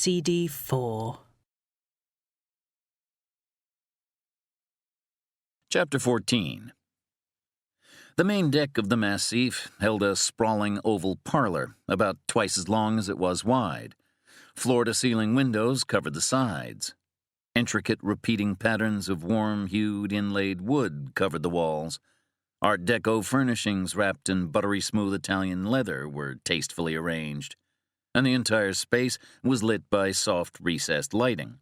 CD4. Chapter 14. The main deck of the Massif held a sprawling oval parlor, about twice as long as it was wide. Floor-to-ceiling windows covered the sides. Intricate repeating patterns of warm-hued inlaid wood covered the walls. Art Deco furnishings wrapped in buttery smooth Italian leather were tastefully arranged, and the entire space was lit by soft recessed lighting.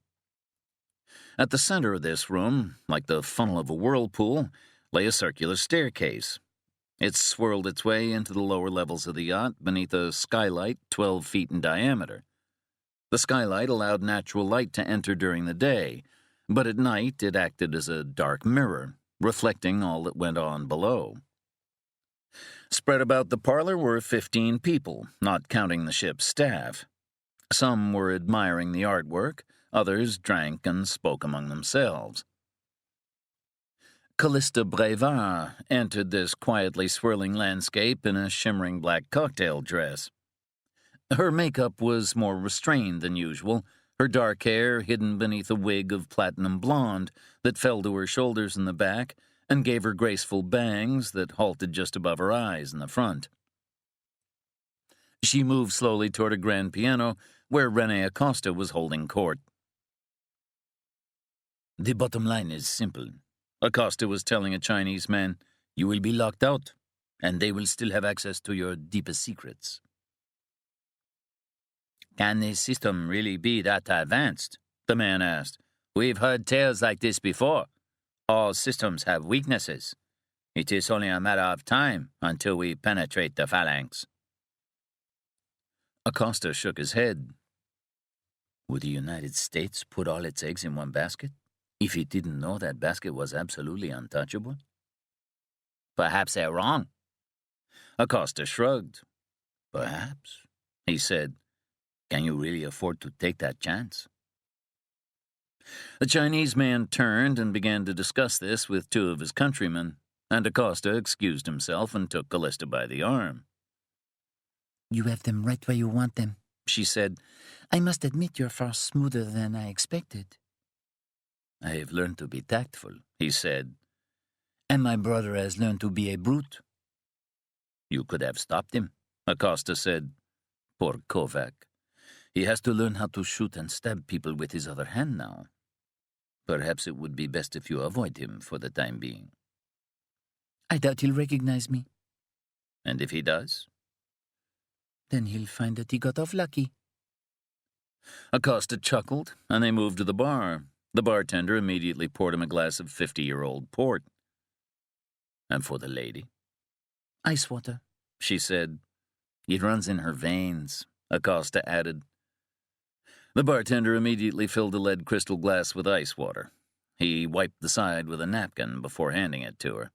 At the center of this room, like the funnel of a whirlpool, lay a circular staircase. It swirled its way into the lower levels of the yacht beneath a skylight 12 feet in diameter. The skylight allowed natural light to enter during the day, but at night it acted as a dark mirror, reflecting all that went on below. Spread about the parlor were 15 people, not counting the ship's staff. Some were admiring the artwork, others drank and spoke among themselves. Callista Brevard entered this quietly swirling landscape in a shimmering black cocktail dress. Her makeup was more restrained than usual, her dark hair hidden beneath a wig of platinum blonde that fell to her shoulders in the back and gave her graceful bangs that halted just above her eyes in the front. She moved slowly toward a grand piano where Rene Acosta was holding court. "The bottom line is simple," Acosta was telling a Chinese man. "You will be locked out, and they will still have access to your deepest secrets." "Can the system really be that advanced?" the man asked. "We've heard tales like this before. All systems have weaknesses. It is only a matter of time until we penetrate the phalanx." Acosta shook his head. Would the United States put all its eggs in one basket if it didn't know that basket was absolutely untouchable? "Perhaps they're wrong." Acosta shrugged. "Perhaps," he said. "Can you really afford to take that chance?" The Chinese man turned and began to discuss this with two of his countrymen, and Acosta excused himself and took Callista by the arm. "You have them right where you want them," she said. "I must admit you're far smoother than I expected." "I have learned to be tactful," he said. "And my brother has learned to be a brute." "You could have stopped him," Acosta said. "Poor Kovac. He has to learn how to shoot and stab people with his other hand now. Perhaps it would be best if you avoid him for the time being." "I doubt he'll recognize me." "And if he does?" "Then he'll find that he got off lucky." Acosta chuckled, and they moved to the bar. The bartender immediately poured him a glass of 50-year-old port. "And for the lady?" "Ice water," she said. "It runs in her veins," Acosta added. The bartender immediately filled a lead crystal glass with ice water. He wiped the side with a napkin before handing it to her.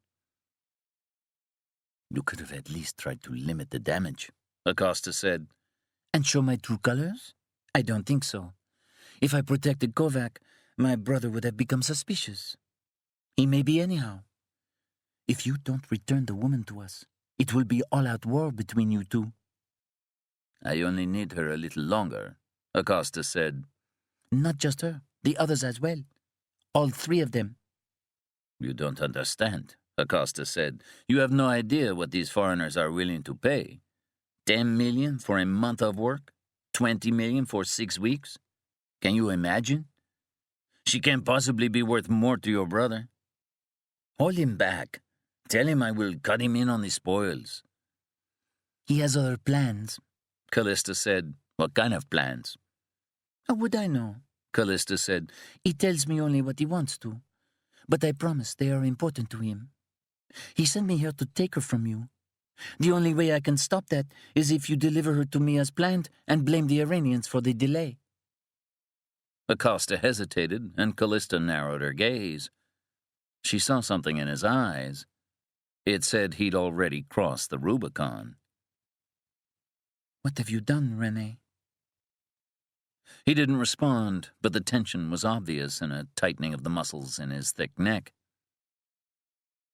"You could have at least tried to limit the damage," Acosta said. "And show my true colors? I don't think so. If I protected Kovac, my brother would have become suspicious. He may be anyhow. If you don't return the woman to us, it will be all-out war between you two." "I only need her a little longer," Acosta said. "Not just her, the others as well. All three of them." "You don't understand," Acosta said. "You have no idea what these foreigners are willing to pay. 10 million for a month of work? 20 million for 6 weeks? Can you imagine? She can't possibly be worth more to your brother. Hold him back. Tell him I will cut him in on the spoils." "He has other plans," Callista said. "What kind of plans?" "How would I know?" Callista said. "He tells me only what he wants to, but I promise they are important to him. He sent me here to take her from you. The only way I can stop that is if you deliver her to me as planned and blame the Iranians for the delay." Acosta hesitated, and Callista narrowed her gaze. She saw something in his eyes. It said he'd already crossed the Rubicon. "What have you done, Rene?" He didn't respond, but the tension was obvious in a tightening of the muscles in his thick neck.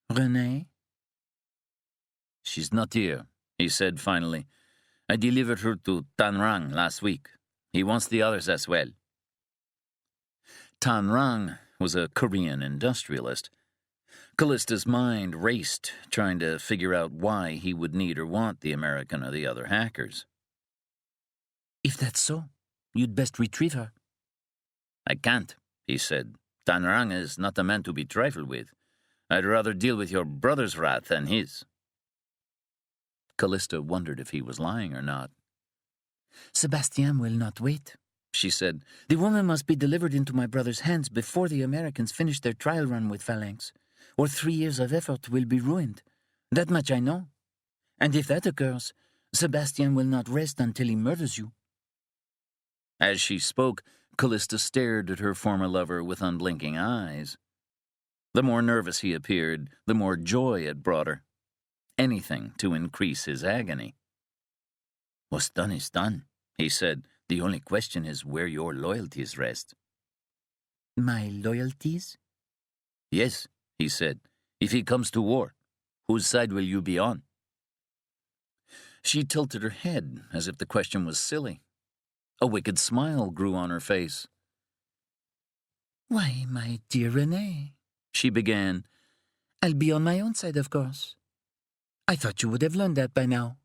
"Rene?" "She's not here," he said finally. "I delivered her to Tanrang last week. He wants the others as well. Tan Rang was a Korean industrialist. Callista's mind raced, trying to figure out why he would need or want the American or the other hackers. If that's so, you'd best retrieve her. I can't, he said. Tan Rang is not a man to be trifled with. I'd rather deal with your brother's wrath than his. Callista wondered if he was lying or not. Sebastian will not wait, she said. The woman must be delivered into my brother's hands before the Americans finish their trial run with Phalanx, or 3 years of effort will be ruined. That much I know. And if that occurs, Sebastian will not rest until he murders you. As she spoke, Callista stared at her former lover with unblinking eyes. The more nervous he appeared, the more joy it brought her. Anything to increase his agony. What's done is done, he said. The only question is where your loyalties rest. My loyalties? Yes, he said. If he comes to war, whose side will you be on? She tilted her head as if the question was silly. A wicked smile grew on her face. Why, my dear Renee, she began. I'll be on my own side, of course. I thought you would have learned that by now.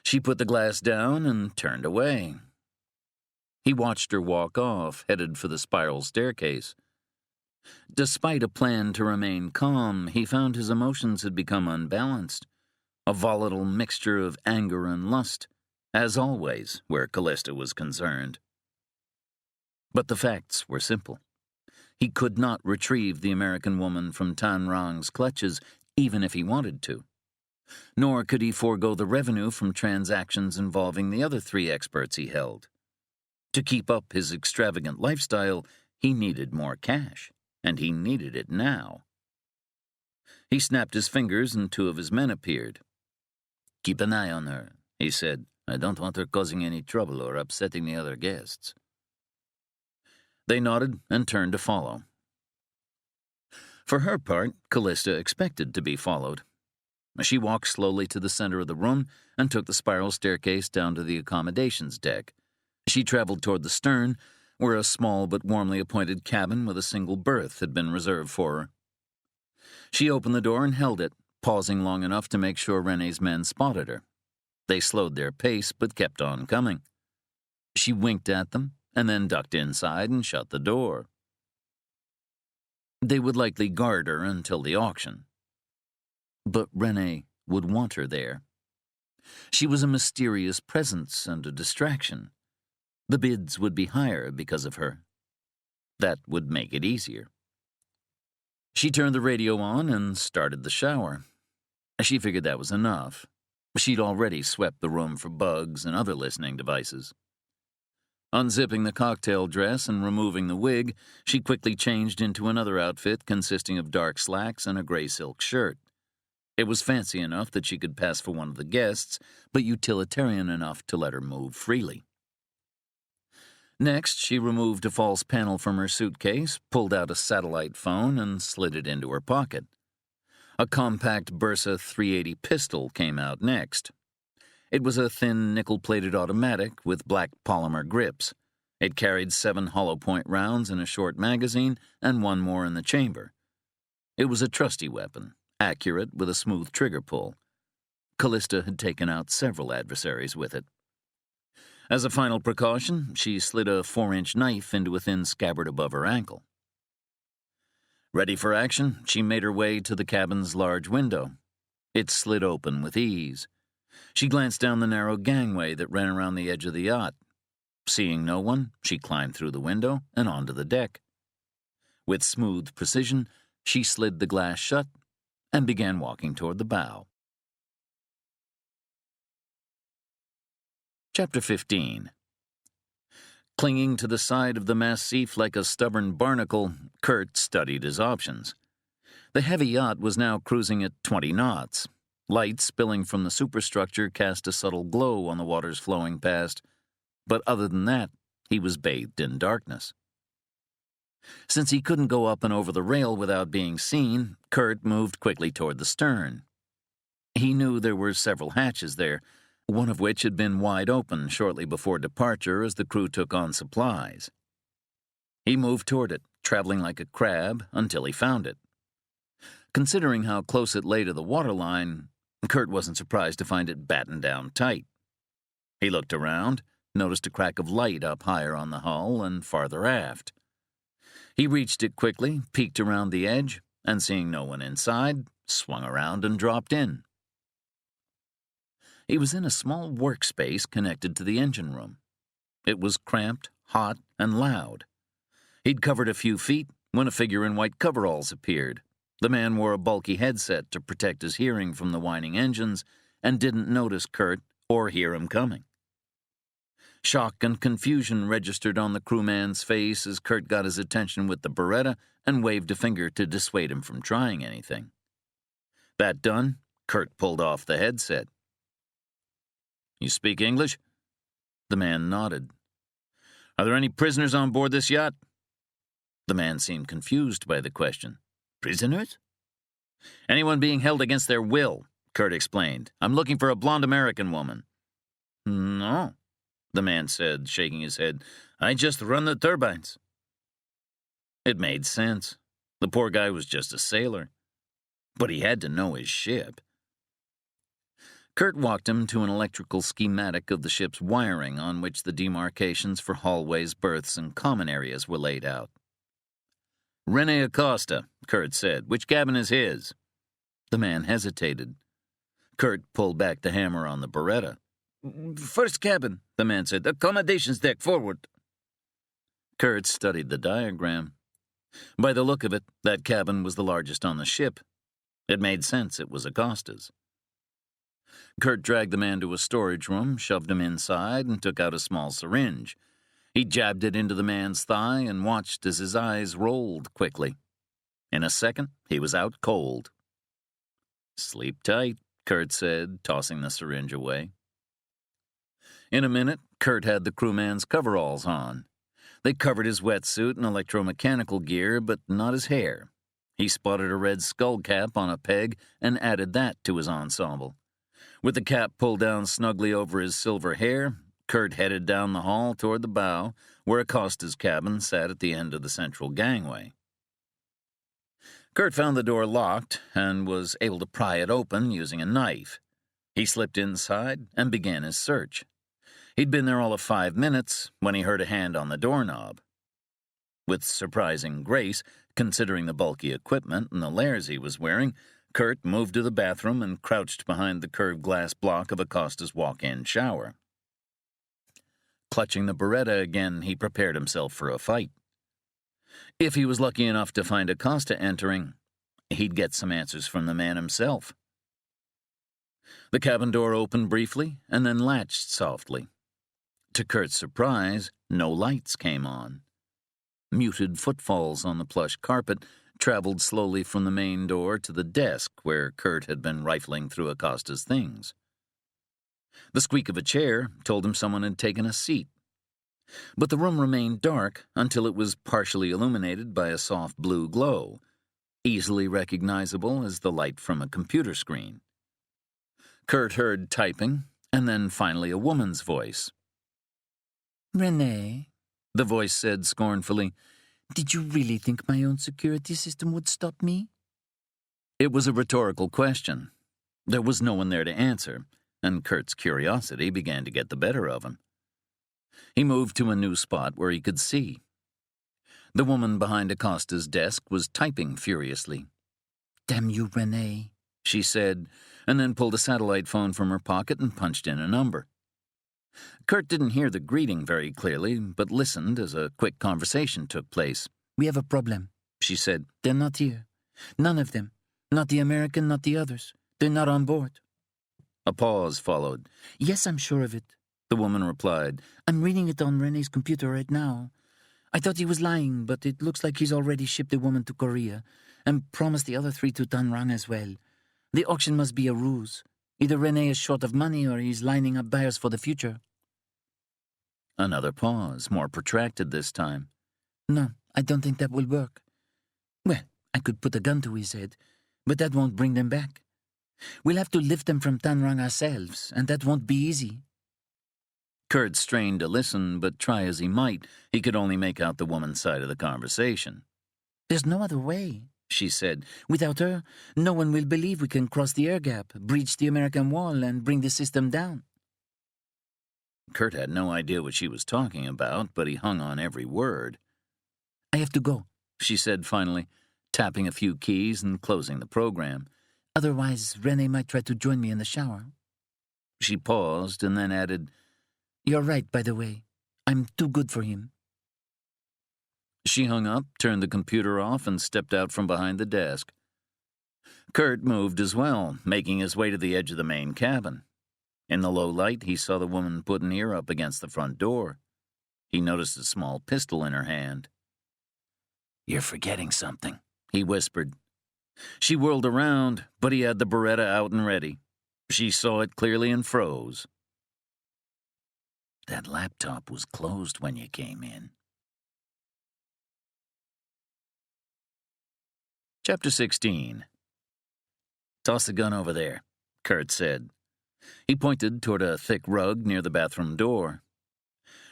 She put the glass down and turned away. He watched her walk off, headed for the spiral staircase. Despite a plan to remain calm, he found his emotions had become unbalanced, a volatile mixture of anger and lust, as always where Callista was concerned. But the facts were simple. He could not retrieve the American woman from Tan Rang's clutches, even if he wanted to. Nor could he forego the revenue from transactions involving the other 3 experts he held. To keep up his extravagant lifestyle, he needed more cash, and he needed it now. He snapped his fingers and 2 of his men appeared. Keep an eye on her, he said. I don't want her causing any trouble or upsetting the other guests. They nodded and turned to follow. For her part, Callista expected to be followed. She walked slowly to the center of the room and took the spiral staircase down to the accommodations deck. She traveled toward the stern, where a small but warmly appointed cabin with a single berth had been reserved for her. She opened the door and held it, pausing long enough to make sure Renee's men spotted her. They slowed their pace but kept on coming. She winked at them and then ducked inside and shut the door. They would likely guard her until the auction. But Renee would want her there. She was a mysterious presence and a distraction. The bids would be higher because of her. That would make it easier. She turned the radio on and started the shower. She figured that was enough. She'd already swept the room for bugs and other listening devices. Unzipping the cocktail dress and removing the wig, she quickly changed into another outfit consisting of dark slacks and a gray silk shirt. It was fancy enough that she could pass for one of the guests, but utilitarian enough to let her move freely. Next, she removed a false panel from her suitcase, pulled out a satellite phone, and slid it into her pocket. A compact Bersa 380 pistol came out next. It was a thin nickel-plated automatic with black polymer grips. It carried 7 hollow-point rounds in a short magazine and 1 more in the chamber. It was a trusty weapon, accurate with a smooth trigger pull. Callista had taken out several adversaries with it. As a final precaution, she slid a 4-inch knife into a thin scabbard above her ankle. Ready for action, she made her way to the cabin's large window. It slid open with ease. She glanced down the narrow gangway that ran around the edge of the yacht. Seeing no one, she climbed through the window and onto the deck. With smooth precision, she slid the glass shut and began walking toward the bow. Chapter 15. Clinging to the side of the Massif like a stubborn barnacle, Kurt studied his options. The heavy yacht was now cruising at 20 knots. Light spilling from the superstructure cast a subtle glow on the waters flowing past, but other than that, he was bathed in darkness. Since he couldn't go up and over the rail without being seen, Kurt moved quickly toward the stern. He knew there were several hatches there. one of which had been wide open shortly before departure as the crew took on supplies. He moved toward it, traveling like a crab, until he found it. Considering how close it lay to the waterline, Kurt wasn't surprised to find it battened down tight. He looked around, noticed a crack of light up higher on the hull and farther aft. He reached it quickly, peeked around the edge, and seeing no one inside, swung around and dropped in. He was in a small workspace connected to the engine room. It was cramped, hot, and loud. He'd covered a few feet when a figure in white coveralls appeared. The man wore a bulky headset to protect his hearing from the whining engines and didn't notice Kurt or hear him coming. Shock and confusion registered on the crewman's face as Kurt got his attention with the Beretta and waved a finger to dissuade him from trying anything. That done, Kurt pulled off the headset. "You speak English?" The man nodded. "Are there any prisoners on board this yacht?" The man seemed confused by the question. "Prisoners?" "Anyone being held against their will," Kurt explained. "I'm looking for a blonde American woman." "No," the man said, shaking his head. "I just run the turbines." It made sense. The poor guy was just a sailor. But he had to know his ship. Kurt walked him to an electrical schematic of the ship's wiring on which the demarcations for hallways, berths, and common areas were laid out. "Rene Acosta," Kurt said. "Which cabin is his?" The man hesitated. Kurt pulled back the hammer on the Beretta. "First cabin," the man said. "Accommodations deck, forward." Kurt studied the diagram. By the look of it, that cabin was the largest on the ship. It made sense it was Acosta's. Kurt dragged the man to a storage room, shoved him inside, and took out a small syringe. He jabbed it into the man's thigh and watched as his eyes rolled quickly. In a second, he was out cold. "Sleep tight," Kurt said, tossing the syringe away. In a minute, Kurt had the crewman's coveralls on. They covered his wetsuit and electromechanical gear, but not his hair. He spotted a red skull cap on a peg and added that to his ensemble. With the cap pulled down snugly over his silver hair, Kurt headed down the hall toward the bow, where Acosta's cabin sat at the end of the central gangway. Kurt found the door locked and was able to pry it open using a knife. He slipped inside and began his search. He'd been there all of 5 minutes when he heard a hand on the doorknob. With surprising grace, considering the bulky equipment and the layers he was wearing, Kurt moved to the bathroom and crouched behind the curved glass block of Acosta's walk-in shower. Clutching the Beretta again, he prepared himself for a fight. If he was lucky enough to find Acosta entering, he'd get some answers from the man himself. The cabin door opened briefly and then latched softly. To Kurt's surprise, no lights came on. Muted footfalls on the plush carpet traveled slowly from the main door to the desk where Kurt had been rifling through Acosta's things. The squeak of a chair told him someone had taken a seat. But the room remained dark until it was partially illuminated by a soft blue glow, easily recognizable as the light from a computer screen. Kurt heard typing, and then finally a woman's voice. "Rene," the voice said scornfully, "did you really think my own security system would stop me?" It was a rhetorical question. There was no one there to answer, and Kurt's curiosity began to get the better of him. He moved to a new spot where he could see. The woman behind Acosta's desk was typing furiously. "Damn you, Rene," she said, and then pulled a satellite phone from her pocket and punched in a number. Kurt didn't hear the greeting very clearly, but listened as a quick conversation took place. "We have a problem," she said. "They're not here. None of them. Not the American, not the others. They're not on board." A pause followed. "Yes, I'm sure of it," the woman replied. "I'm reading it on Rene's computer right now. I thought he was lying, but it looks like he's already shipped a woman to Korea and promised the other 3 to Tanrang as well. The auction must be a ruse. Either Rene is short of money or he's lining up buyers for the future." Another pause, more protracted this time. "No, I don't think that will work. Well, I could put a gun to his head, but that won't bring them back. We'll have to lift them from Tanrang ourselves, and that won't be easy. Kurt strained to listen, but try as he might, he could only make out the woman's side of the conversation. There's no other way, she said. Without her, no one will believe we can cross the air gap, breach the American wall, and bring the system down. Kurt had no idea what she was talking about, but he hung on every word. I have to go, she said finally, tapping a few keys and closing the program. Otherwise, Rene might try to join me in the shower. She paused and then added, You're right, by the way. I'm too good for him. She hung up, turned the computer off, and stepped out from behind the desk. Kurt moved as well, making his way to the edge of the main cabin. In the low light, he saw the woman put an ear up against the front door. He noticed a small pistol in her hand. You're forgetting something, he whispered. She whirled around, but he had the Beretta out and ready. She saw it clearly and froze. That laptop was closed when you came in. Chapter 16. Toss the gun over there, Kurt said. He pointed toward a thick rug near the bathroom door.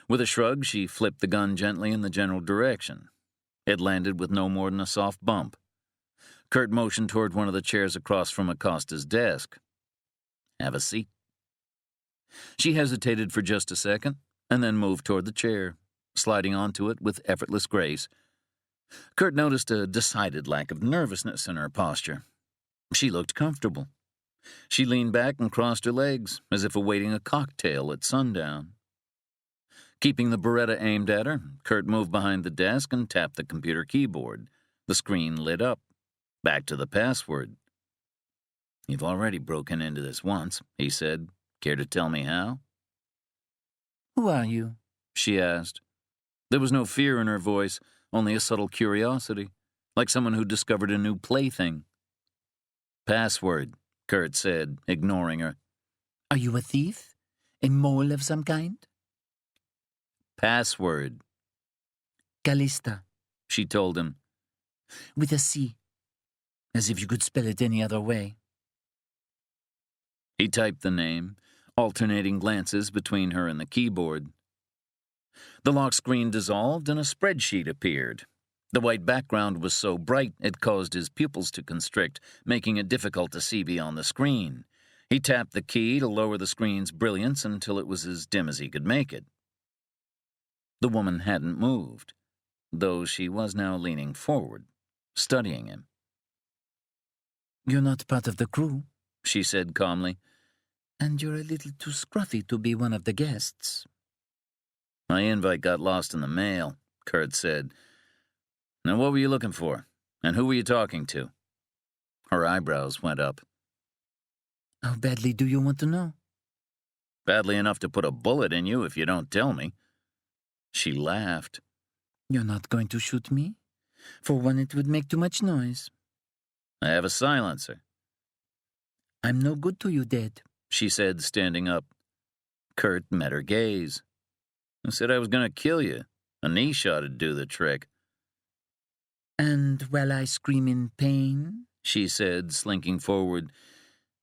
With a shrug, she flipped the gun gently in the general direction. It landed with no more than a soft bump. Kurt motioned toward one of the chairs across from Acosta's desk. Have a seat. She hesitated for just a second, and then moved toward the chair, sliding onto it with effortless grace. Kurt noticed a decided lack of nervousness in her posture. She looked comfortable. She leaned back and crossed her legs, as if awaiting a cocktail at sundown. Keeping the Beretta aimed at her, Kurt moved behind the desk and tapped the computer keyboard. The screen lit up. Back to the password. You've already broken into this once, he said. Care to tell me how? Who are you? She asked. There was no fear in her voice, only a subtle curiosity, like someone who discovered a new plaything. Password, Kurt said, ignoring her. Are you a thief? A mole of some kind? Password. Callista, she told him. With a C. As if you could spell it any other way. He typed the name, alternating glances between her and the keyboard. The lock screen dissolved and a spreadsheet appeared. The white background was so bright it caused his pupils to constrict, making it difficult to see beyond the screen. He tapped the key to lower the screen's brilliance until it was as dim as he could make it. The woman hadn't moved, though she was now leaning forward, studying him. You're not part of the crew, she said calmly. And you're a little too scruffy to be one of the guests. My invite got lost in the mail, Kurt said. Now what were you looking for? And who were you talking to? Her eyebrows went up. How badly do you want to know? Badly enough to put a bullet in you if you don't tell me. She laughed. You're not going to shoot me? For one, it would make too much noise. I have a silencer. I'm no good to you, Dad, she said, standing up. Kurt met her gaze. I said I was going to kill you. A knee shot'd do the trick. And while I scream in pain, she said, slinking forward,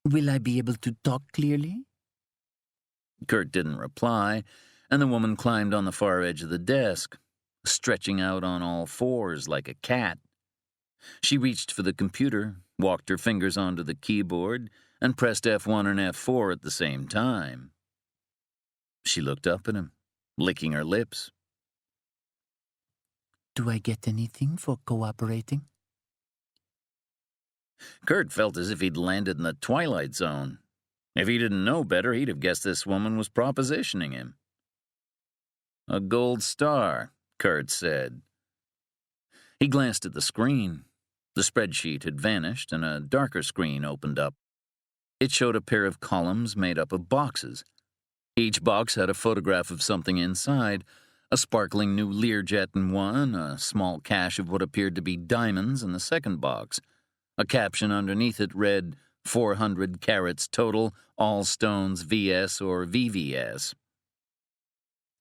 will I be able to talk clearly? Kurt didn't reply, and the woman climbed on the far edge of the desk, stretching out on all fours like a cat. She reached for the computer, walked her fingers onto the keyboard, and pressed F1 and F4 at the same time. She looked up at him, licking her lips. Do I get anything for cooperating? Kurt felt as if he'd landed in the Twilight Zone. If he didn't know better, he'd have guessed this woman was propositioning him. A gold star, Kurt said. He glanced at the screen. The spreadsheet had vanished, and a darker screen opened up. It showed a pair of columns made up of boxes. Each box had a photograph of something inside, a sparkling new Learjet in one, a small cache of what appeared to be diamonds in the second box. A caption underneath it read, 400 carats total, all stones VS or VVS.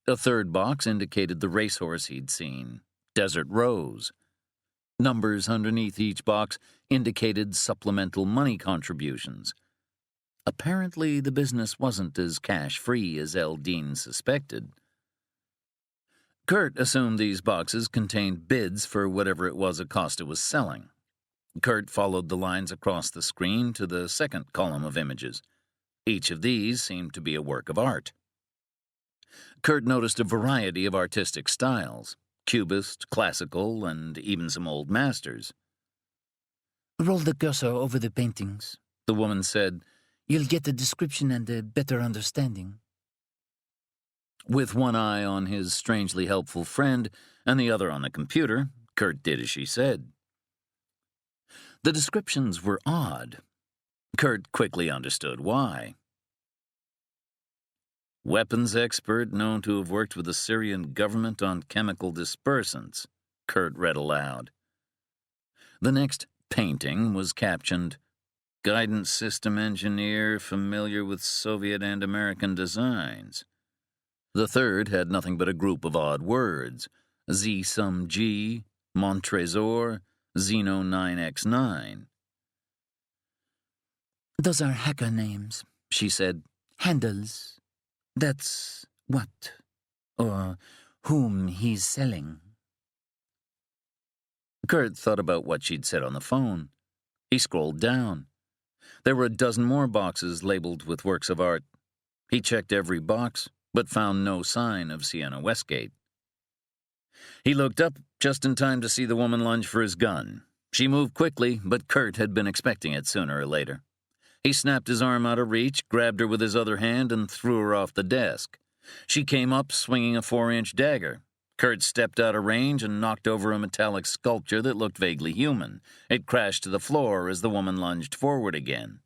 A third box indicated the racehorse he'd seen, Desert Rose. Numbers underneath each box indicated supplemental money contributions. Apparently, the business wasn't as cash-free as Eldine suspected. Kurt assumed these boxes contained bids for whatever it was Acosta was selling. Kurt followed the lines across the screen to the second column of images. Each of these seemed to be a work of art. Kurt noticed a variety of artistic styles, cubist, classical, and even some old masters. Roll the cursor over the paintings, The woman said. You'll get a description and a better understanding. With one eye on his strangely helpful friend and the other on the computer, Kurt did as she said. The descriptions were odd. Kurt quickly understood why. Weapons expert known to have worked with the Syrian government on chemical dispersants, Kurt read aloud. The next painting was captioned, Guidance system engineer familiar with Soviet and American designs. The third had nothing but a group of odd words, Z-sum-G, Montresor, Xeno 9X9. Those are hacker names, She said. handles. That's what, or whom he's selling. Kurt thought about what she'd said on the phone. He scrolled down. There were a dozen more boxes labeled with works of art. He checked every box, but found no sign of Sienna Westgate. He looked up just in time to see the woman lunge for his gun. She moved quickly, but Kurt had been expecting it sooner or later. He snapped his arm out of reach, grabbed her with his other hand, and threw her off the desk. She came up, swinging a 4-inch dagger. Kurt stepped out of range and knocked over a metallic sculpture that looked vaguely human. It crashed to the floor as the woman lunged forward again.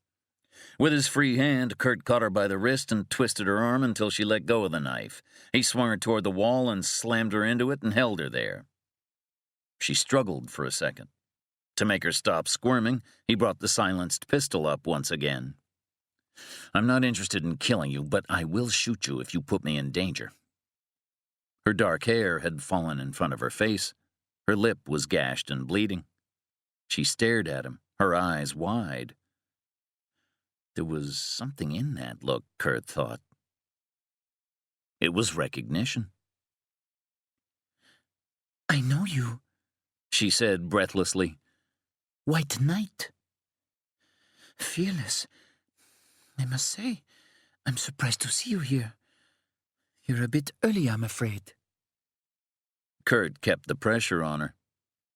With his free hand, Kurt caught her by the wrist and twisted her arm until she let go of the knife. He swung her toward the wall and slammed her into it and held her there. She struggled for a second. To make her stop squirming, he brought the silenced pistol up once again. I'm not interested in killing you, but I will shoot you if you put me in danger. Her dark hair had fallen in front of her face. Her lip was gashed and bleeding. She stared at him, her eyes wide. There was something in that look, Kurt thought. It was recognition. I know you, She said breathlessly. White Knight. Fearless. I must say, I'm surprised to see you here. You're a bit early, I'm afraid. Kurt kept the pressure on her.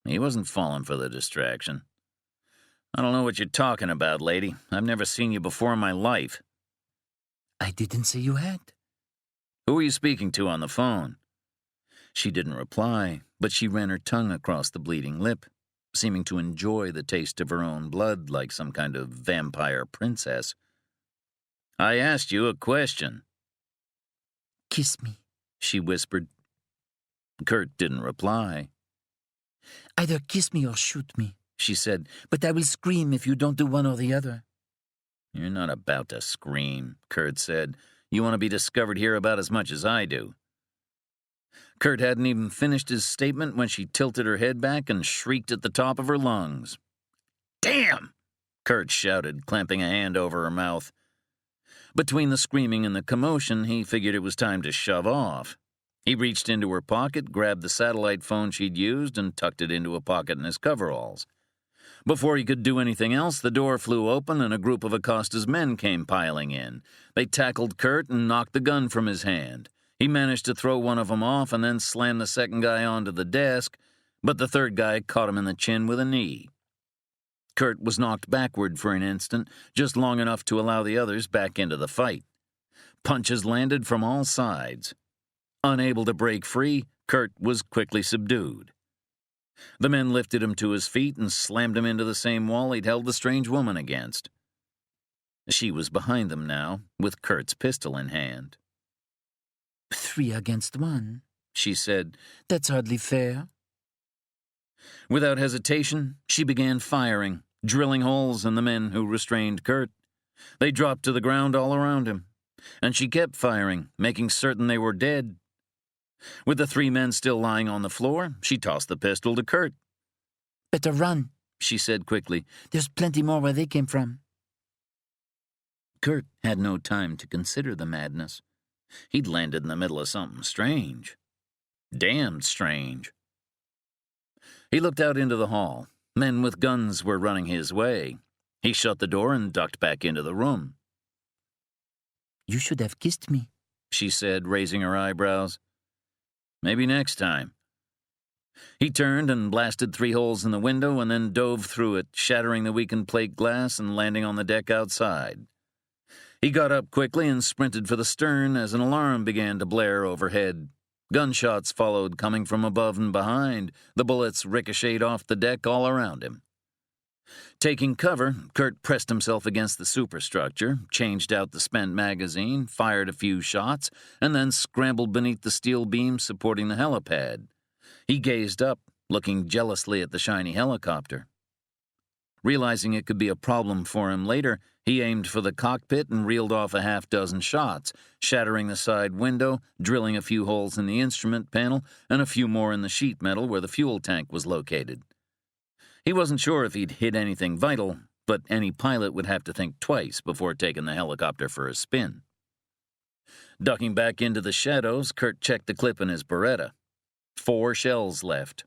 He wasn't falling for the distraction. I don't know what you're talking about, lady. I've never seen you before in my life. I didn't say you had. Who are you speaking to on the phone? She didn't reply, but she ran her tongue across the bleeding lip, seeming to enjoy the taste of her own blood like some kind of vampire princess. I asked you a question. Kiss me, She whispered. Kurt didn't reply. Either kiss me or shoot me, She said, but I will scream if you don't do one or the other. You're not about to scream, Kurt said. You want to be discovered here about as much as I do. Kurt hadn't even finished his statement when she tilted her head back and shrieked at the top of her lungs. Damn! Kurt shouted, clamping a hand over her mouth. Between the screaming and the commotion, he figured it was time to shove off. He reached into her pocket, grabbed the satellite phone she'd used, and tucked it into a pocket in his coveralls. Before he could do anything else, the door flew open and a group of Acosta's men came piling in. They tackled Kurt and knocked the gun from his hand. He managed to throw one of them off and then slammed the second guy onto the desk, but the third guy caught him in the chin with a knee. Kurt was knocked backward for an instant, just long enough to allow the others back into the fight. Punches landed from all sides. Unable to break free, Kurt was quickly subdued. The men lifted him to his feet and slammed him into the same wall he'd held the strange woman against. She was behind them now, with Kurt's pistol in hand. 3 against 1, She said. That's hardly fair. Without hesitation, she began firing, drilling holes in the men who restrained Kurt. They dropped to the ground all around him, and she kept firing, making certain they were dead. With the 3 men still lying on the floor, she tossed the pistol to Kurt. Better run, She said quickly. There's plenty more where they came from. Kurt had no time to consider the madness. He'd landed in the middle of something strange. Damned strange. He looked out into the hall. Men with guns were running his way. He shut the door and ducked back into the room. "You should have kissed me," she said, raising her eyebrows. "Maybe next time." He turned and blasted 3 holes in the window and then dove through it, shattering the weakened plate glass and landing on the deck outside. He got up quickly and sprinted for the stern as an alarm began to blare overhead. Gunshots followed, coming from above and behind. The bullets ricocheted off the deck all around him. Taking cover, Kurt pressed himself against the superstructure, changed out the spent magazine, fired a few shots, and then scrambled beneath the steel beam supporting the helipad. He gazed up, looking jealously at the shiny helicopter. Realizing it could be a problem for him later, he aimed for the cockpit and reeled off a half-dozen shots, shattering the side window, drilling a few holes in the instrument panel, and a few more in the sheet metal where the fuel tank was located. He wasn't sure if he'd hit anything vital, but any pilot would have to think twice before taking the helicopter for a spin. Ducking back into the shadows, Kurt checked the clip in his Beretta. 4 shells left.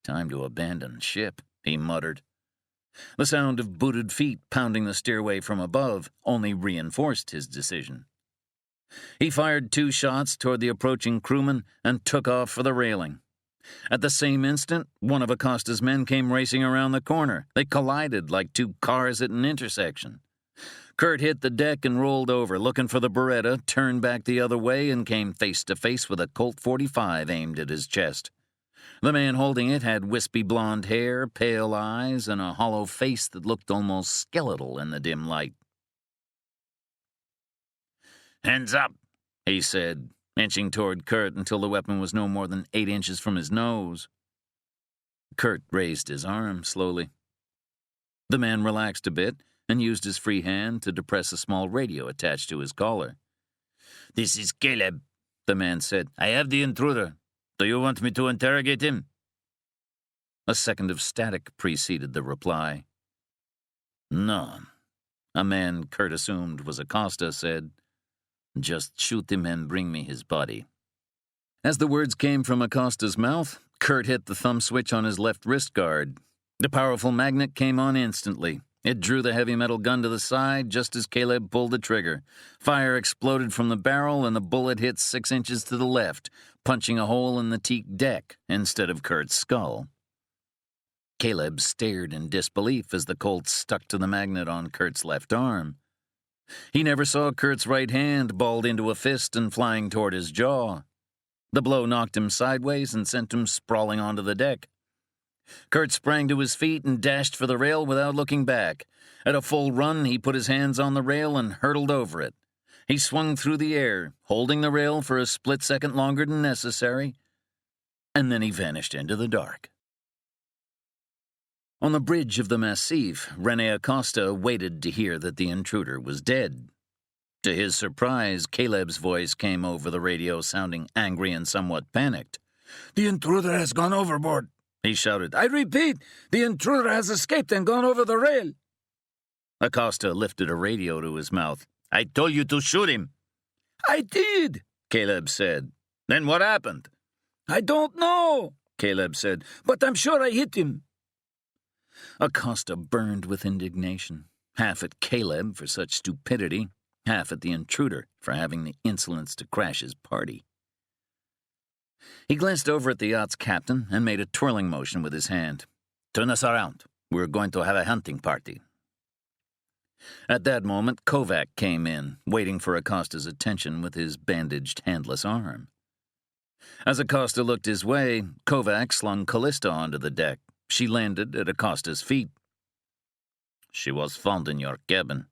"Time to abandon ship," he muttered. The sound of booted feet pounding the stairway from above only reinforced his decision. He fired 2 shots toward the approaching crewman and took off for the railing. At the same instant, one of Acosta's men came racing around the corner. They collided like 2 cars at an intersection. Kurt hit the deck and rolled over, looking for the Beretta, turned back the other way, and came face to face with a Colt 45 aimed at his chest. The man holding it had wispy blonde hair, pale eyes, and a hollow face that looked almost skeletal in the dim light. "Hands up," he said, inching toward Kurt until the weapon was no more than 8 inches from his nose. Kurt raised his arm slowly. The man relaxed a bit and used his free hand to depress a small radio attached to his collar. "This is Caleb," the man said. "I have the intruder. Do you want me to interrogate him?" A second of static preceded the reply. "No," a man Kurt assumed was Acosta said. "Just shoot him and bring me his body." As the words came from Acosta's mouth, Kurt hit the thumb switch on his left wrist guard. The powerful magnet came on instantly. It drew the heavy metal gun to the side just as Caleb pulled the trigger. Fire exploded from the barrel and the bullet hit 6 inches to the left, punching a hole in the teak deck instead of Kurt's skull. Caleb stared in disbelief as the Colt stuck to the magnet on Kurt's left arm. He never saw Kurt's right hand balled into a fist and flying toward his jaw. The blow knocked him sideways and sent him sprawling onto the deck. Kurt sprang to his feet and dashed for the rail without looking back. At a full run, he put his hands on the rail and hurtled over it. He swung through the air, holding the rail for a split second longer than necessary, and then he vanished into the dark. On the bridge of the Massif, Rene Acosta waited to hear that the intruder was dead. To his surprise, Caleb's voice came over the radio, sounding angry and somewhat panicked. "The intruder has gone overboard," he shouted. "I repeat, the intruder has escaped and gone over the rail." Acosta lifted a radio to his mouth. "I told you to shoot him." "I did," Caleb said. "Then what happened?" "I don't know," Caleb said, "but I'm sure I hit him." Acosta burned with indignation, half at Caleb for such stupidity, half at the intruder for having the insolence to crash his party. He glanced over at the yacht's captain and made a twirling motion with his hand. "Turn us around. We're going to have a hunting party." At that moment, Kovac came in, waiting for Acosta's attention with his bandaged, handless arm. As Acosta looked his way, Kovac slung Callista onto the deck. She landed at Acosta's feet. "She was found in your cabin."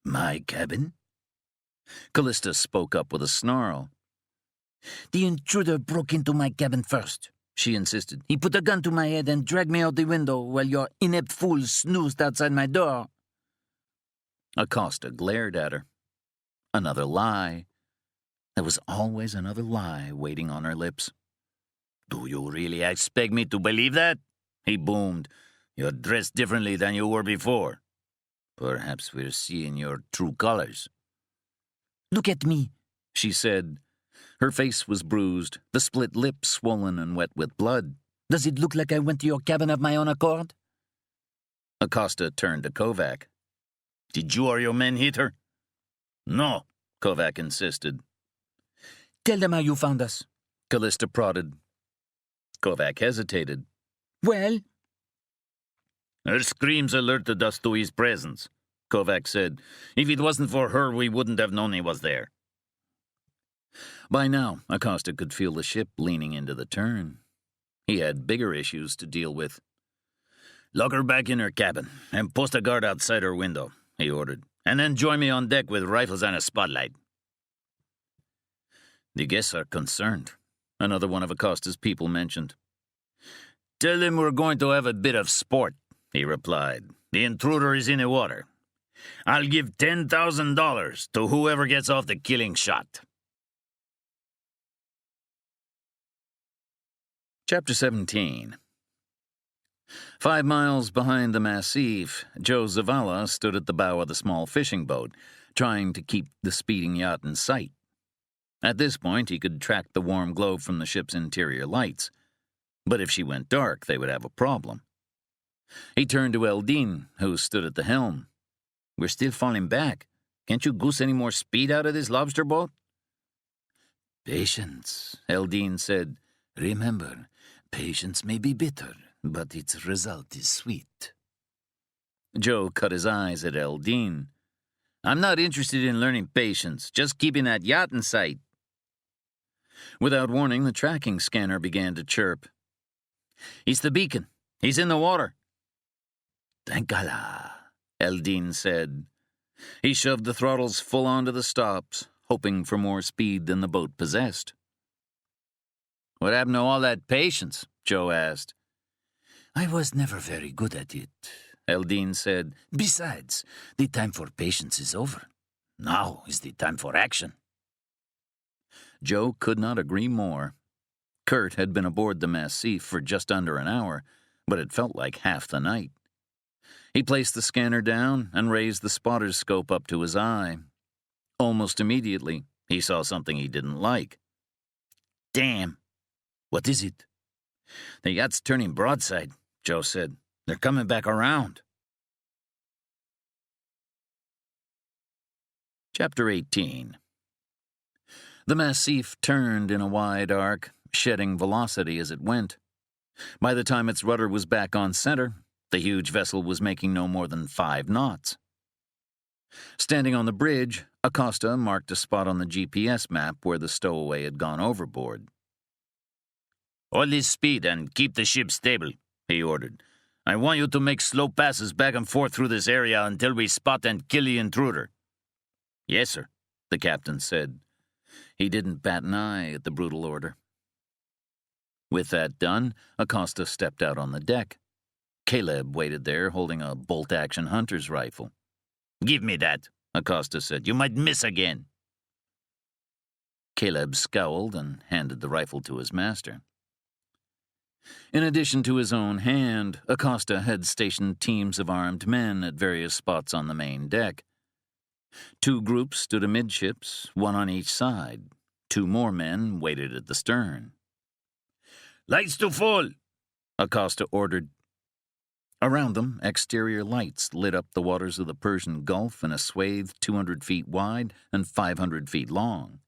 "My cabin?" Callista spoke up with a snarl. "The intruder broke into my cabin first," she insisted. "He put a gun to my head and dragged me out the window while your inept fool snoozed outside my door." Acosta glared at her. Another lie. There was always another lie waiting on her lips. "Do you really expect me to believe that?" he boomed. "You're dressed differently than you were before." Perhaps we're seeing your true colors. Look at me, she said. Her face was bruised, the split lip swollen and wet with blood. Does it look like I went to your cabin of my own accord? Acosta turned to Kovac. Did you or your men hit her? No, Kovac insisted. Tell them how you found us, Callista prodded. Kovac hesitated. Well? Her screams alerted us to his presence, Kovac said. If it wasn't for her, we wouldn't have known he was there. By now, Acosta could feel the ship leaning into the turn. He had bigger issues to deal with. Lock her back in her cabin and post a guard outside her window, he ordered, and then join me on deck with rifles and a spotlight. The guests are concerned, another one of Acosta's people mentioned. Tell them we're going to have a bit of sport, he replied. The intruder is in the water. I'll give $10,000 to whoever gets off the killing shot. Chapter 17. 5 miles behind the Massif, Joe Zavala stood at the bow of the small fishing boat, trying to keep the speeding yacht in sight. At this point, he could track the warm glow from the ship's interior lights. But if she went dark, they would have a problem. He turned to Eldin, who stood at the helm. We're still falling back. Can't you goose any more speed out of this lobster boat? Patience, Eldin said. Remember, patience may be bitter, but its result is sweet. Joe cut his eyes at Eldin. I'm not interested in learning patience, just keeping that yacht in sight. Without warning, the tracking scanner began to chirp. It's the beacon. He's in the water. Thank Allah, Eldin said. He shoved the throttles full onto the stops, hoping for more speed than the boat possessed. What happened to all that patience? Joe asked. I was never very good at it, Eldin said. Besides, the time for patience is over. Now is the time for action. Joe could not agree more. Kurt had been aboard the Massif for just under an hour, but it felt like half the night. He placed the scanner down and raised the spotter's scope up to his eye. Almost immediately, he saw something he didn't like. Damn! What is it? The yacht's turning broadside, Joe said. They're coming back around. Chapter 18. The Massif turned in a wide arc, shedding velocity as it went. By the time its rudder was back on center, the huge vessel was making no more than 5 knots. Standing on the bridge, Acosta marked a spot on the GPS map where the stowaway had gone overboard. Hold this speed and keep the ship stable, he ordered. I want you to make slow passes back and forth through this area until we spot and kill the intruder. Yes, sir, the captain said. He didn't bat an eye at the brutal order. With that done, Acosta stepped out on the deck. Caleb waited there holding a bolt-action hunter's rifle. Give me that, Acosta said. You might miss again. Caleb scowled and handed the rifle to his master. In addition to his own hand, Acosta had stationed teams of armed men at various spots on the main deck. 2 groups stood amidships, 1 on each side. 2 more men waited at the stern. Lights to full, Acosta ordered. Around them, exterior lights lit up the waters of the Persian Gulf in a swathe 200 feet wide and 500 feet long.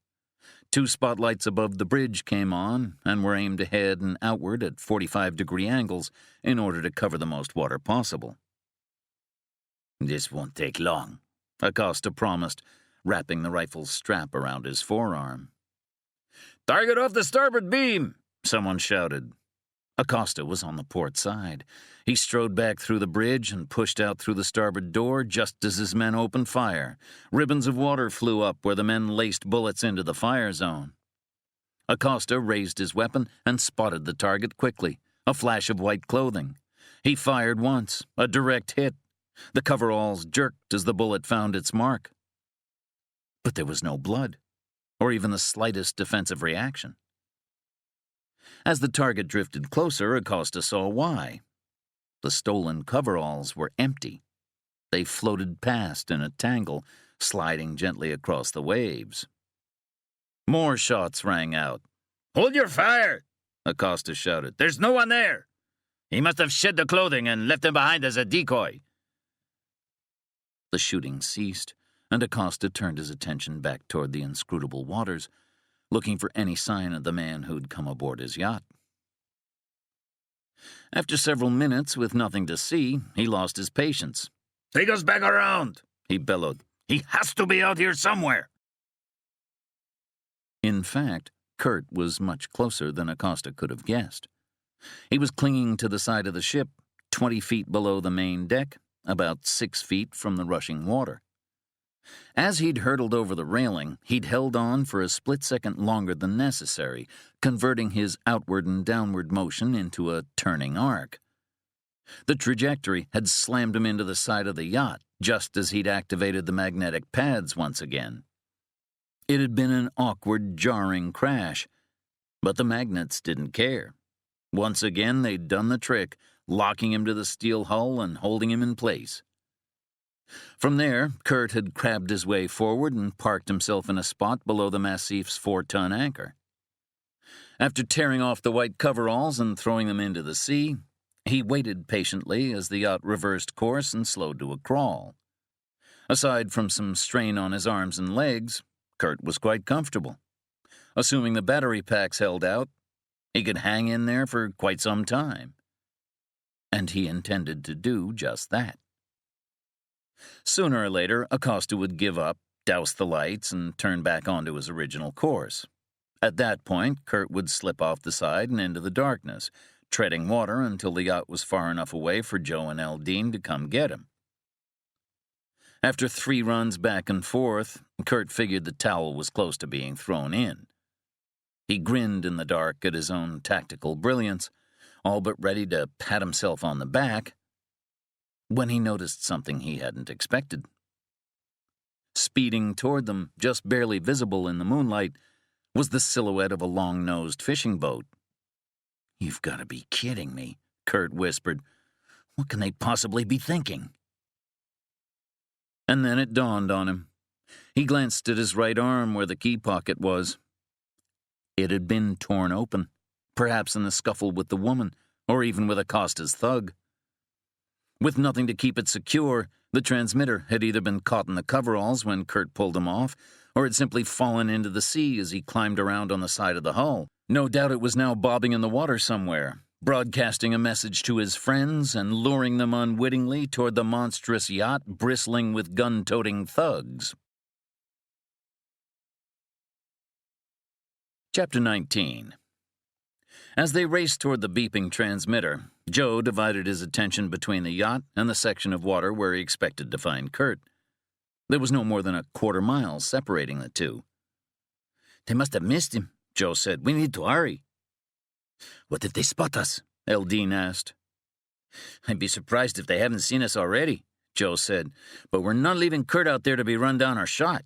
2 spotlights above the bridge came on and were aimed ahead and outward at 45-degree angles in order to cover the most water possible. This won't take long, Acosta promised, wrapping the rifle's strap around his forearm. Target off the starboard beam, someone shouted. Acosta was on the port side. He strode back through the bridge and pushed out through the starboard door just as his men opened fire. Ribbons of water flew up where the men laced bullets into the fire zone. Acosta raised his weapon and spotted the target quickly, a flash of white clothing. He fired once, a direct hit. The coveralls jerked as the bullet found its mark. But there was no blood, or even the slightest defensive reaction. As the target drifted closer, Acosta saw why. The stolen coveralls were empty. They floated past in a tangle, sliding gently across the waves. More shots rang out. "Hold your fire!" Acosta shouted. "There's no one there! He must have shed the clothing and left them behind as a decoy." The shooting ceased, and Acosta turned his attention back toward the inscrutable waters, looking for any sign of the man who'd come aboard his yacht. After several minutes with nothing to see, he lost his patience. "Take us back around," he bellowed. "He has to be out here somewhere." In fact, Kurt was much closer than Acosta could have guessed. He was clinging to the side of the ship, 20 feet below the main deck, about 6 feet from the rushing water. As he'd hurtled over the railing, he'd held on for a split second longer than necessary, converting his outward and downward motion into a turning arc. The trajectory had slammed him into the side of the yacht, just as he'd activated the magnetic pads once again. It had been an awkward, jarring crash, but the magnets didn't care. Once again, they'd done the trick, locking him to the steel hull and holding him in place. From there, Kurt had crabbed his way forward and parked himself in a spot below the Massif's 4-ton anchor. After tearing off the white coveralls and throwing them into the sea, he waited patiently as the yacht reversed course and slowed to a crawl. Aside from some strain on his arms and legs, Kurt was quite comfortable. Assuming the battery packs held out, he could hang in there for quite some time. And he intended to do just that. Sooner or later, Acosta would give up, douse the lights, and turn back onto his original course. At that point, Kurt would slip off the side and into the darkness, treading water until the yacht was far enough away for Joe and Eldine to come get him. After 3 runs back and forth, Kurt figured the towel was close to being thrown in. He grinned in the dark at his own tactical brilliance, all but ready to pat himself on the back, when he noticed something he hadn't expected. Speeding toward them, just barely visible in the moonlight, was the silhouette of a long-nosed fishing boat. "You've got to be kidding me," Kurt whispered. "What can they possibly be thinking?" And then it dawned on him. He glanced at his right arm where the key pocket was. It had been torn open, perhaps in the scuffle with the woman, or even with Acosta's thug. With nothing to keep it secure, the transmitter had either been caught in the coveralls when Kurt pulled him off, or had simply fallen into the sea as he climbed around on the side of the hull. No doubt it was now bobbing in the water somewhere, broadcasting a message to his friends and luring them unwittingly toward the monstrous yacht bristling with gun-toting thugs. Chapter 19. As they raced toward the beeping transmitter, Joe divided his attention between the yacht and the section of water where he expected to find Kurt. There was no more than a quarter mile separating the two. "They must have missed him," Joe said. "We need to hurry." "What if they spot us?" Eldine asked. "I'd be surprised if they haven't seen us already," Joe said. "But we're not leaving Kurt out there to be run down or shot."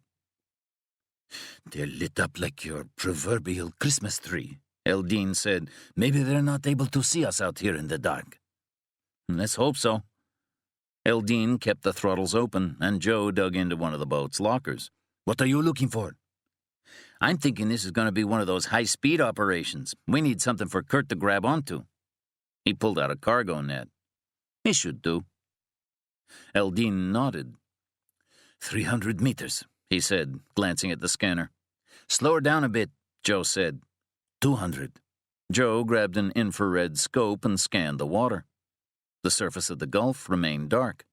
"They're lit up like your proverbial Christmas tree," Eldine said. "Maybe they're not able to see us out here in the dark." "Let's hope so." Eldine kept the throttles open, and Joe dug into one of the boat's lockers. "What are you looking for?" "I'm thinking this is going to be one of those high-speed operations. We need something for Kurt to grab onto." He pulled out a cargo net. "It should do." Eldine nodded. 300 meters, he said, glancing at the scanner. "Slow her down a bit," Joe said. 200. Joe grabbed an infrared scope and scanned the water. The surface of the Gulf remained dark,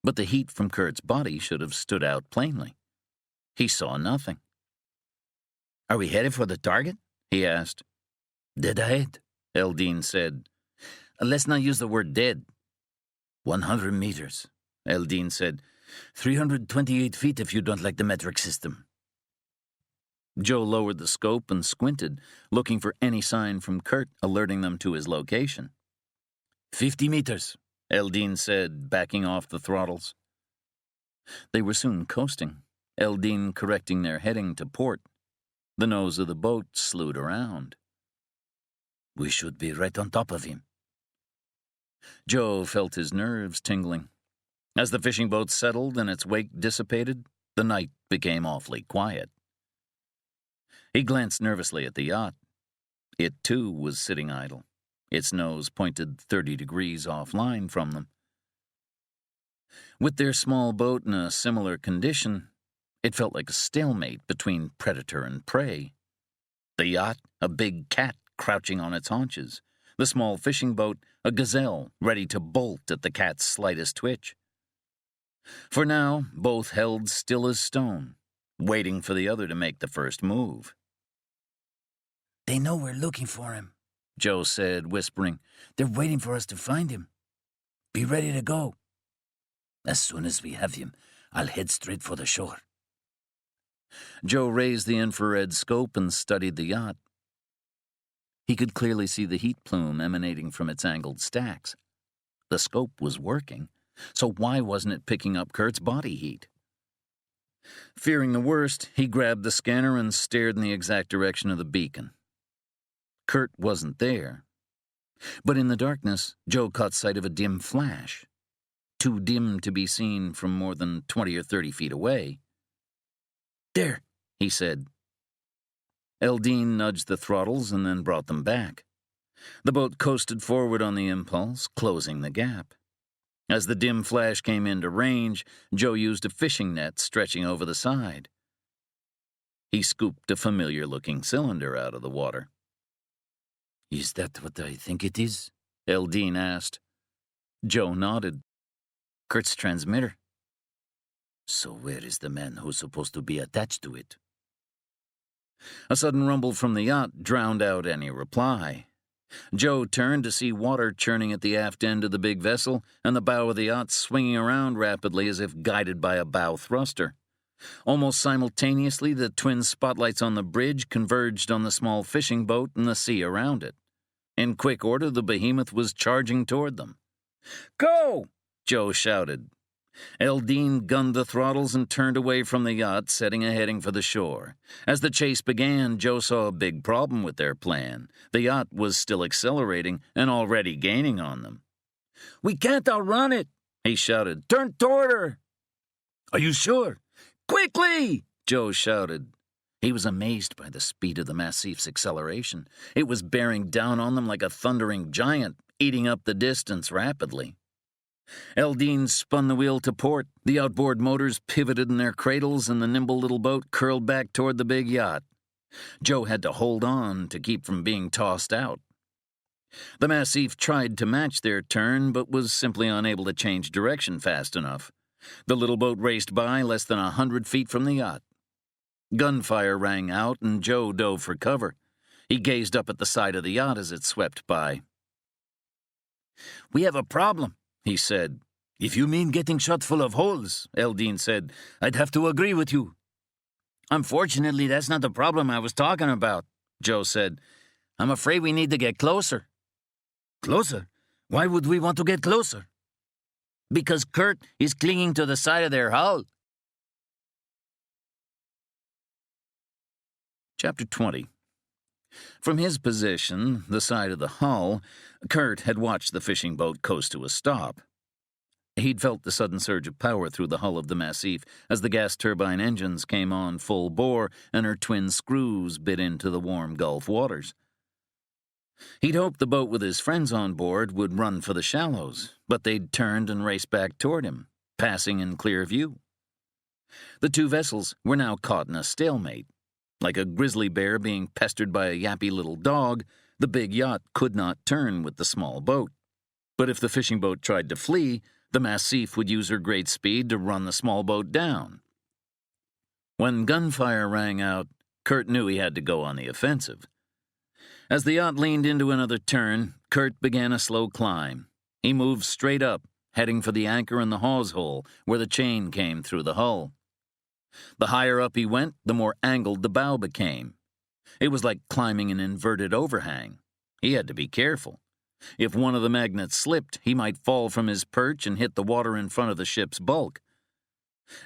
but the heat from Kurt's body should have stood out plainly. He saw nothing. "Are we headed for the target?" he asked. "Dead ahead," Eldine said. "Let's not use the word dead." 100 meters, Eldine said. 328 feet if you don't like the metric system. Joe lowered the scope and squinted, looking for any sign from Kurt alerting them to his location. 50 meters, Eldine said, backing off the throttles. They were soon coasting, Eldine correcting their heading to port. The nose of the boat slewed around. "We should be right on top of him." Joe felt his nerves tingling. As the fishing boat settled and its wake dissipated, the night became awfully quiet. He glanced nervously at the yacht. It, too, was sitting idle, its nose pointed 30 degrees offline from them. With their small boat in a similar condition, it felt like a stalemate between predator and prey. The yacht, a big cat crouching on its haunches. The small fishing boat, a gazelle ready to bolt at the cat's slightest twitch. For now, both held still as stone, waiting for the other to make the first move. "They know we're looking for him," Joe said, whispering. "They're waiting for us to find him. Be ready to go. As soon as we have him, I'll head straight for the shore." Joe raised the infrared scope and studied the yacht. He could clearly see the heat plume emanating from its angled stacks. The scope was working, so why wasn't it picking up Kurt's body heat? Fearing the worst, he grabbed the scanner and stared in the exact direction of the beacon. Kurt wasn't there. But in the darkness, Joe caught sight of a dim flash, too dim to be seen from more than 20 or 30 feet away. "There," he said. Eldine nudged the throttles and then brought them back. The boat coasted forward on the impulse, closing the gap. As the dim flash came into range, Joe used a fishing net stretching over the side. He scooped a familiar-looking cylinder out of the water. "Is that what I think it is?" Eldine asked. Joe nodded. "Kurt's transmitter." "So where is the man who's supposed to be attached to it?" A sudden rumble from the yacht drowned out any reply. Joe turned to see water churning at the aft end of the big vessel and the bow of the yacht swinging around rapidly as if guided by a bow thruster. Almost simultaneously, the twin spotlights on the bridge converged on the small fishing boat and the sea around it. In quick order, the behemoth was charging toward them. "Go!" Joe shouted. Eldine gunned the throttles and turned away from the yacht, setting a heading for the shore. As the chase began, Joe saw a big problem with their plan. The yacht was still accelerating and already gaining on them. "We can't outrun it," he shouted. "Turn toward her." "Are you sure?" "Quickly!" Joe shouted. He was amazed by the speed of the Massif's acceleration. It was bearing down on them like a thundering giant, eating up the distance rapidly. Eldine spun the wheel to port. The outboard motors pivoted in their cradles, and the nimble little boat curled back toward the big yacht. Joe had to hold on to keep from being tossed out. The Massif tried to match their turn, but was simply unable to change direction fast enough. The little boat raced by less than 100 feet from the yacht. Gunfire rang out, and Joe dove for cover. He gazed up at the side of the yacht as it swept by. "We have a problem," he said. "If you mean getting shot full of holes," Eldine said, "I'd have to agree with you." "Unfortunately, that's not the problem I was talking about," Joe said. "I'm afraid we need to get closer." "Closer? Why would we want to get closer?" "Because Kurt is clinging to the side of their hull." Chapter 20. From his position, the side of the hull, Kurt had watched the fishing boat coast to a stop. He'd felt the sudden surge of power through the hull of the Massif as the gas turbine engines came on full bore and her twin screws bit into the warm Gulf waters. He'd hoped the boat with his friends on board would run for the shallows, but they'd turned and raced back toward him, passing in clear view. The two vessels were now caught in a stalemate. Like a grizzly bear being pestered by a yappy little dog, the big yacht could not turn with the small boat. But if the fishing boat tried to flee, the Massif would use her great speed to run the small boat down. When gunfire rang out, Kurt knew he had to go on the offensive. As the yacht leaned into another turn, Kurt began a slow climb. He moved straight up, heading for the anchor in the hawse hole, where the chain came through the hull. The higher up he went, the more angled the bow became. It was like climbing an inverted overhang. He had to be careful. If one of the magnets slipped, he might fall from his perch and hit the water in front of the ship's bulk.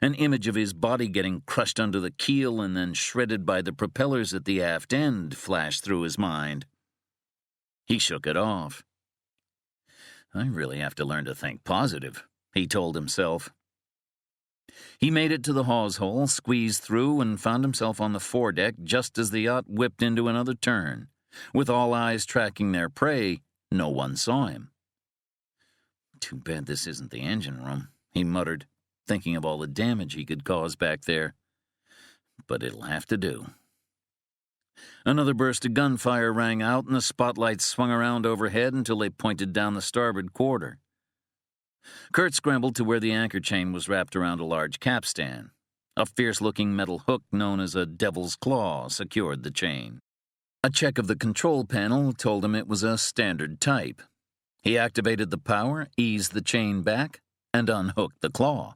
An image of his body getting crushed under the keel and then shredded by the propellers at the aft end flashed through his mind. He shook it off. "I really have to learn to think positive," he told himself. He made it to the hawse hole, squeezed through, and found himself on the foredeck just as the yacht whipped into another turn. With all eyes tracking their prey, no one saw him. Too bad this isn't the engine room, he muttered, thinking of all the damage he could cause back there. But it'll have to do. Another burst of gunfire rang out, and the spotlights swung around overhead until they pointed down the starboard quarter. Kurt scrambled to where the anchor chain was wrapped around a large capstan. A fierce-looking metal hook known as a devil's claw secured the chain. A check of the control panel told him it was a standard type. He activated the power, eased the chain back, and unhooked the claw.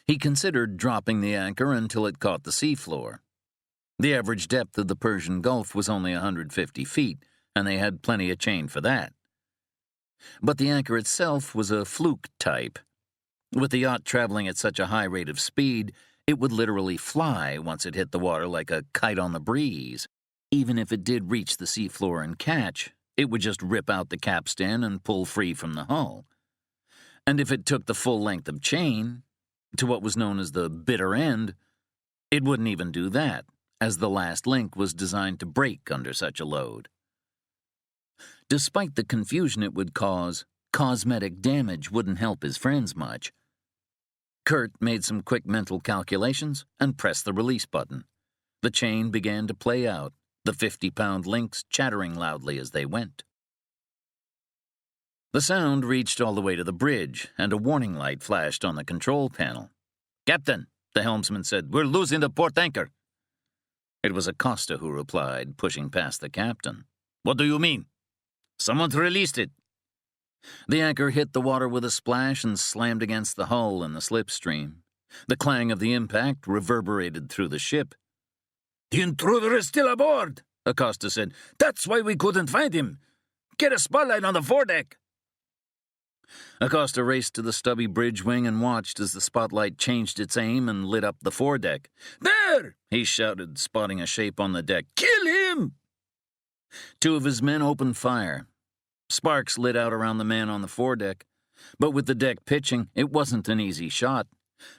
He considered dropping the anchor until it caught the seafloor. The average depth of the Persian Gulf was only 150 feet, and they had plenty of chain for that. But the anchor itself was a fluke type. With the yacht traveling at such a high rate of speed, it would literally fly once it hit the water like a kite on the breeze. Even if it did reach the seafloor and catch, it would just rip out the capstan and pull free from the hull. And if it took the full length of chain, to what was known as the bitter end, it wouldn't even do that, as the last link was designed to break under such a load. Despite the confusion it would cause, cosmetic damage wouldn't help his friends much. Kurt made some quick mental calculations and pressed the release button. The chain began to play out, the 50-pound links chattering loudly as they went. The sound reached all the way to the bridge, and a warning light flashed on the control panel. "Captain," the helmsman said, "we're losing the port anchor." It was Acosta who replied, pushing past the captain. "What do you mean?" "Someone's released it." The anchor hit the water with a splash and slammed against the hull in the slipstream. The clang of the impact reverberated through the ship. "The intruder is still aboard," Acosta said. "That's why we couldn't find him. Get a spotlight on the foredeck." Acosta raced to the stubby bridge wing and watched as the spotlight changed its aim and lit up the foredeck. "There!" he shouted, spotting a shape on the deck. "Kill him!" Two of his men opened fire. Sparks lit out around the man on the foredeck, but with the deck pitching, it wasn't an easy shot.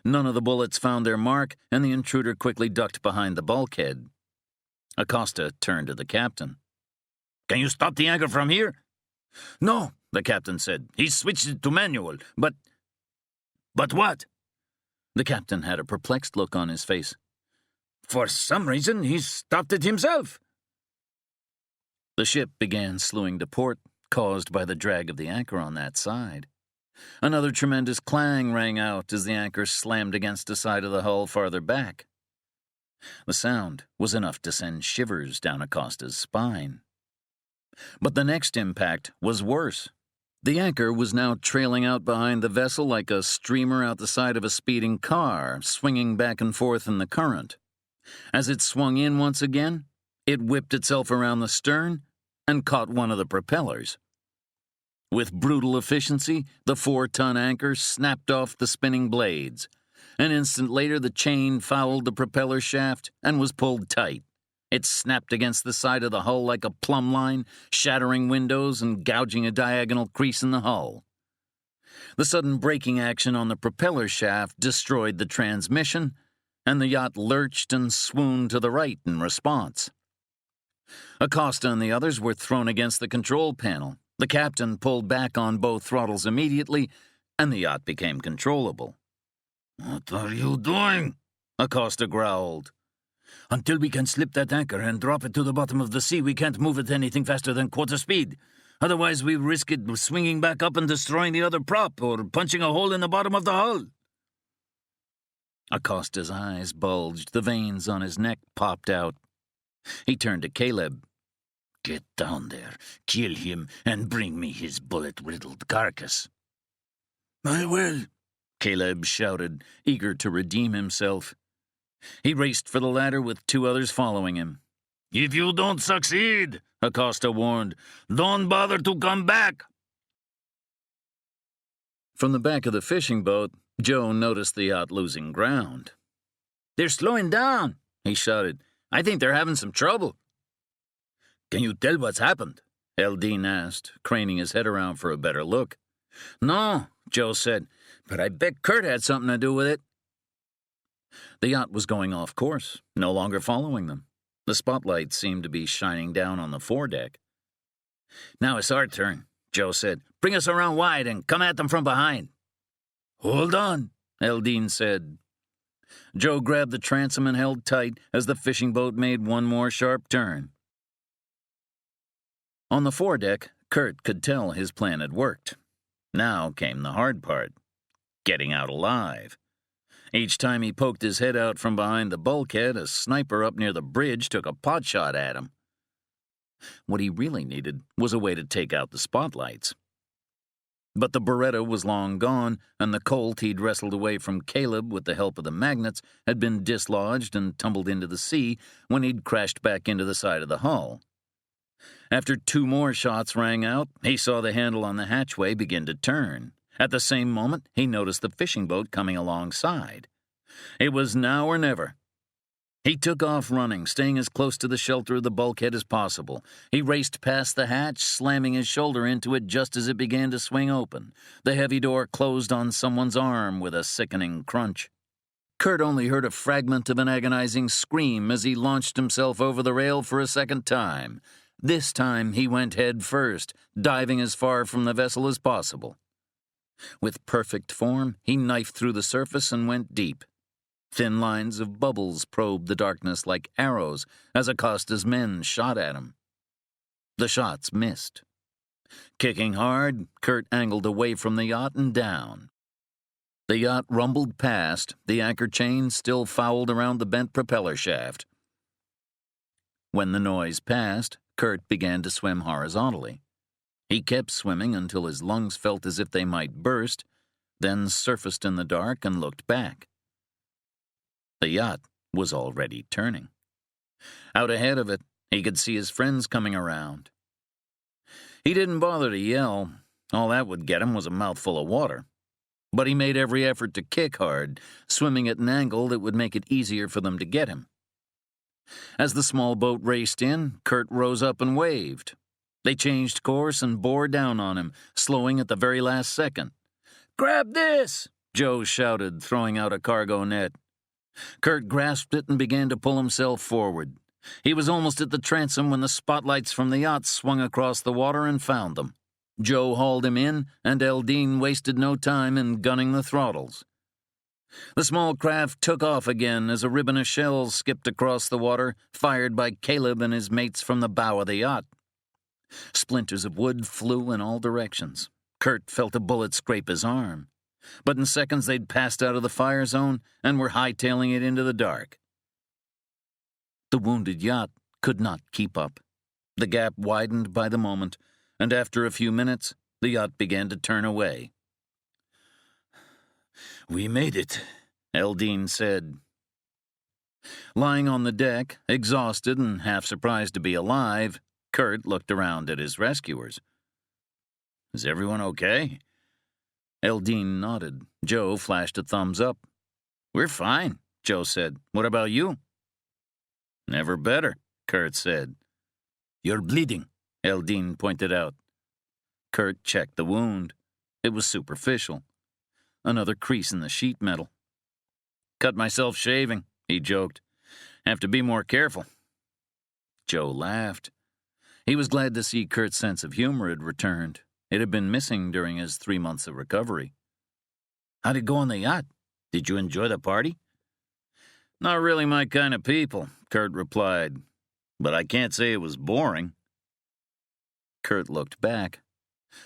None of the bullets found their mark, and the intruder quickly ducked behind the bulkhead. Acosta turned to the captain. "Can you stop the anchor from here?" "No," the captain said. "He's switched it to manual, but..." "But what?" The captain had a perplexed look on his face. "For some reason, he's stopped it himself." The ship began slewing to port, caused by the drag of the anchor on that side. Another tremendous clang rang out as the anchor slammed against the side of the hull farther back. The sound was enough to send shivers down Acosta's spine. But the next impact was worse. The anchor was now trailing out behind the vessel like a streamer out the side of a speeding car, swinging back and forth in the current. As it swung in once again, it whipped itself around the stern and caught one of the propellers. With brutal efficiency, the 4-ton anchor snapped off the spinning blades. An instant later, the chain fouled the propeller shaft and was pulled tight. It snapped against the side of the hull like a plumb line, shattering windows and gouging a diagonal crease in the hull. The sudden braking action on the propeller shaft destroyed the transmission, and the yacht lurched and swooned to the right in response. Acosta and the others were thrown against the control panel. The captain pulled back on both throttles immediately, and the yacht became controllable. "What are you doing?" Acosta growled. "Until we can slip that anchor and drop it to the bottom of the sea, we can't move it anything faster than quarter speed. Otherwise, we risk it swinging back up and destroying the other prop, or punching a hole in the bottom of the hull." Acosta's eyes bulged, the veins on his neck popped out. He turned to Caleb. "Get down there, kill him, and bring me his bullet-riddled carcass." "I will," Caleb shouted, eager to redeem himself. He raced for the ladder with 2 others following him. "If you don't succeed," Acosta warned, "don't bother to come back." From the back of the fishing boat, Joe noticed the yacht losing ground. "They're slowing down," he shouted. "I think they're having some trouble." "Can you tell what's happened?" Eldin asked, craning his head around for a better look. No, Joe said, but I bet Kurt had something to do with it. The yacht was going off course, no longer following them. The spotlight seemed to be shining down on the foredeck. Now it's our turn, Joe said. Bring us around wide and come at them from behind. Hold on, Eldine said. Joe grabbed the transom and held tight as the fishing boat made one more sharp turn. On the foredeck, Kurt could tell his plan had worked. Now came the hard part, getting out alive. Each time he poked his head out from behind the bulkhead, a sniper up near the bridge took a pot shot at him. What he really needed was a way to take out the spotlights. But the Beretta was long gone, and the Colt he'd wrestled away from Caleb with the help of the magnets had been dislodged and tumbled into the sea when he'd crashed back into the side of the hull. After 2 more shots rang out, he saw the handle on the hatchway begin to turn. At the same moment, he noticed the fishing boat coming alongside. It was now or never. He took off running, staying as close to the shelter of the bulkhead as possible. He raced past the hatch, slamming his shoulder into it just as it began to swing open. The heavy door closed on someone's arm with a sickening crunch. Kurt only heard a fragment of an agonizing scream as he launched himself over the rail for a second time. This time he went head first, diving as far from the vessel as possible. With perfect form, he knifed through the surface and went deep. Thin lines of bubbles probed the darkness like arrows as Acosta's men shot at him. The shots missed. Kicking hard, Kurt angled away from the yacht and down. The yacht rumbled past, the anchor chain still fouled around the bent propeller shaft. When the noise passed, Kurt began to swim horizontally. He kept swimming until his lungs felt as if they might burst, then surfaced in the dark and looked back. The yacht was already turning. Out ahead of it, he could see his friends coming around. He didn't bother to yell. All that would get him was a mouthful of water. But he made every effort to kick hard, swimming at an angle that would make it easier for them to get him. As the small boat raced in, Kurt rose up and waved. They changed course and bore down on him, slowing at the very last second. "Grab this!" Joe shouted, throwing out a cargo net. Kurt grasped it and began to pull himself forward. He was almost at the transom when the spotlights from the yacht swung across the water and found them. Joe hauled him in, and Eldine wasted no time in gunning the throttles. The small craft took off again as a ribbon of shells skipped across the water, fired by Caleb and his mates from the bow of the yacht. Splinters of wood flew in all directions. Kurt felt a bullet scrape his arm. But in seconds they'd passed out of the fire zone and were hightailing it into the dark. The wounded yacht could not keep up. The gap widened by the moment, and after a few minutes, the yacht began to turn away. "We made it," Eldine said. Lying on the deck, exhausted and half surprised to be alive, Kurt looked around at his rescuers. "Is everyone okay?" Eldine nodded. Joe flashed a thumbs up. "We're fine," Joe said. "What about you?" "Never better," Kurt said. "You're bleeding," Eldine pointed out. Kurt checked the wound. It was superficial. Another crease in the sheet metal. "Cut myself shaving," he joked. "Have to be more careful." Joe laughed. He was glad to see Kurt's sense of humor had returned. It had been missing during his 3 months of recovery. "How'd it go on the yacht? Did you enjoy the party?" "Not really my kind of people," Kurt replied. "But I can't say it was boring." Kurt looked back.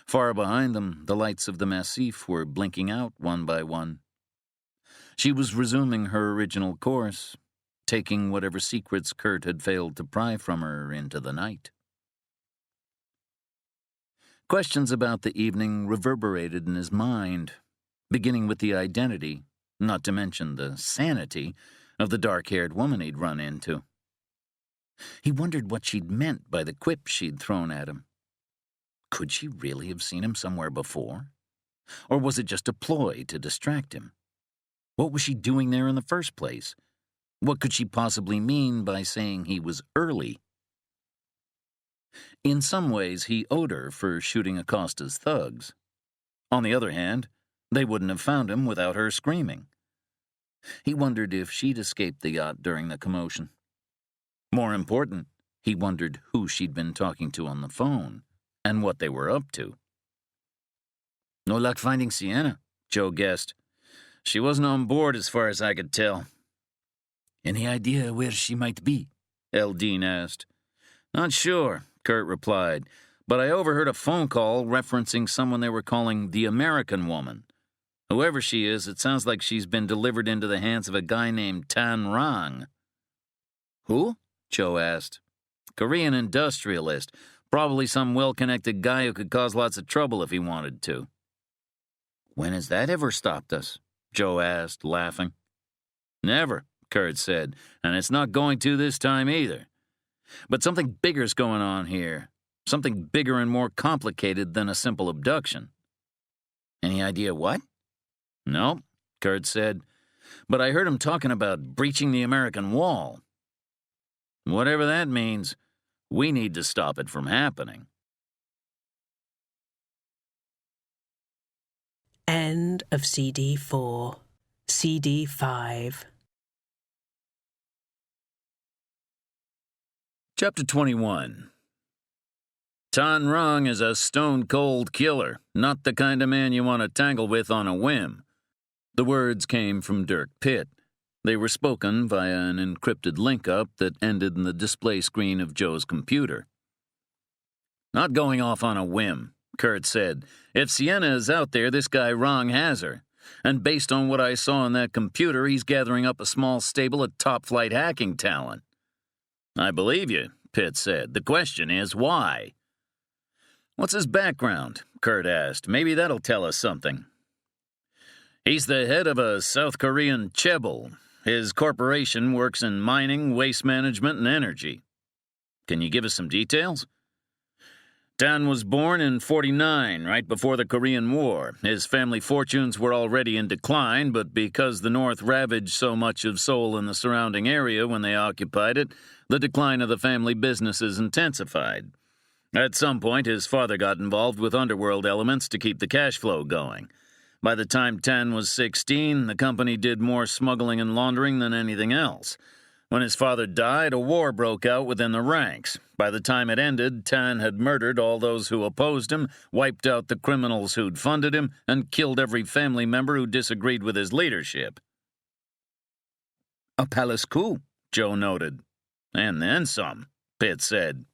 Far behind them, the lights of the Massif were blinking out one by one. She was resuming her original course, taking whatever secrets Kurt had failed to pry from her into the night. Questions about the evening reverberated in his mind, beginning with the identity, not to mention the sanity, of the dark-haired woman he'd run into. He wondered what she'd meant by the quip she'd thrown at him. Could she really have seen him somewhere before? Or was it just a ploy to distract him? What was she doing there in the first place? What could she possibly mean by saying he was early? In some ways, he owed her for shooting Acosta's thugs. On the other hand, they wouldn't have found him without her screaming. He wondered if she'd escaped the yacht during the commotion. More important, he wondered who she'd been talking to on the phone and what they were up to. No luck finding Sienna, Joe guessed. She wasn't on board as far as I could tell. Any idea where she might be? Eldine asked. Not sure, Kurt replied, but I overheard a phone call referencing someone they were calling the American woman. Whoever she is, it sounds like she's been delivered into the hands of a guy named Tan Rang. Who? Joe asked. Korean industrialist, probably some well-connected guy who could cause lots of trouble if he wanted to. When has that ever stopped us? Joe asked, laughing. Never, Kurt said, and it's not going to this time either. But something bigger's going on here. Something bigger and more complicated than a simple abduction. Any idea what? No, Kurt said, but I heard him talking about breaching the American wall. Whatever that means, we need to stop it from happening. End of CD 4. CD 5. Chapter 21. Tan Rang is a stone-cold killer, not the kind of man you want to tangle with on a whim. The words came from Dirk Pitt. They were spoken via an encrypted link-up that ended in the display screen of Joe's computer. Not going off on a whim, Kurt said. If Sienna is out there, this guy Rang has her. And based on what I saw on that computer, he's gathering up a small stable of top-flight hacking talent. I believe you, Pitt said. The question is, why? What's his background? Kurt asked. Maybe that'll tell us something. He's the head of a South Korean chaebol. His corporation works in mining, waste management, and energy. Can you give us some details? Tan was born in '49, right before the Korean War. His family fortunes were already in decline, but because the North ravaged so much of Seoul and the surrounding area when they occupied it, the decline of the family businesses intensified. At some point, his father got involved with underworld elements to keep the cash flow going. By the time Tan was 16, the company did more smuggling and laundering than anything else. When his father died, a war broke out within the ranks. By the time it ended, Tan had murdered all those who opposed him, wiped out the criminals who'd funded him, and killed every family member who disagreed with his leadership. A palace coup, Joe noted. And then some, Pitt said.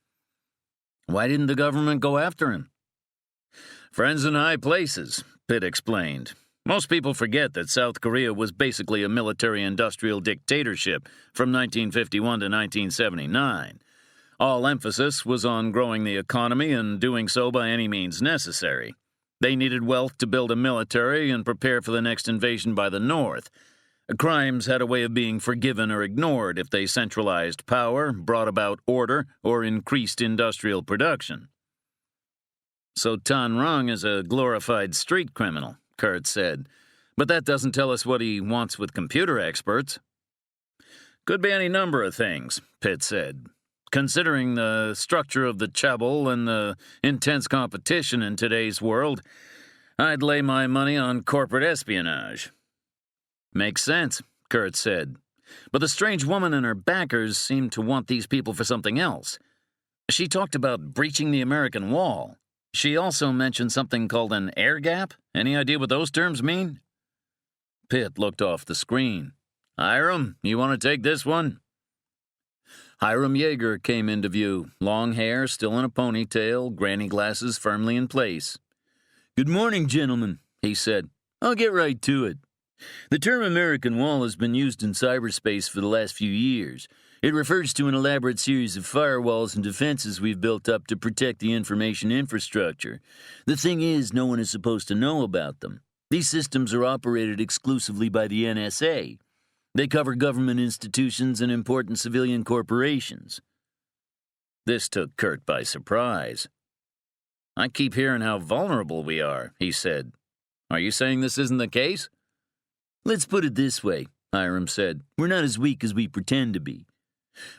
Why didn't the government go after him? Friends in high places, Pitt explained. Most people forget that South Korea was basically a military-industrial dictatorship from 1951 to 1979. All emphasis was on growing the economy and doing so by any means necessary. They needed wealth to build a military and prepare for the next invasion by the North. Crimes had a way of being forgiven or ignored if they centralized power, brought about order, or increased industrial production. So Tan Rang is a glorified street criminal, Kurt said. But that doesn't tell us what he wants with computer experts. Could be any number of things, Pitt said. Considering the structure of the chaebol and the intense competition in today's world, I'd lay my money on corporate espionage. Makes sense, Kurt said. But the strange woman and her backers seem to want these people for something else. She talked about breaching the American wall. She also mentioned something called an air gap. Any idea what those terms mean? Pitt looked off the screen. Hiram, you want to take this one? Hiram Yeager came into view, long hair still in a ponytail, granny glasses firmly in place. Good morning, gentlemen, he said. I'll get right to it. The term American Wall has been used in cyberspace for the last few years. It refers to an elaborate series of firewalls and defenses we've built up to protect the information infrastructure. The thing is, no one is supposed to know about them. These systems are operated exclusively by the NSA. They cover government institutions and important civilian corporations. This took Kurt by surprise. I keep hearing how vulnerable we are, he said. Are you saying this isn't the case? Let's put it this way, Hiram said. We're not as weak as we pretend to be.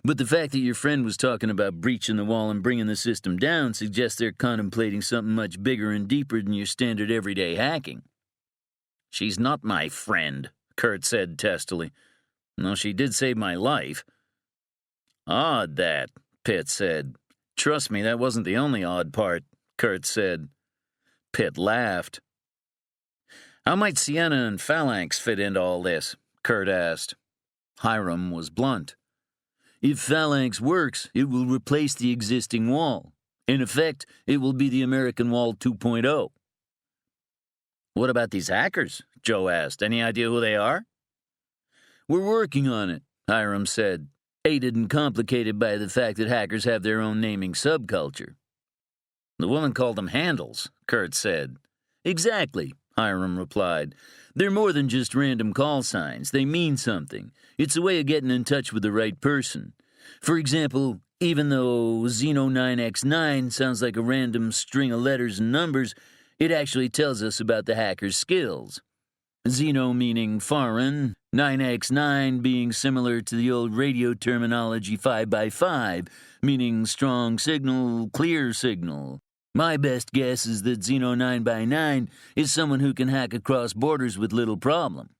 But the fact that your friend was talking about breaching the wall and bringing the system down suggests they're contemplating something much bigger and deeper than your standard everyday hacking. She's not my friend, Kurt said testily. No, she did save my life. Odd that, Pitt said. Trust me, that wasn't the only odd part, Kurt said. Pitt laughed. How might Sienna and Phalanx fit into all this? Kurt asked. Hiram was blunt. If Phalanx works, it will replace the existing wall. In effect, it will be the American Wall 2.0. What about these hackers? Joe asked. Any idea who they are? We're working on it, Hiram said, aided and complicated by the fact that hackers have their own naming subculture. The woman called them handles, Kurt said. Exactly, Hiram replied. They're more than just random call signs. They mean something. It's a way of getting in touch with the right person. For example, even though Xeno9X9 sounds like a random string of letters and numbers, it actually tells us about the hacker's skills. Xeno meaning foreign, 9x9 being similar to the old radio terminology 5x5, meaning strong signal, clear signal. My best guess is that Xeno 9x9 is someone who can hack across borders with little problem.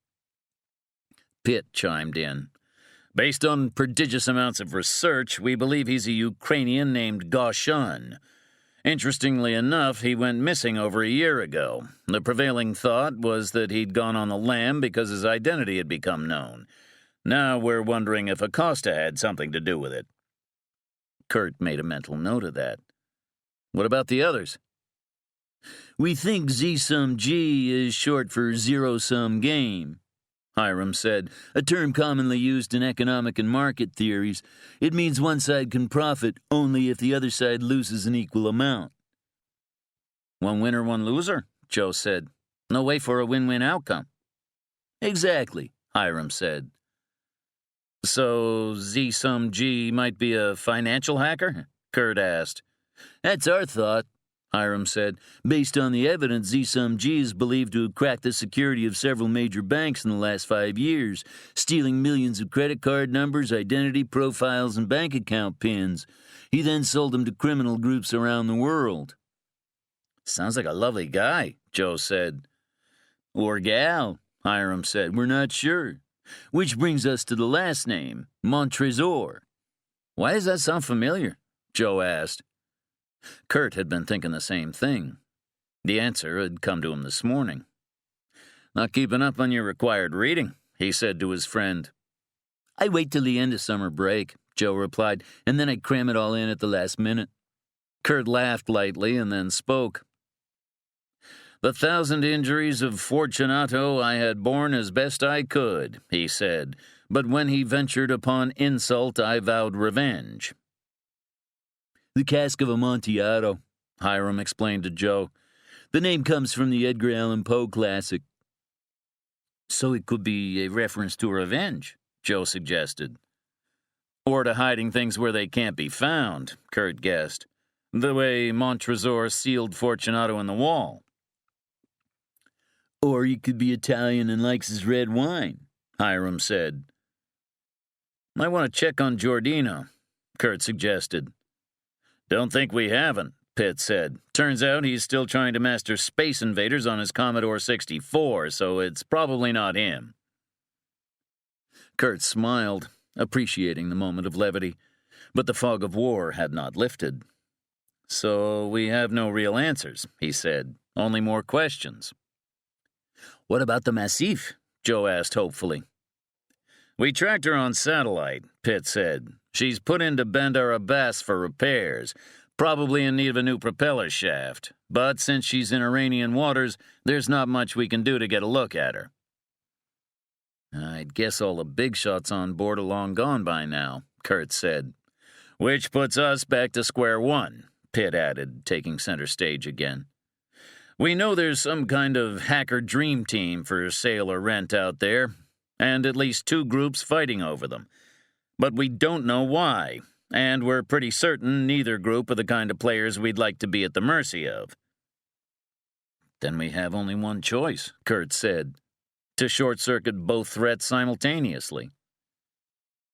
Pitt chimed in. Based on prodigious amounts of research, we believe he's a Ukrainian named Goshan. Interestingly enough, he went missing over a year ago. The prevailing thought was that he'd gone on the lam because his identity had become known. Now we're wondering if Acosta had something to do with it. Kurt made a mental note of that. What about the others? We think Z-sum G is short for zero-sum game, Hiram said, a term commonly used in economic and market theories. It means one side can profit only if the other side loses an equal amount. One winner, one loser, Joe said. No way for a win-win outcome. Exactly, Hiram said. So Z-sum G might be a financial hacker? Kurt asked. That's our thought, Hiram said. Based on the evidence, Z-sum G is believed to have cracked the security of several major banks in the last 5 years, stealing millions of credit card numbers, identity profiles, and bank account pins. He then sold them to criminal groups around the world. Sounds like a lovely guy, Joe said. Or gal, Hiram said. We're not sure. Which brings us to the last name, Montresor. Why does that sound familiar? Joe asked. Kurt had been thinking the same thing. The answer had come to him this morning. Not keeping up on your required reading, he said to his friend. I wait till the end of summer break, Joe replied, and then I cram it all in at the last minute. Kurt laughed lightly and then spoke. The 1,000 injuries of Fortunato I had borne as best I could, he said, but when he ventured upon insult I vowed revenge. The Cask of Amontillado, Hiram explained to Joe. The name comes from the Edgar Allan Poe classic. So it could be a reference to revenge, Joe suggested. Or to hiding things where they can't be found, Kurt guessed. The way Montresor sealed Fortunato in the wall. Or he could be Italian and likes his red wine, Hiram said. I want to check on Giordino, Kurt suggested. Don't think we haven't, Pitt said. Turns out he's still trying to master Space Invaders on his Commodore 64, so it's probably not him. Kurt smiled, appreciating the moment of levity, but the fog of war had not lifted. So we have no real answers, he said. Only more questions. What about the Massif? Joe asked hopefully. We tracked her on satellite, Pitt said. She's put into Bandar Abbas for repairs, probably in need of a new propeller shaft. But since she's in Iranian waters, there's not much we can do to get a look at her. I'd guess all the big shots on board are long gone by now, Kurt said. Which puts us back to square one, Pitt added, taking center stage again. We know there's some kind of hacker dream team for sale or rent out there, and at least 2 groups fighting over them. But we don't know why, and we're pretty certain neither group are the kind of players we'd like to be at the mercy of. Then we have only one choice, Kurt said, to short-circuit both threats simultaneously.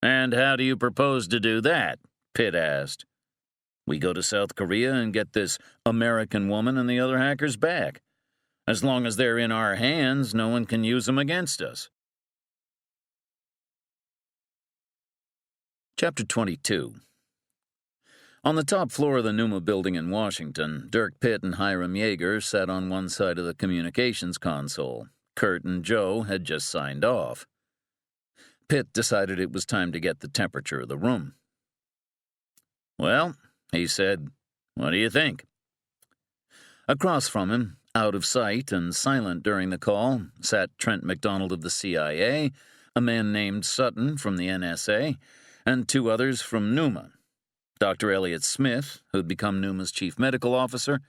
And how do you propose to do that? Pitt asked. We go to South Korea and get this American woman and the other hackers back. As long as they're in our hands, no one can use them against us. Chapter 22. On the top floor of the Numa building in Washington, Dirk Pitt and Hiram Yeager sat on one side of the communications console. Kurt and Joe had just signed off. Pitt decided it was time to get the temperature of the room. Well, he said, what do you think? Across from him, out of sight and silent during the call, sat Trent MacDonald of the CIA, a man named Sutton from the NSA, and two others from Numa, Dr. Elliot Smith, who'd become Numa's chief medical officer,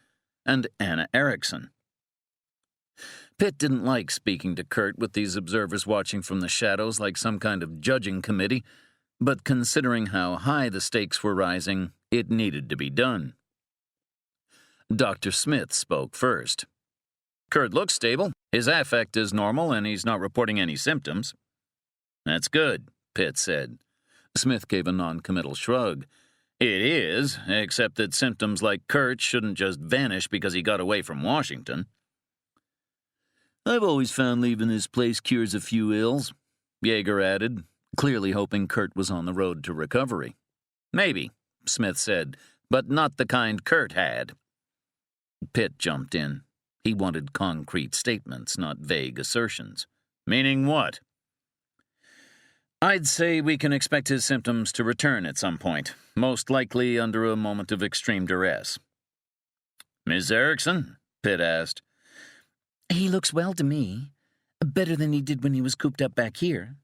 and Anna Erickson. Pitt didn't like speaking to Kurt with these observers watching from the shadows like some kind of judging committee, but considering how high the stakes were rising, it needed to be done. Dr. Smith spoke first. Kurt looks stable. His affect is normal, and he's not reporting any symptoms. That's good, Pitt said. Smith gave a non-committal shrug. It is, except that symptoms like Kurt shouldn't just vanish because he got away from Washington. I've always found leaving this place cures a few ills, Yeager added, clearly hoping Kurt was on the road to recovery. Maybe, Smith said, but not the kind Kurt had. Pitt jumped in. He wanted concrete statements, not vague assertions. Meaning what? I'd say we can expect his symptoms to return at some point, most likely under a moment of extreme duress. Ms. Erickson? Pitt asked. He looks well to me. Better than he did when he was cooped up back here.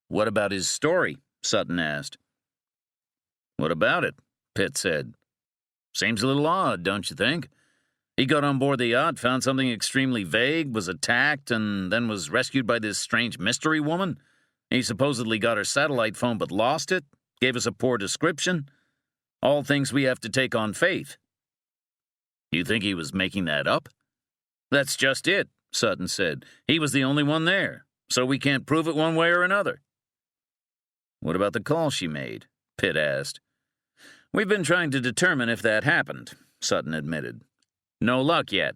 What about his story? Sutton asked. What about it? Pitt said. Seems a little odd, don't you think? He got on board the yacht, found something extremely vague, was attacked, and then was rescued by this strange mystery woman. He supposedly got her satellite phone but lost it, gave us a poor description. All things we have to take on faith. You think he was making that up? That's just it, Sutton said. He was the only one there, so we can't prove it one way or another. What about the call she made? Pitt asked. We've been trying to determine if that happened, Sutton admitted. No luck yet.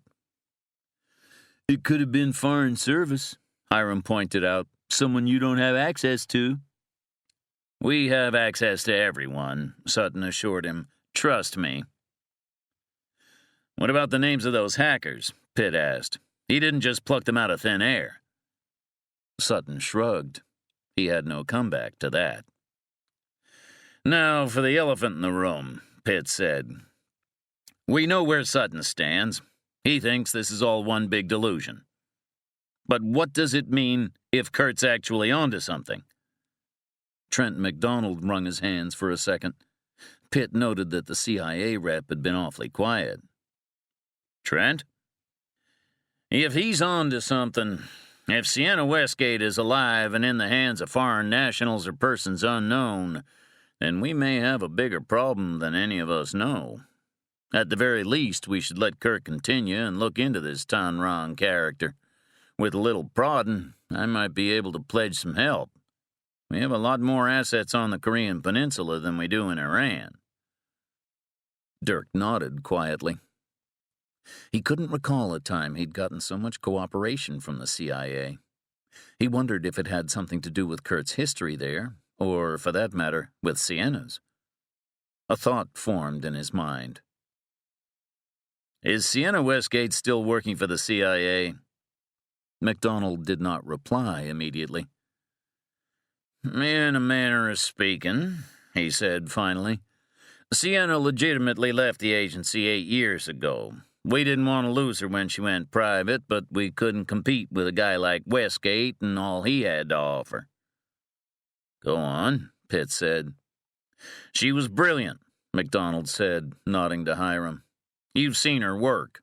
It could have been foreign service, Hiram pointed out. Someone you don't have access to. We have access to everyone, Sutton assured him. Trust me. What about the names of those hackers? Pitt asked. He didn't just pluck them out of thin air. Sutton shrugged. He had no comeback to that. Now for the elephant in the room, Pitt said. We know where Sutton stands. He thinks this is all one big delusion. But what does it mean if Kurt's actually onto something? Trent MacDonald wrung his hands for a second. Pitt noted that the CIA rep had been awfully quiet. Trent? If he's onto something, if Sienna Westgate is alive and in the hands of foreign nationals or persons unknown, then we may have a bigger problem than any of us know. At the very least, we should let Kurt continue and look into this Tanrong character. With a little prodding, I might be able to pledge some help. We have a lot more assets on the Korean Peninsula than we do in Iran. Dirk nodded quietly. He couldn't recall a time he'd gotten so much cooperation from the CIA. He wondered if it had something to do with Kurt's history there, or, for that matter, with Sienna's. A thought formed in his mind. Is Sienna Westgate still working for the CIA? MacDonald did not reply immediately. In a manner of speaking, he said finally, Sienna legitimately left the agency 8 years ago. We didn't want to lose her when she went private, but we couldn't compete with a guy like Westgate and all he had to offer. Go on, Pitt said. She was brilliant, MacDonald said, nodding to Hiram. You've seen her work.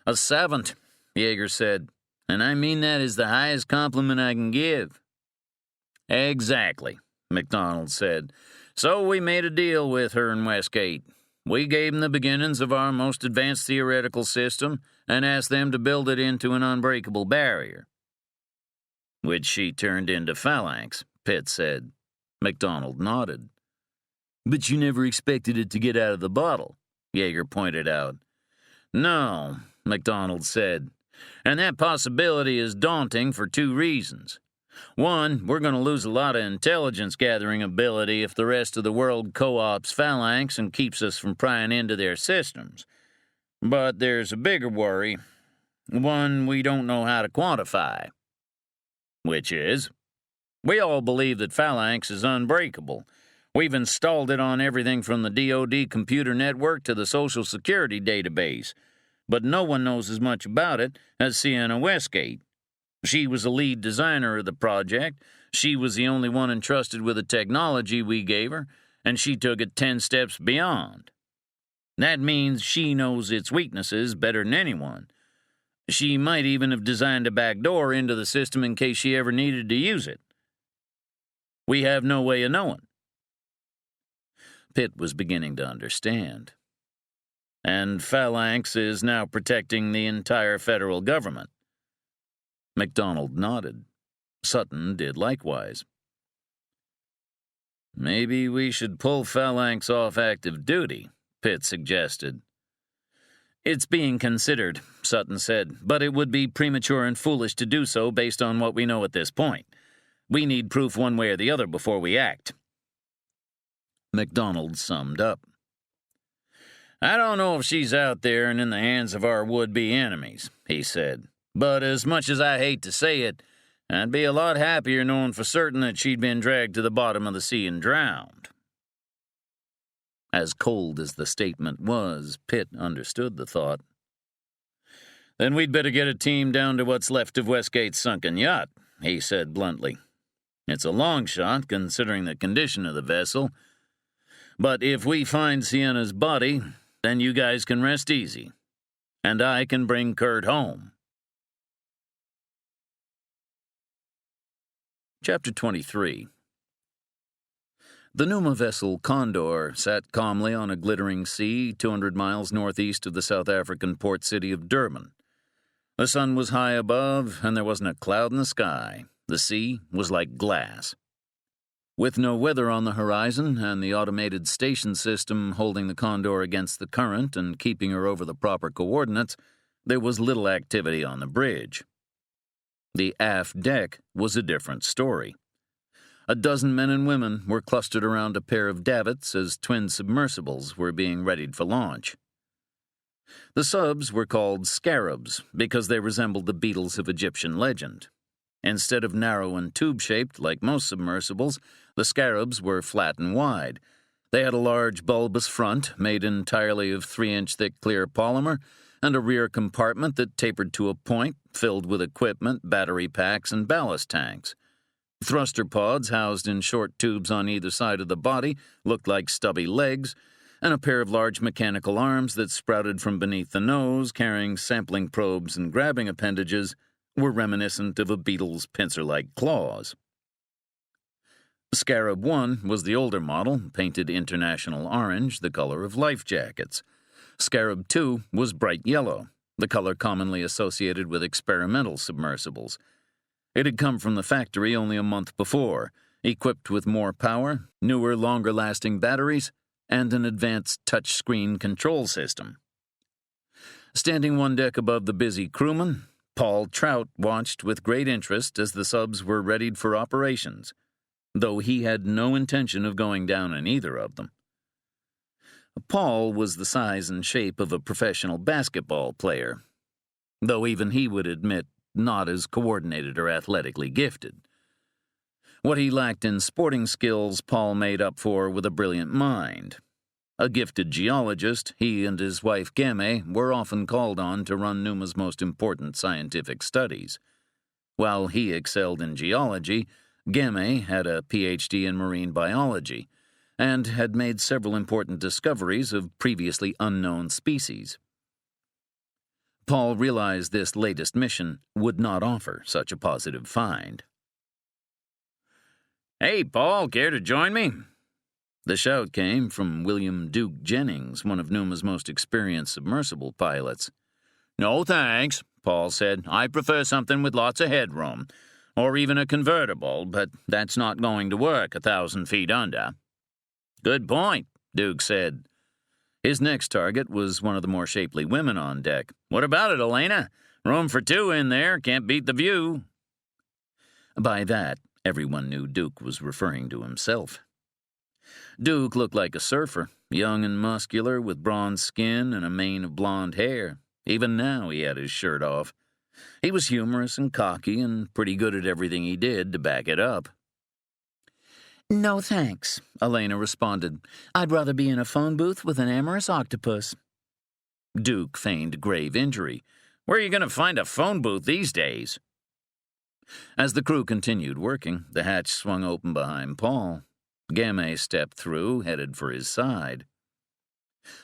A savant, Yeager said, and I mean that as the highest compliment I can give. Exactly, MacDonald said. So we made a deal with her and Westgate. We gave them the beginnings of our most advanced theoretical system and asked them to build it into an unbreakable barrier. Which she turned into Phalanx, Pitt said. MacDonald nodded. But you never expected it to get out of the bottle, Yeager pointed out. No, MacDonald said. And that possibility is daunting for two reasons. One, we're going to lose a lot of intelligence gathering ability if the rest of the world co-ops Phalanx and keeps us from prying into their systems. But there's a bigger worry, one we don't know how to quantify. Which is? We all believe that Phalanx is unbreakable. We've installed it on everything from the DoD computer network to the Social Security database. But no one knows as much about it as Sienna Westgate. She was the lead designer of the project, she was the only one entrusted with the technology we gave her, and she took it 10 steps beyond. That means she knows its weaknesses better than anyone. She might even have designed a backdoor into the system in case she ever needed to use it. We have no way of knowing. Pitt was beginning to understand. And Phalanx is now protecting the entire federal government. MacDonald nodded. Sutton did likewise. Maybe we should pull Phalanx off active duty, Pitt suggested. It's being considered, Sutton said, but it would be premature and foolish to do so based on what we know at this point. We need proof one way or the other before we act. MacDonald summed up. I don't know if she's out there and in the hands of our would-be enemies, he said. But as much as I hate to say it, I'd be a lot happier knowing for certain that she'd been dragged to the bottom of the sea and drowned. As cold as the statement was, Pitt understood the thought. Then we'd better get a team down to what's left of Westgate's sunken yacht, he said bluntly. It's a long shot, considering the condition of the vessel. But if we find Sienna's body, then you guys can rest easy. And I can bring Kurt home. Chapter 23. The Numa vessel Condor sat calmly on a glittering sea 200 miles northeast of the South African port city of Durban. The sun was high above, and there wasn't a cloud in the sky. The sea was like glass. With no weather on the horizon and the automated station system holding the Condor against the current and keeping her over the proper coordinates, there was little activity on the bridge. The aft deck was a different story. A dozen men and women were clustered around a pair of davits as twin submersibles were being readied for launch. The subs were called scarabs because they resembled the beetles of Egyptian legend. Instead of narrow and tube-shaped like most submersibles, the scarabs were flat and wide. They had a large bulbous front made entirely of 3-inch thick clear polymer and a rear compartment that tapered to a point filled with equipment, battery packs, and ballast tanks. Thruster pods housed in short tubes on either side of the body looked like stubby legs, and a pair of large mechanical arms that sprouted from beneath the nose, carrying sampling probes and grabbing appendages, were reminiscent of a beetle's pincer-like claws. Scarab 1 was the older model, painted international orange, the color of life jackets. Scarab 2 was bright yellow, the color commonly associated with experimental submersibles. It had come from the factory only a month before, equipped with more power, newer, longer-lasting batteries, and an advanced touch-screen control system. Standing one deck above the busy crewman, Paul Trout watched with great interest as the subs were readied for operations, though he had no intention of going down in either of them. Paul was the size and shape of a professional basketball player, though even he would admit not as coordinated or athletically gifted. What he lacked in sporting skills, Paul made up for with a brilliant mind. A gifted geologist, he and his wife Game were often called on to run Numa's most important scientific studies. While he excelled in geology, Game had a Ph.D. in marine biology and had made several important discoveries of previously unknown species. Paul realized this latest mission would not offer such a positive find. "Hey, Paul, care to join me?" The shout came from William Duke Jennings, one of Numa's most experienced submersible pilots. "No, thanks," Paul said. "I prefer something with lots of headroom. or even a convertible, but that's not going to work 1,000 feet under. Good point, Duke said. His next target was one of the more shapely women on deck. What about it, Elena? Room for two in there, can't beat the view. By that, everyone knew Duke was referring to himself. Duke looked like a surfer, young and muscular, with bronze skin and a mane of blonde hair. Even now he had his shirt off. He was humorous and cocky and pretty good at everything he did to back it up. No thanks, Elena responded. I'd rather be in a phone booth with an amorous octopus. Duke feigned grave injury. Where are you going to find a phone booth these days? As the crew continued working, the hatch swung open behind Paul. Gamay stepped through, headed for his side.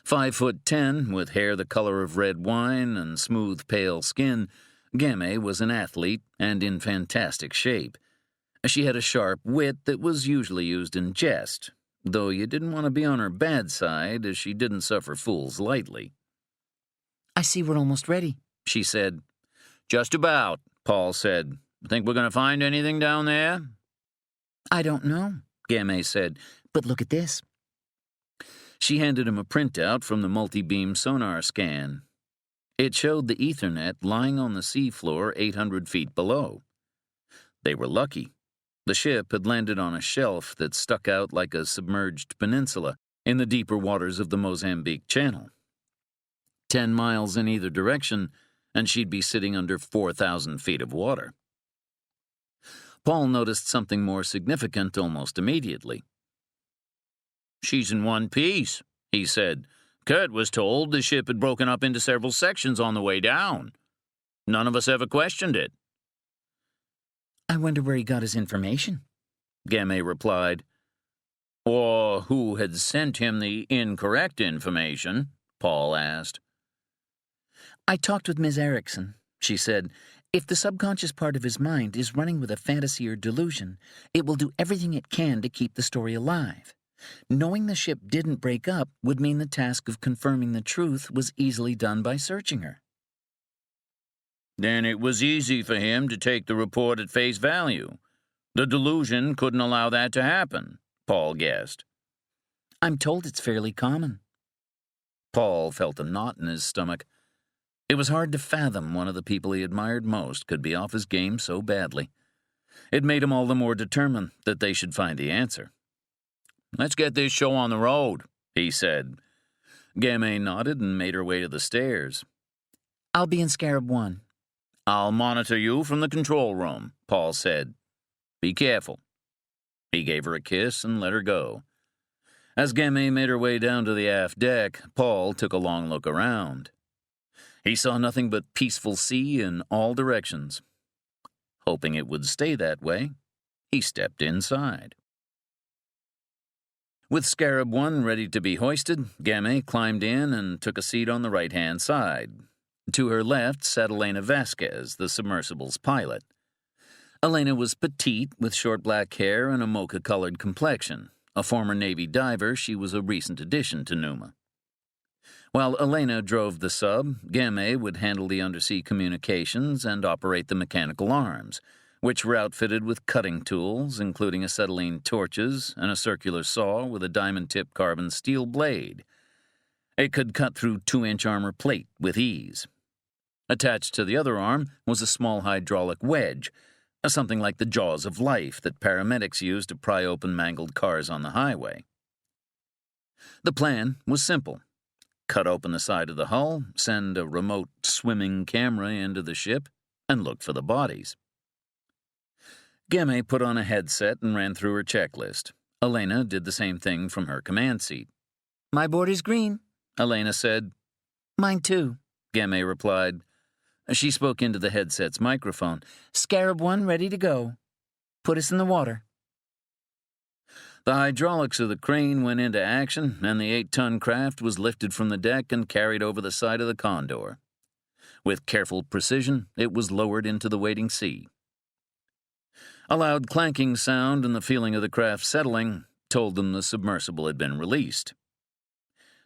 5'10", with hair the color of red wine and smooth, pale skin, Gamay was an athlete and in fantastic shape. She had a sharp wit that was usually used in jest, though you didn't want to be on her bad side, as she didn't suffer fools lightly. I see we're almost ready, she said. Just about, Paul said. Think we're going to find anything down there? I don't know, Gamay said, but look at this. She handed him a printout from the multi-beam sonar scan. It showed the Ethernet lying on the seafloor 800 feet below. They were lucky. The ship had landed on a shelf that stuck out like a submerged peninsula in the deeper waters of the Mozambique Channel. 10 miles in either direction, and she'd be sitting under 4,000 feet of water. Paul noticed something more significant almost immediately. She's in one piece, he said. Kurt was told the ship had broken up into several sections on the way down. None of us ever questioned it. I wonder where he got his information, Gamay replied. Or who had sent him the incorrect information, Paul asked. I talked with Ms. Erickson, she said. If the subconscious part of his mind is running with a fantasy or delusion, it will do everything it can to keep the story alive. Knowing the ship didn't break up would mean the task of confirming the truth was easily done by searching her. Then it was easy for him to take the report at face value. The delusion couldn't allow that to happen, Paul guessed. I'm told it's fairly common. Paul felt a knot in his stomach. It was hard to fathom one of the people he admired most could be off his game so badly. It made him all the more determined that they should find the answer. Let's get this show on the road, he said. Gamay nodded and made her way to the stairs. I'll be in Scarab 1. I'll monitor you from the control room, Paul said. Be careful. He gave her a kiss and let her go. As Gamay made her way down to the aft deck, Paul took a long look around. He saw nothing but peaceful sea in all directions. Hoping it would stay that way, he stepped inside. With Scarab 1 ready to be hoisted, Gamay climbed in and took a seat on the right-hand side. To her left sat Elena Vasquez, the submersible's pilot. Elena was petite, with short black hair and a mocha-colored complexion. A former Navy diver, she was a recent addition to Numa. While Elena drove the sub, Gamay would handle the undersea communications and operate the mechanical arms, which were outfitted with cutting tools, including acetylene torches and a circular saw with a diamond-tipped carbon steel blade. It could cut through 2-inch armor plate with ease. Attached to the other arm was a small hydraulic wedge, something like the jaws of life that paramedics use to pry open mangled cars on the highway. The plan was simple. Cut open the side of the hull, send a remote swimming camera into the ship, and look for the bodies. Gamay put on a headset and ran through her checklist. Elena did the same thing from her command seat. My board is green, Elena said. Mine too, Gamay replied. She spoke into the headset's microphone. Scarab 1 ready to go. Put us in the water. The hydraulics of the crane went into action, and the 8-ton craft was lifted from the deck and carried over the side of the Condor. With careful precision, it was lowered into the waiting sea. A loud clanking sound and the feeling of the craft settling told them the submersible had been released.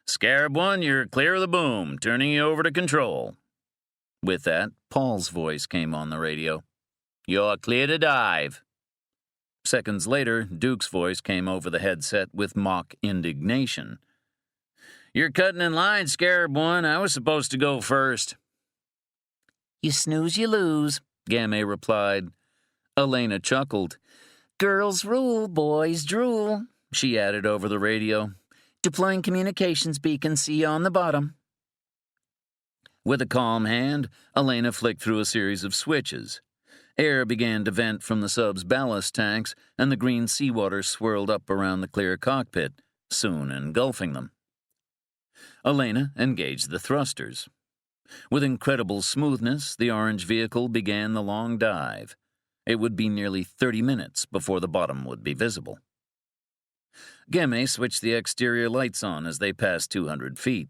Scarab 1, you're clear of the boom, turning you over to control. With that, Paul's voice came on the radio. You're clear to dive. Seconds later, Duke's voice came over the headset with mock indignation. You're cutting in line, Scarab One. I was supposed to go first. You snooze, you lose, Gamay replied. Elena chuckled. Girls rule, boys drool, she added over the radio. Deploying communications beacon, see you on the bottom. With a calm hand, Elena flicked through a series of switches. Air began to vent from the sub's ballast tanks, and the green seawater swirled up around the clear cockpit, soon engulfing them. Elena engaged the thrusters. With incredible smoothness, the orange vehicle began the long dive. It would be nearly 30 minutes before the bottom would be visible. Gamay switched the exterior lights on as they passed 200 feet.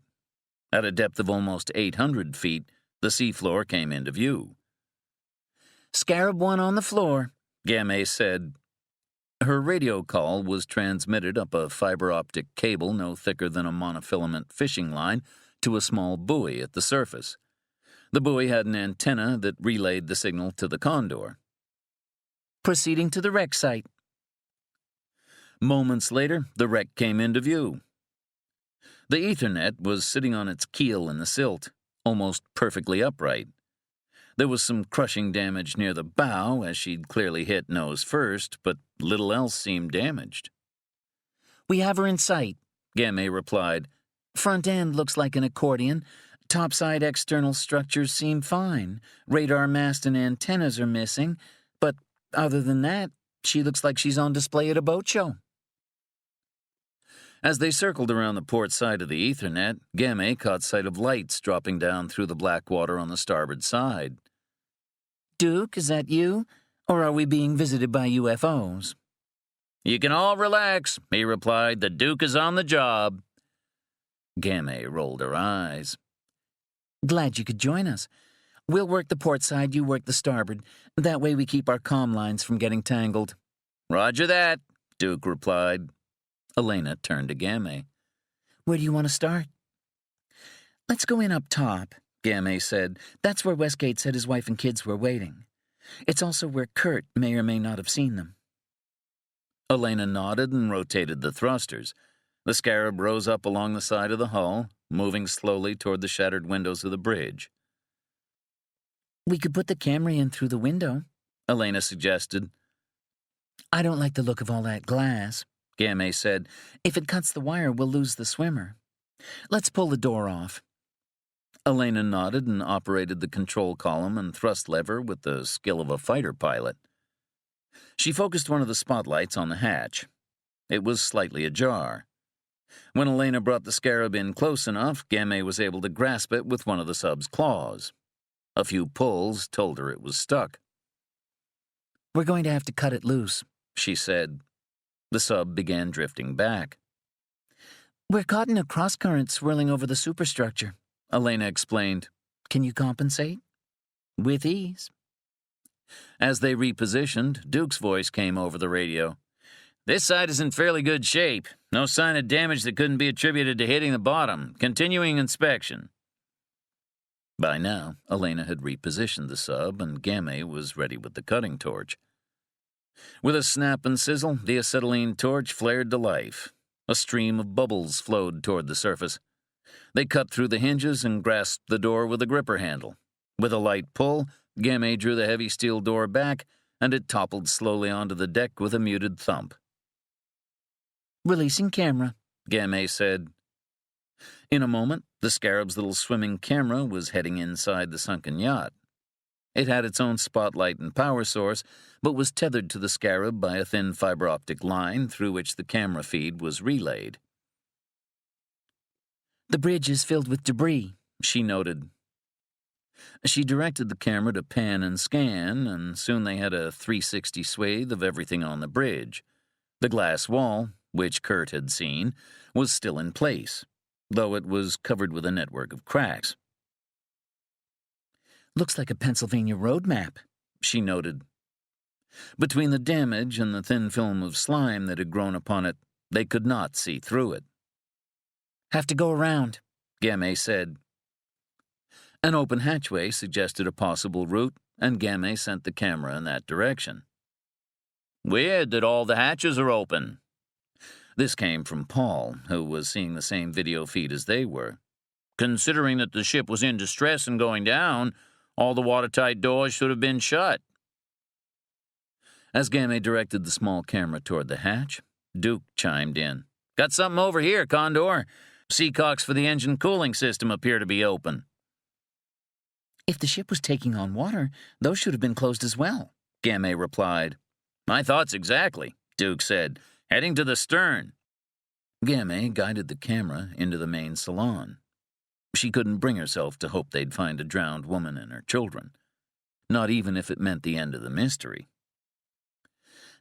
At a depth of almost 800 feet, the seafloor came into view. Scarab One on the floor, Gamay said. Her radio call was transmitted up a fiber-optic cable no thicker than a monofilament fishing line to a small buoy at the surface. The buoy had an antenna that relayed the signal to the Condor. Proceeding to the wreck site. Moments later, the wreck came into view. The Ethernet was sitting on its keel in the silt, almost perfectly upright. There was some crushing damage near the bow, as she'd clearly hit nose first, but little else seemed damaged. We have her in sight, Gamay replied. Front end looks like an accordion. Topside external structures seem fine. Radar mast and antennas are missing, but other than that, she looks like she's on display at a boat show. As they circled around the port side of the Ethernet, Gamay caught sight of lights dropping down through the black water on the starboard side. Duke, is that you? Or are we being visited by UFOs? You can all relax, he replied. The Duke is on the job. Gamay rolled her eyes. Glad you could join us. We'll work the port side, you work the starboard. That way we keep our comm lines from getting tangled. Roger that, Duke replied. Elena turned to Gamay. Where do you want to start? Let's go in up top, Gamay said. That's where Westgate said his wife and kids were waiting. It's also where Kurt may or may not have seen them. Elena nodded and rotated the thrusters. The Scarab rose up along the side of the hull, moving slowly toward the shattered windows of the bridge. We could put the camera in through the window, Elena suggested. I don't like the look of all that glass, Gamay said. If it cuts the wire, we'll lose the swimmer. Let's pull the door off. Elena nodded and operated the control column and thrust lever with the skill of a fighter pilot. She focused one of the spotlights on the hatch. It was slightly ajar. When Elena brought the Scarab in close enough, Gamay was able to grasp it with one of the sub's claws. A few pulls told her it was stuck. We're going to have to cut it loose, she said. The sub began drifting back. We're caught in a cross-current swirling over the superstructure, Elena explained. Can you compensate? With ease. As they repositioned, Duke's voice came over the radio. This side is in fairly good shape. No sign of damage that couldn't be attributed to hitting the bottom. Continuing inspection. By now, Elena had repositioned the sub, and Gamay was ready with the cutting torch. With a snap and sizzle, the acetylene torch flared to life. A stream of bubbles flowed toward the surface. They cut through the hinges and grasped the door with a gripper handle. With a light pull, Gamay drew the heavy steel door back, and it toppled slowly onto the deck with a muted thump. Releasing camera, Gamay said. In a moment, the Scarab's little swimming camera was heading inside the sunken yacht. It had its own spotlight and power source, but was tethered to the Scarab by a thin fiber-optic line through which the camera feed was relayed. The bridge is filled with debris, she noted. She directed the camera to pan and scan, and soon they had a 360 swathe of everything on the bridge. The glass wall, which Kurt had seen, was still in place, though it was covered with a network of cracks. Looks like a Pennsylvania road map, she noted. Between the damage and the thin film of slime that had grown upon it, they could not see through it. Have to go around, Gamay said. An open hatchway suggested a possible route, and Game sent the camera in that direction. "Weird that all the hatches are open." This came from Paul, who was seeing the same video feed as they were. "Considering that the ship was in distress and going down, all the watertight doors should have been shut." As Game directed the small camera toward the hatch, Duke chimed in. "Got something over here, Condor. Seacocks for the engine cooling system appear to be open." If the ship was taking on water, those should have been closed as well, Game replied. "My thoughts exactly," Duke said. "Heading to the stern." Game guided the camera into the main salon. She couldn't bring herself to hope they'd find a drowned woman and her children, not even if it meant the end of the mystery.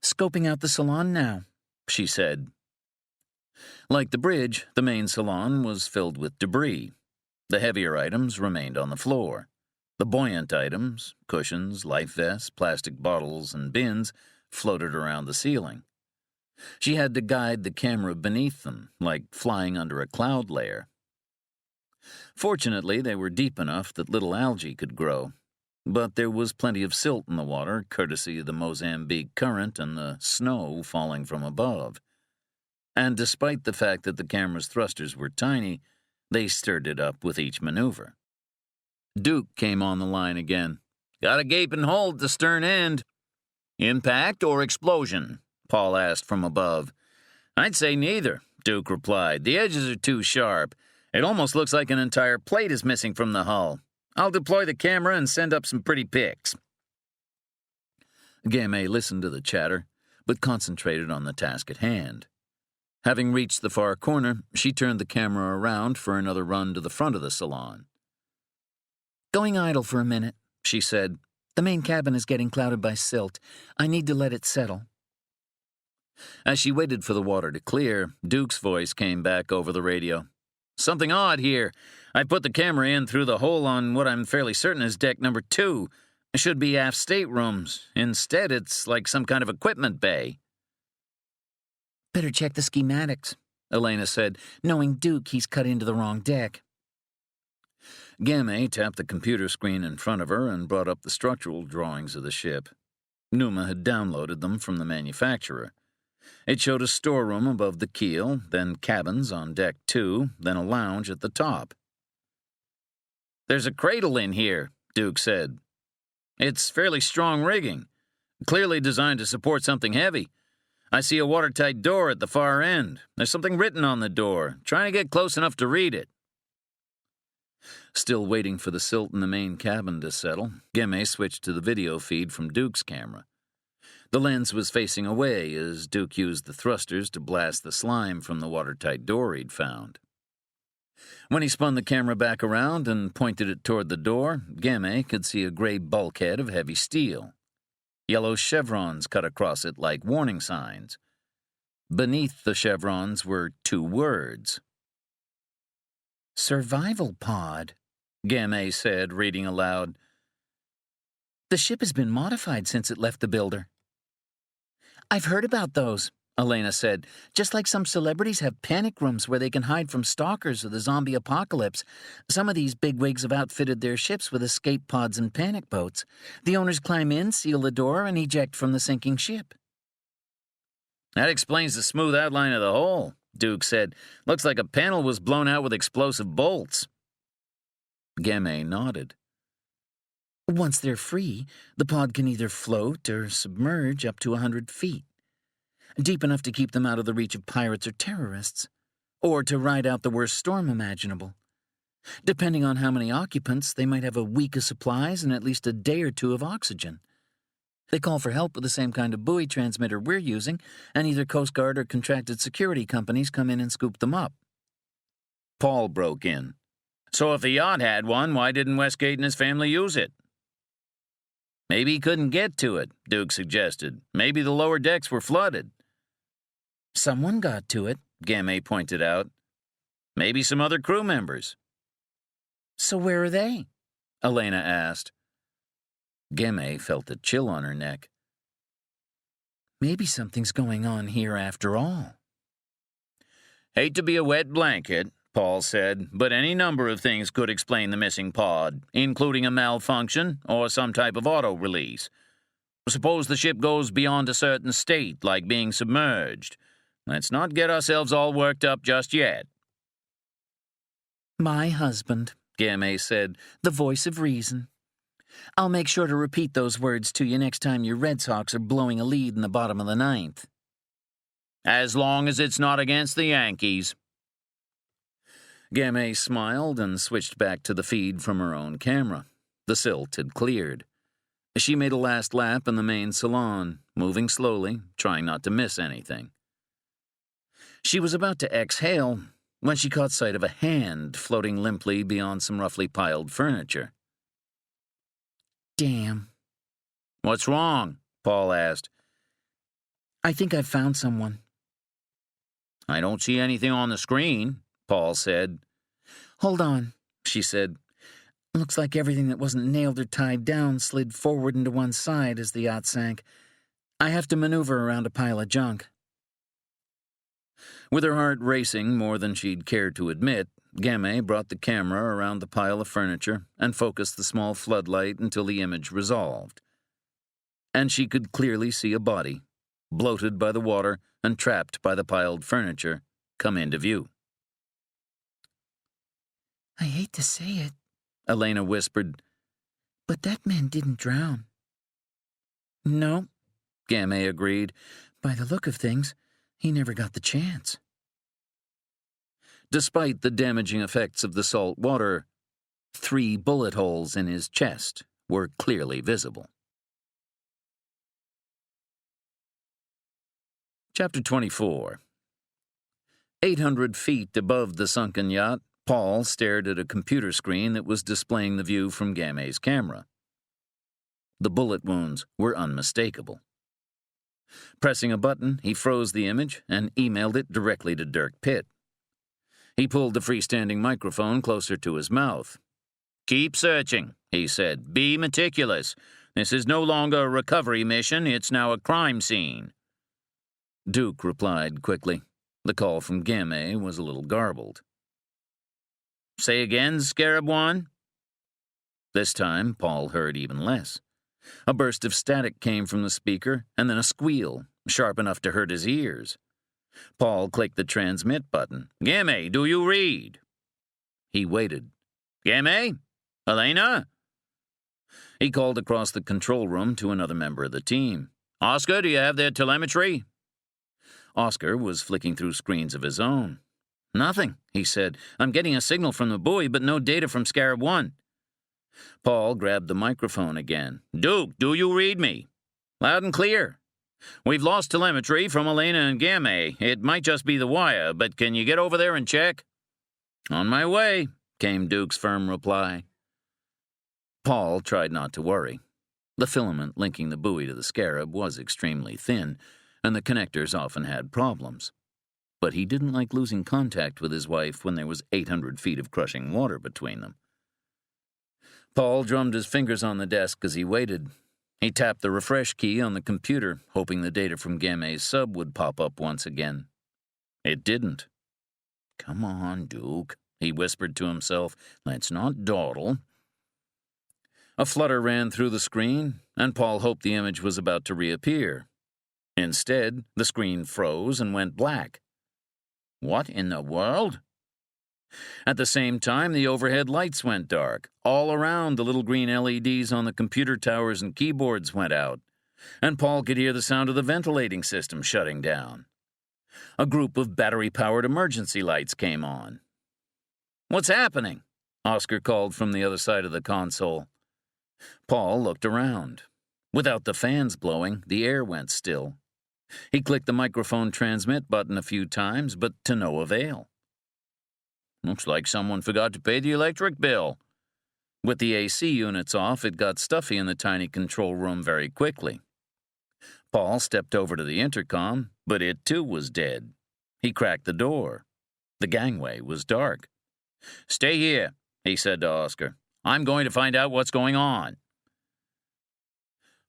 "Scoping out the salon now," she said. Like the bridge, the main salon was filled with debris. The heavier items remained on the floor. The buoyant items, cushions, life vests, plastic bottles, and bins, floated around the ceiling. She had to guide the camera beneath them, like flying under a cloud layer. Fortunately, they were deep enough that little algae could grow, but there was plenty of silt in the water, courtesy of the Mozambique current and the snow falling from above. And despite the fact that the camera's thrusters were tiny, they stirred it up with each maneuver. Duke came on the line again. "Got a gaping hole at the stern end." "Impact or explosion?" Paul asked from above. "I'd say neither," Duke replied. "The edges are too sharp. It almost looks like an entire plate is missing from the hull. I'll deploy the camera and send up some pretty pics." Game listened to the chatter, but concentrated on the task at hand. Having reached the far corner, she turned the camera around for another run to the front of the salon. "Going idle for a minute," she said. "The main cabin is getting clouded by silt. I need to let it settle." As she waited for the water to clear, Duke's voice came back over the radio. "Something odd here. I put the camera in through the hole on what I'm fairly certain is deck number 2. It should be aft staterooms. Instead, it's like some kind of equipment bay." "Better check the schematics," Elena said. "Knowing Duke, he's cut into the wrong deck." Game tapped the computer screen in front of her and brought up the structural drawings of the ship. Numa had downloaded them from the manufacturer. It showed a storeroom above the keel, then cabins on deck 2, then a lounge at the top. "There's a cradle in here," Duke said. "It's fairly strong rigging, clearly designed to support something heavy. I see a watertight door at the far end. There's something written on the door. Trying to get close enough to read it." Still waiting for the silt in the main cabin to settle, Game switched to the video feed from Duke's camera. The lens was facing away as Duke used the thrusters to blast the slime from the watertight door he'd found. When he spun the camera back around and pointed it toward the door, Game could see a gray bulkhead of heavy steel. Yellow chevrons cut across it like warning signs. Beneath the chevrons were 2 words. "Survival pod," Game said, reading aloud. "The ship has been modified since it left the builder." "I've heard about those," Elena said. "Just like some celebrities have panic rooms where they can hide from stalkers or the zombie apocalypse. Some of these bigwigs have outfitted their ships with escape pods and panic boats. The owners climb in, seal the door, and eject from the sinking ship." "That explains the smooth outline of the hole," Duke said. "Looks like a panel was blown out with explosive bolts." Game nodded. "Once they're free, the pod can either float or submerge up to 100 feet. Deep enough to keep them out of the reach of pirates or terrorists, or to ride out the worst storm imaginable. Depending on how many occupants, they might have a week of supplies and at least a day or 2 of oxygen. They call for help with the same kind of buoy transmitter we're using, and either Coast Guard or contracted security companies come in and scoop them up." Paul broke in. "So if the yacht had one, why didn't Westgate and his family use it?" "Maybe he couldn't get to it," Duke suggested. "Maybe the lower decks were flooded." "Someone got to it," Game pointed out. "Maybe some other crew members." "So where are they?" Elena asked. Game felt a chill on her neck. "Maybe something's going on here after all." "Hate to be a wet blanket," Paul said, but any number of things could explain the missing pod, including a malfunction or some type of auto-release. Suppose the ship goes beyond a certain state, like being submerged. Let's not get ourselves all worked up just yet. My husband, Gamay said, the voice of reason. I'll make sure to repeat those words to you next time your Red Sox are blowing a lead in the bottom of the ninth. As long as it's not against the Yankees. Gamay smiled and switched back to the feed from her own camera. The silt had cleared. She made a last lap in the main salon, moving slowly, trying not to miss anything. She was about to exhale when she caught sight of a hand floating limply beyond some roughly piled furniture. Damn. What's wrong? Paul asked. I think I've found someone. I don't see anything on the screen, Paul said. Hold on, she said. Looks like everything that wasn't nailed or tied down slid forward into one side as the yacht sank. I have to maneuver around a pile of junk. With her heart racing more than she'd cared to admit, Gamay brought the camera around the pile of furniture and focused the small floodlight until the image resolved. And she could clearly see a body, bloated by the water and trapped by the piled furniture, come into view. I hate to say it, Elena whispered, but that man didn't drown. No, Gamay agreed. By the look of things, he never got the chance. Despite the damaging effects of the salt water, 3 bullet holes in his chest were clearly visible. Chapter 24. 800 feet above the sunken yacht, Paul stared at a computer screen that was displaying the view from Gamay's camera. The bullet wounds were unmistakable. Pressing a button, he froze the image and emailed it directly to Dirk Pitt. He pulled the freestanding microphone closer to his mouth. Keep searching, he said. Be meticulous. This is no longer a recovery mission, it's now a crime scene. Duke replied quickly. The call from Gamay was a little garbled. Say again, Scarab One? This time, Paul heard even less. A burst of static came from the speaker, and then a squeal, sharp enough to hurt his ears. Paul clicked the transmit button. Gamay, do you read? He waited. Gamay? Elena? He called across the control room to another member of the team. Oscar, do you have their telemetry? Oscar was flicking through screens of his own. Nothing, he said. I'm getting a signal from the buoy, but no data from Scarab One. Paul grabbed the microphone again. Duke, do you read me? Loud and clear. We've lost telemetry from Elena and Gamay. It might just be the wire, but can you get over there and check? On my way, came Duke's firm reply. Paul tried not to worry. The filament linking the buoy to the Scarab was extremely thin, and the connectors often had problems. But he didn't like losing contact with his wife when there was 800 feet of crushing water between them. Paul drummed his fingers on the desk as he waited. He tapped the refresh key on the computer, hoping the data from Gamay's sub would pop up once again. It didn't. Come on, Duke, he whispered to himself. Let's not dawdle. A flutter ran through the screen, and Paul hoped the image was about to reappear. Instead, the screen froze and went black. What in the world? At the same time, the overhead lights went dark. All around, the little green LEDs on the computer towers and keyboards went out, and Paul could hear the sound of the ventilating system shutting down. A group of battery-powered emergency lights came on. What's happening? Oscar called from the other side of the console. Paul looked around. Without the fans blowing, the air went still. He clicked the microphone transmit button a few times, but to no avail. Looks like someone forgot to pay the electric bill. With the AC units off, it got stuffy in the tiny control room very quickly. Paul stepped over to the intercom, but it too was dead. He cracked the door. The gangway was dark. Stay here, he said to Oscar. I'm going to find out what's going on.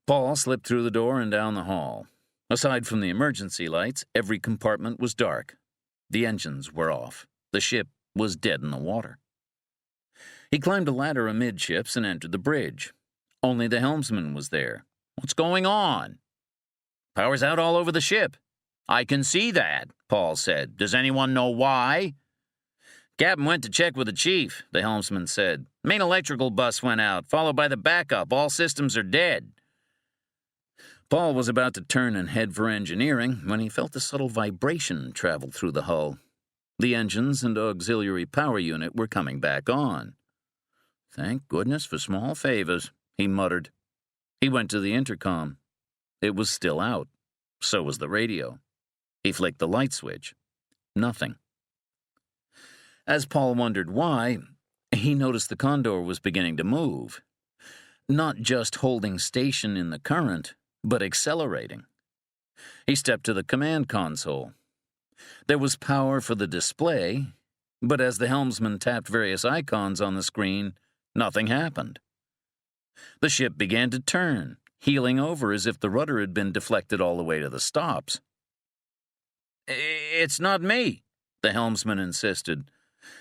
Paul slipped through the door and down the hall. Aside from the emergency lights, every compartment was dark. The engines were off. The ship was dead in the water. He climbed a ladder amidships and entered the bridge. Only the helmsman was there. "What's going on?" "Power's out all over the ship." "I can see that," Paul said. "Does anyone know why?" "Captain went to check with the chief," the helmsman said. "Main electrical bus went out, followed by the backup. All systems are dead." Paul was about to turn and head for engineering when he felt a subtle vibration travel through the hull. The engines and auxiliary power unit were coming back on. "Thank goodness for small favors," he muttered. He went to the intercom. It was still out. So was the radio. He flicked the light switch. Nothing. As Paul wondered why, he noticed the Condor was beginning to move. Not just holding station in the current, but accelerating. He stepped to the command console. There was power for the display, but as the helmsman tapped various icons on the screen, nothing happened. The ship began to turn, heeling over as if the rudder had been deflected all the way to the stops. "It's not me," the helmsman insisted.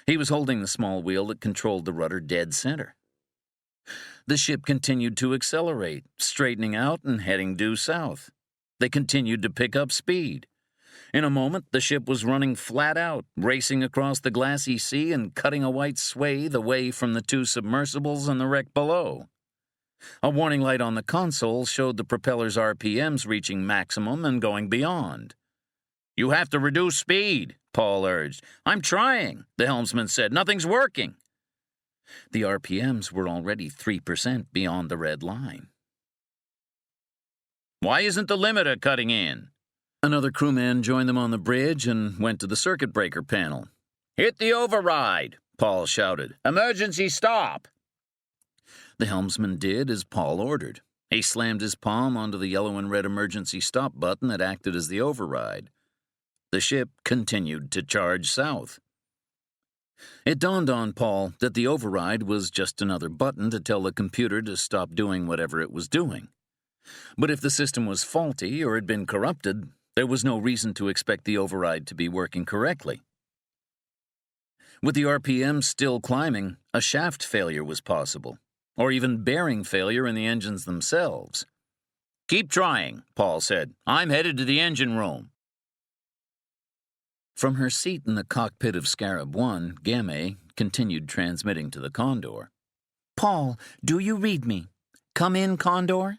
He was holding the small wheel that controlled the rudder dead center. The ship continued to accelerate, straightening out and heading due south. They continued to pick up speed. In a moment, the ship was running flat out, racing across the glassy sea and cutting a white swathe away from the two submersibles and the wreck below. A warning light on the console showed the propeller's RPMs reaching maximum and going beyond. "You have to reduce speed," Paul urged. "I'm trying," the helmsman said. "Nothing's working." The RPMs were already 3% beyond the red line. "Why isn't the limiter cutting in?" Another crewman joined them on the bridge and went to the circuit breaker panel. "Hit the override," Paul shouted. "Emergency stop." The helmsman did as Paul ordered. He slammed his palm onto the yellow and red emergency stop button that acted as the override. The ship continued to charge south. It dawned on Paul that the override was just another button to tell the computer to stop doing whatever it was doing. But if the system was faulty or had been corrupted, there was no reason to expect the override to be working correctly. With the RPM still climbing, a shaft failure was possible, or even bearing failure in the engines themselves. "Keep trying," Paul said. "I'm headed to the engine room." From her seat in the cockpit of Scarab 1, Gamay continued transmitting to the Condor. "Paul, do you read me? Come in, Condor?"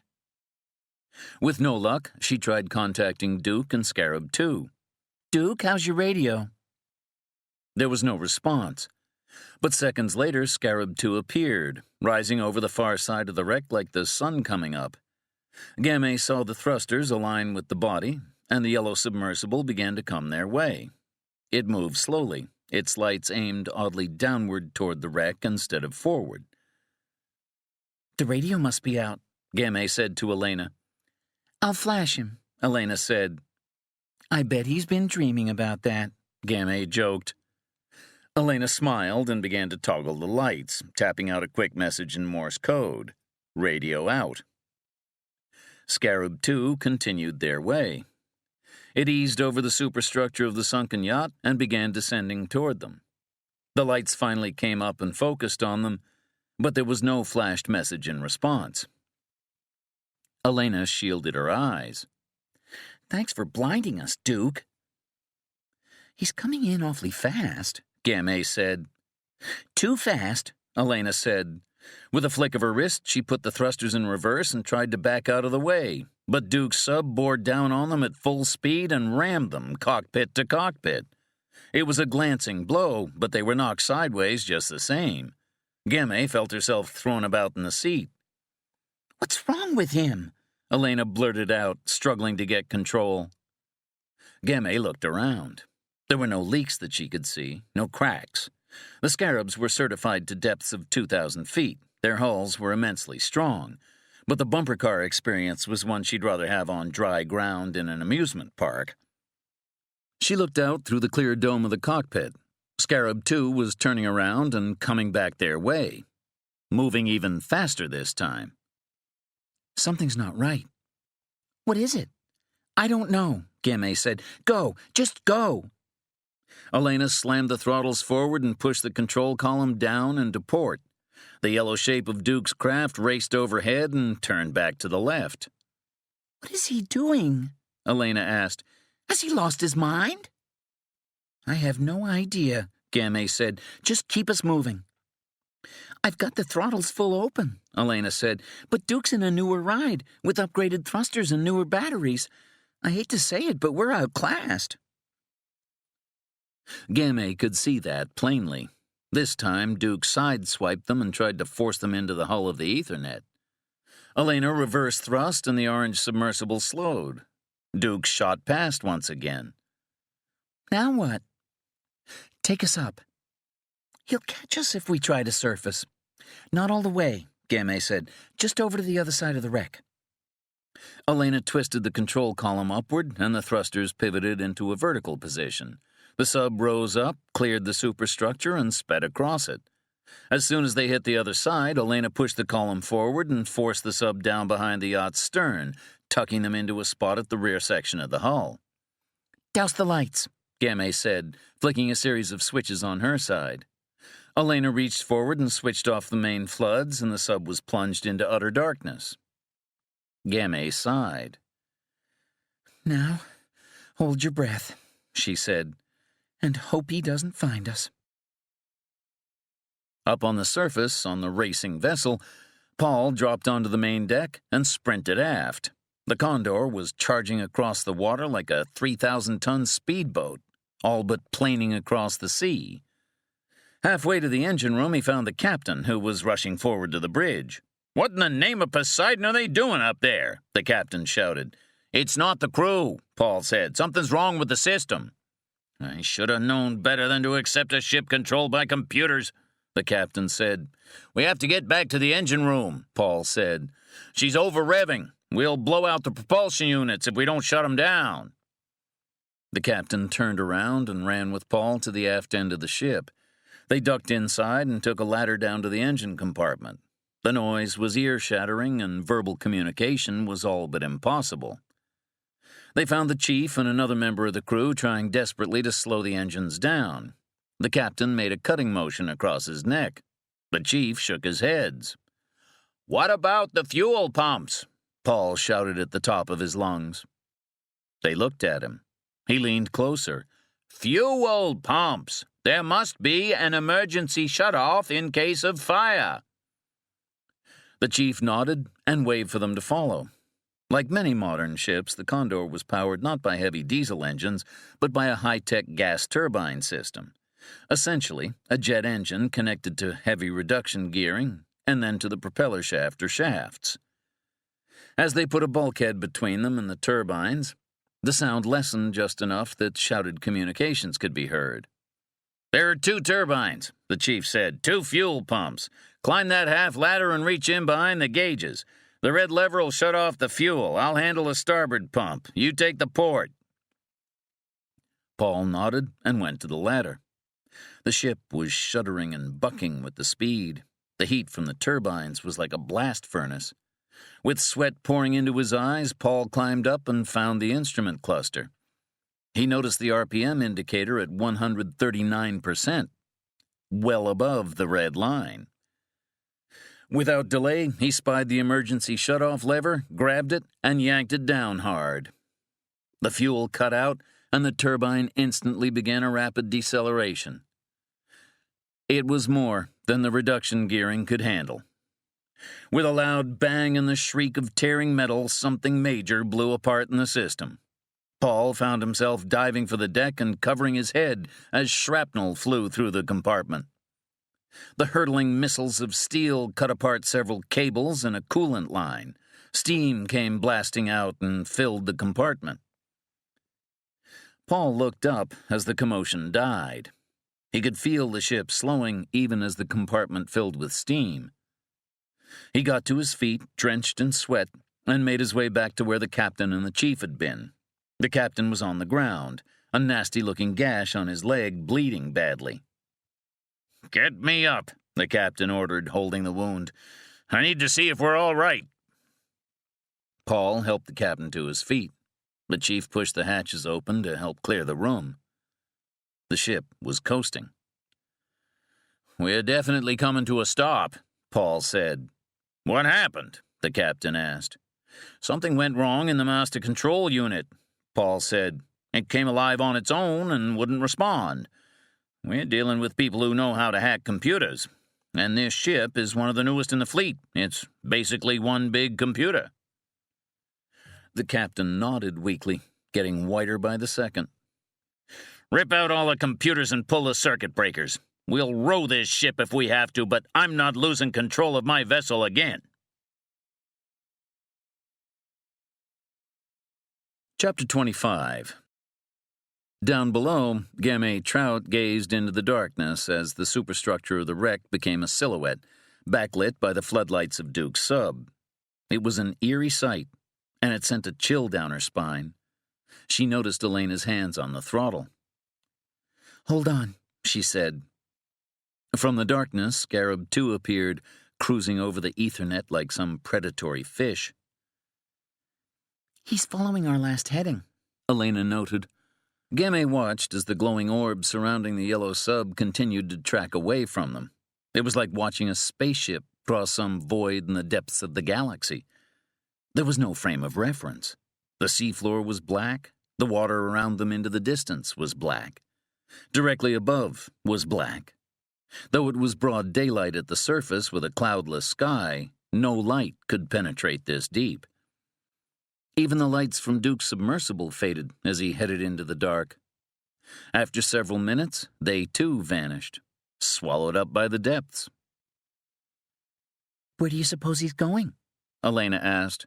With no luck, she tried contacting Duke and Scarab 2. "Duke, how's your radio?" There was no response. But seconds later, Scarab 2 appeared, rising over the far side of the wreck like the sun coming up. Gamay saw the thrusters align with the body, and the yellow submersible began to come their way. It moved slowly, its lights aimed oddly downward toward the wreck instead of forward. "The radio must be out," Gamay said to Elena. "I'll flash him," Elena said. "I bet he's been dreaming about that," Gamay joked. Elena smiled and began to toggle the lights, tapping out a quick message in Morse code. Radio out. Scarab 2 continued their way. It eased over the superstructure of the sunken yacht and began descending toward them. The lights finally came up and focused on them, but there was no flashed message in response. Elena shielded her eyes. "Thanks for blinding us, Duke." "He's coming in awfully fast," Gamay said. "Too fast," Elena said. With a flick of her wrist, she put the thrusters in reverse and tried to back out of the way, but Duke's sub bore down on them at full speed and rammed them, cockpit to cockpit. It was a glancing blow, but they were knocked sideways just the same. Gamay felt herself thrown about in the seat. "What's wrong with him?" Elena blurted out, struggling to get control. Gamay looked around. There were no leaks that she could see, no cracks. The Scarabs were certified to depths of 2,000 feet. Their hulls were immensely strong, but the bumper car experience was one she'd rather have on dry ground in an amusement park. She looked out through the clear dome of the cockpit. Scarab 2 was turning around and coming back their way, moving even faster this time. "Something's not right." "What is it?" "I don't know," Gamay said. "Go, just go." Elena slammed the throttles forward and pushed the control column down into port. The yellow shape of Duke's craft raced overhead and turned back to the left. "What is he doing?" Elena asked. "Has he lost his mind?" "I have no idea," Gamay said. "Just keep us moving." "I've got the throttles full open," Elena said, "but Duke's in a newer ride, with upgraded thrusters and newer batteries. I hate to say it, but we're outclassed." Gamay could see that plainly. This time, Duke sideswiped them and tried to force them into the hull of the Ethernet. Elena reversed thrust and the orange submersible slowed. Duke shot past once again. "Now what?" "Take us up." "He'll catch us if we try to surface." "Not all the way," Gamay said. "Just over to the other side of the wreck." Elena twisted the control column upward, and the thrusters pivoted into a vertical position. The sub rose up, cleared the superstructure, and sped across it. As soon as they hit the other side, Elena pushed the column forward and forced the sub down behind the yacht's stern, tucking them into a spot at the rear section of the hull. "Douse the lights," Gamay said, flicking a series of switches on her side. Elena reached forward and switched off the main floods, and the sub was plunged into utter darkness. Gamay sighed. "Now, hold your breath," she said, "and hope he doesn't find us." Up on the surface, on the racing vessel, Paul dropped onto the main deck and sprinted aft. The Condor was charging across the water like a 3,000-ton speedboat, all but planing across the sea. Halfway to the engine room, he found the captain, who was rushing forward to the bridge. "What in the name of Poseidon are they doing up there?" the captain shouted. "It's not the crew," Paul said. "Something's wrong with the system." "I should have known better than to accept a ship controlled by computers," the captain said. "We have to get back to the engine room," Paul said. "She's over-revving. We'll blow out the propulsion units if we don't shut them down." The captain turned around and ran with Paul to the aft end of the ship. They ducked inside and took a ladder down to the engine compartment. The noise was ear-shattering, and verbal communication was all but impossible. They found the chief and another member of the crew trying desperately to slow the engines down. The captain made a cutting motion across his neck. The chief shook his head. "What about the fuel pumps?" Paul shouted at the top of his lungs. They looked at him. He leaned closer. "Fuel pumps! There must be an emergency shut-off in case of fire." The chief nodded and waved for them to follow. Like many modern ships, the Condor was powered not by heavy diesel engines, but by a high-tech gas turbine system. Essentially, a jet engine connected to heavy reduction gearing, and then to the propeller shaft or shafts. As they put a bulkhead between them and the turbines, the sound lessened just enough that shouted communications could be heard. "There are 2 turbines," the chief said. 2 fuel pumps. Climb that half ladder and reach in behind the gauges. The red lever will shut off the fuel. I'll handle the starboard pump. You take the port." Paul nodded and went to the ladder. The ship was shuddering and bucking with the speed. The heat from the turbines was like a blast furnace. With sweat pouring into his eyes, Paul climbed up and found the instrument cluster. He noticed the RPM indicator at 139%, well above the red line. Without delay, he spied the emergency shutoff lever, grabbed it, and yanked it down hard. The fuel cut out, and the turbine instantly began a rapid deceleration. It was more than the reduction gearing could handle. With a loud bang and the shriek of tearing metal, something major blew apart in the system. Paul found himself diving for the deck and covering his head as shrapnel flew through the compartment. The hurtling missiles of steel cut apart several cables and a coolant line. Steam came blasting out and filled the compartment. Paul looked up as the commotion died. He could feel the ship slowing even as the compartment filled with steam. He got to his feet, drenched in sweat, and made his way back to where the captain and the chief had been. The captain was on the ground, a nasty-looking gash on his leg, bleeding badly. "Get me up," the captain ordered, holding the wound. "I need to see if we're all right." Paul helped the captain to his feet. The chief pushed the hatches open to help clear the room. The ship was coasting. "We're definitely coming to a stop," Paul said. "What happened?" the captain asked. "Something went wrong in the master control unit," Paul said. "It came alive on its own and wouldn't respond. We're dealing with people who know how to hack computers, and this ship is one of the newest in the fleet. It's basically one big computer." The captain nodded weakly, getting whiter by the second. "Rip out all the computers and pull the circuit breakers. We'll row this ship if we have to, but I'm not losing control of my vessel again." Chapter 25. Down below, Gamay Trout gazed into the darkness as the superstructure of the wreck became a silhouette, backlit by the floodlights of Duke's sub. It was an eerie sight, and it sent a chill down her spine. She noticed Elena's hands on the throttle. "Hold on," she said. From the darkness, Scarab 2 appeared, cruising over the Ethernet like some predatory fish. "He's following our last heading," Elena noted. Gamay watched as the glowing orb surrounding the yellow sub continued to track away from them. It was like watching a spaceship cross some void in the depths of the galaxy. There was no frame of reference. The seafloor was black. The water around them into the distance was black. Directly above was black. Though it was broad daylight at the surface with a cloudless sky, no light could penetrate this deep. Even the lights from Duke's submersible faded as he headed into the dark. After several minutes, they too vanished, swallowed up by the depths. "Where do you suppose he's going?" Elena asked.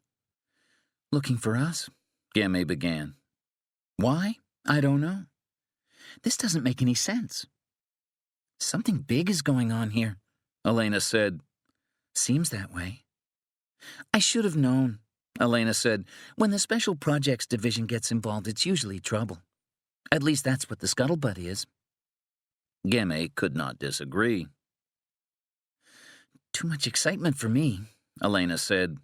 "Looking for us," Gamay began. "Why? I don't know. This doesn't make any sense. Something big is going on here," Elena said. "Seems that way." "I should have known," Elena said. "When the Special Projects Division gets involved, it's usually trouble. At least that's what the scuttlebutt is." Gamay could not disagree. "Too much excitement for me," Elena said.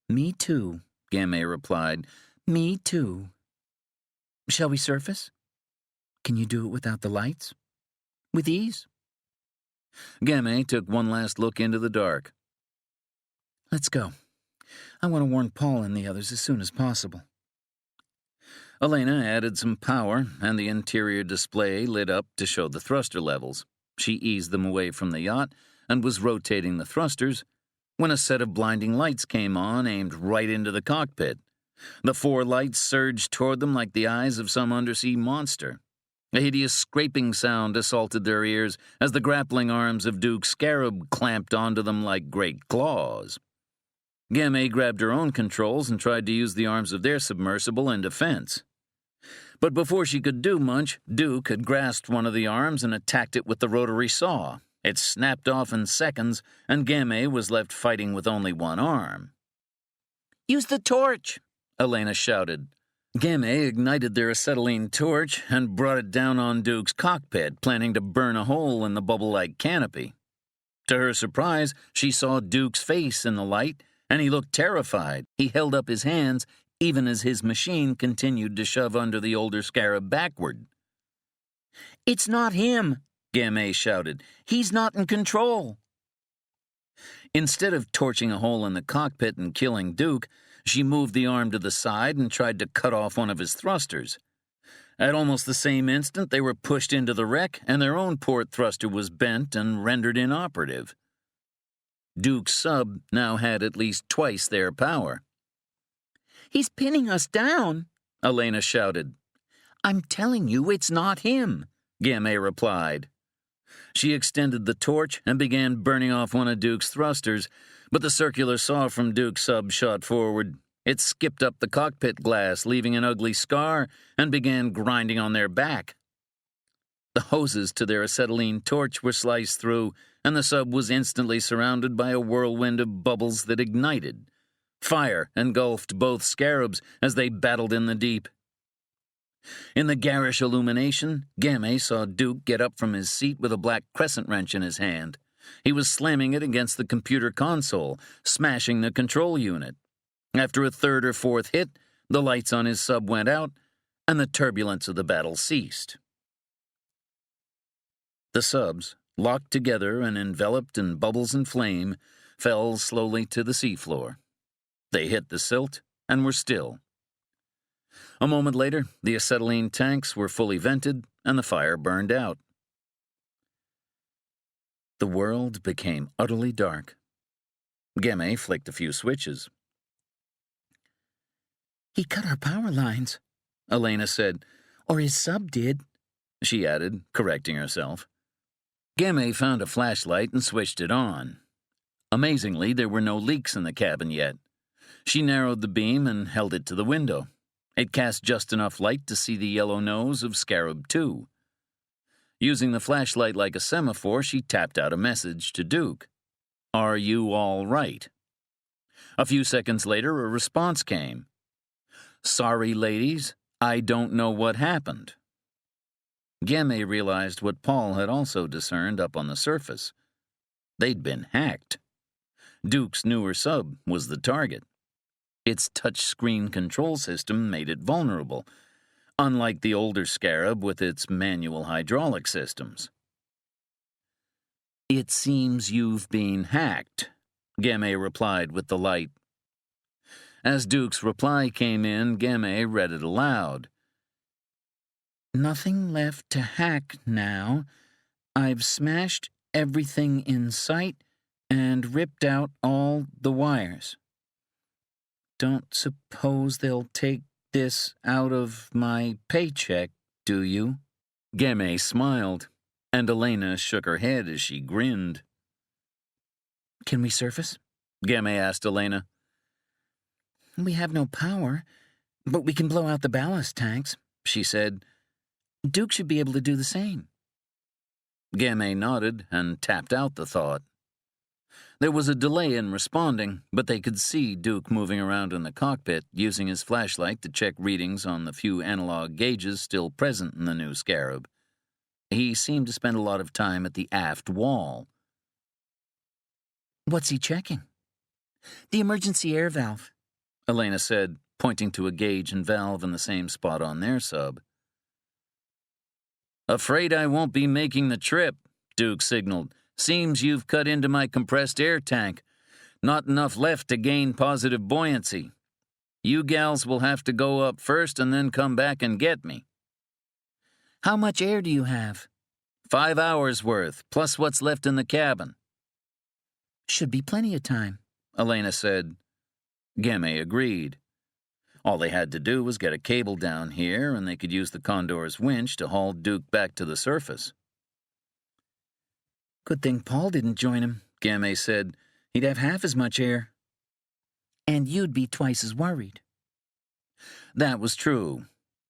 "Me too," Gamay replied. "Me too. Shall we surface? Can you do it without the lights?" "With ease." Gamay took one last look into the dark. "Let's go. I want to warn Paul and the others as soon as possible." Elena added some power, and the interior display lit up to show the thruster levels. She eased them away from the yacht and was rotating the thrusters when a set of blinding lights came on, aimed right into the cockpit. The 4 lights surged toward them like the eyes of some undersea monster. A hideous scraping sound assaulted their ears as the grappling arms of Duke Scarab clamped onto them like great claws. Gamay grabbed her own controls and tried to use the arms of their submersible in defense. But before she could do much, Duke had grasped one of the arms and attacked it with the rotary saw. It snapped off in seconds, and Gamay was left fighting with only one arm. "Use the torch!" Elena shouted. Gamay ignited their acetylene torch and brought it down on Duke's cockpit, planning to burn a hole in the bubble-like canopy. To her surprise, she saw Duke's face in the light, and he looked terrified. He held up his hands, even as his machine continued to shove under the older Scarab backward. "It's not him!" Gamay shouted. "He's not in control!" Instead of torching a hole in the cockpit and killing Duke, she moved the arm to the side and tried to cut off one of his thrusters. At almost the same instant, they were pushed into the wreck, and their own port thruster was bent and rendered inoperative. Duke's sub now had at least twice their power. "He's pinning us down!" Elena shouted. "I'm telling you, it's not him," Gamay replied. She extended the torch and began burning off one of Duke's thrusters, but the circular saw from Duke's sub shot forward. It skipped up the cockpit glass, leaving an ugly scar, and began grinding on their back. The hoses to their acetylene torch were sliced through, and the sub was instantly surrounded by a whirlwind of bubbles that ignited. Fire engulfed both Scarabs as they battled in the deep. In the garish illumination, Gamay saw Duke get up from his seat with a black crescent wrench in his hand. He was slamming it against the computer console, smashing the control unit. After a third or fourth hit, the lights on his sub went out, and the turbulence of the battle ceased. The subs, locked together and enveloped in bubbles and flame, fell slowly to the seafloor. They hit the silt and were still. A moment later, the acetylene tanks were fully vented and the fire burned out. The world became utterly dark. Gemme flicked a few switches. He cut our power lines, Elena said. Or his sub did, she added, correcting herself. Gemme found a flashlight and switched it on. Amazingly, there were no leaks in the cabin yet. She narrowed the beam and held it to the window. It cast just enough light to see the yellow nose of Scarab 2. Using the flashlight like a semaphore, she tapped out a message to Duke. "Are you all right?" A few seconds later, a response came. "Sorry, ladies, I don't know what happened." Gemme realized what Paul had also discerned up on the surface. They'd been hacked. Duke's newer sub was the target. Its touch-screen control system made it vulnerable, unlike the older Scarab with its manual hydraulic systems. "It seems you've been hacked," Gemme replied with the light. As Duke's reply came in, Gemme read it aloud. "Nothing left to hack now. I've smashed everything in sight and ripped out all the wires. Don't suppose they'll take this out of my paycheck, do you?" Gemme smiled, and Elena shook her head as she grinned. "Can we surface?" Gemme asked Elena. "We have no power, but we can blow out the ballast tanks," she said. "Duke should be able to do the same." Gemme nodded and tapped out the thought. There was a delay in responding, but they could see Duke moving around in the cockpit, using his flashlight to check readings on the few analog gauges still present in the new Scarab. He seemed to spend a lot of time at the aft wall. "What's he checking?" "The emergency air valve," Elena said, pointing to a gauge and valve in the same spot on their sub. "Afraid I won't be making the trip," Duke signaled. "Seems you've cut into my compressed air tank. Not enough left to gain positive buoyancy. You gals will have to go up first and then come back and get me." "How much air do you have?" 5 hours worth, plus what's left in the cabin." "Should be plenty of time," Elena said. Gemme agreed. All they had to do was get a cable down here, and they could use the Condor's winch to haul Duke back to the surface. "Good thing Paul didn't join him," Gemme said. "He'd have half as much air." "And you'd be twice as worried." That was true,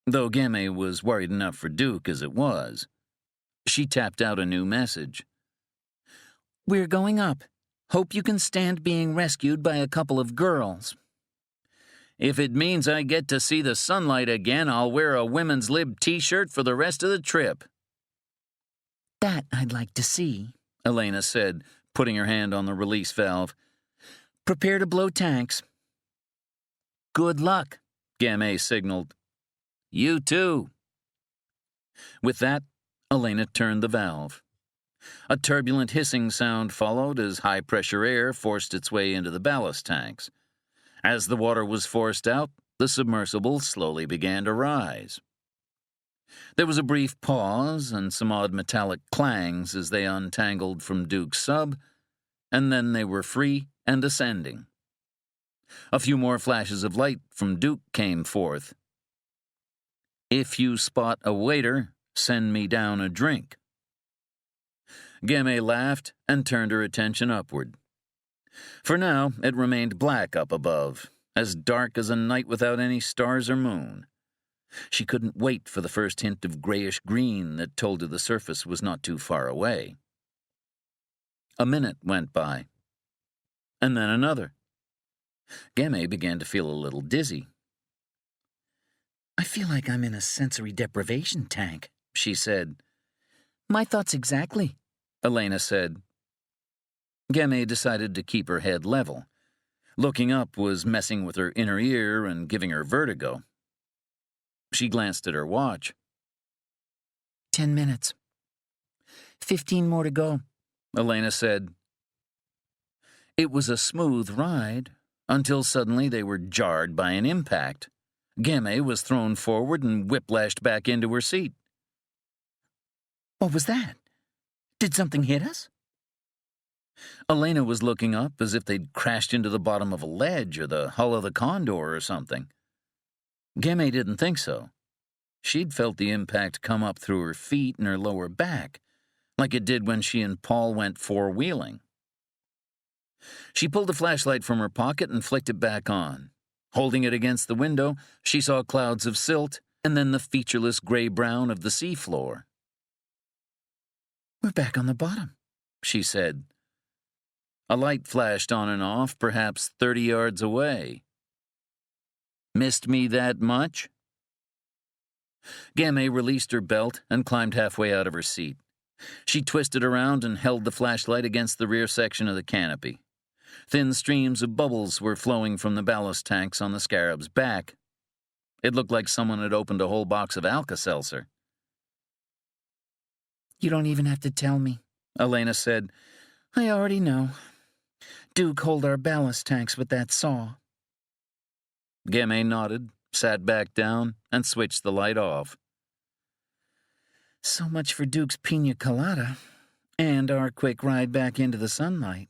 though Gemme was worried enough for Duke as it was. She tapped out a new message. "We're going up. Hope you can stand being rescued by a couple of girls." "If it means I get to see the sunlight again, I'll wear a women's lib t-shirt for the rest of the trip." "That I'd like to see," Elena said, putting her hand on the release valve. "Prepare to blow tanks." "Good luck," Gemme signaled. "You too." With that, Elena turned the valve. A turbulent hissing sound followed as high-pressure air forced its way into the ballast tanks. As the water was forced out, the submersible slowly began to rise. There was a brief pause and some odd metallic clangs as they untangled from Duke's sub, and then they were free and ascending. A few more flashes of light from Duke came forth. "If you spot a waiter, send me down a drink." Gemme laughed and turned her attention upward. For now, it remained black up above, as dark as a night without any stars or moon. She couldn't wait for the first hint of grayish-green that told her the surface was not too far away. A minute went by, and then another. Gemme began to feel a little dizzy. "I feel like I'm in a sensory deprivation tank," she said. "My thoughts exactly," Elena said. Gemme decided to keep her head level. Looking up was messing with her inner ear and giving her vertigo. She glanced at her watch. 10 minutes. 15 more to go, Elena said. It was a smooth ride, until suddenly they were jarred by an impact. Game was thrown forward and whiplashed back into her seat. What was that? Did something hit us? Elena was looking up as if they'd crashed into the bottom of a ledge or the hull of the Condor or something. Game didn't think so. She'd felt the impact come up through her feet and her lower back, like it did when she and Paul went four-wheeling. She pulled the flashlight from her pocket and flicked it back on. Holding it against the window, she saw clouds of silt and then the featureless gray-brown of the seafloor. We're back on the bottom, she said. A light flashed on and off, perhaps 30 yards away. Missed me that much? Game released her belt and climbed halfway out of her seat. She twisted around and held the flashlight against the rear section of the canopy. Thin streams of bubbles were flowing from the ballast tanks on the Scarab's back. It looked like someone had opened a whole box of Alka-Seltzer. You don't even have to tell me, Elena said. I already know. Duke hold our ballast tanks with that saw. Game nodded, sat back down, and switched the light off. So much for Duke's pina colada, and our quick ride back into the sunlight.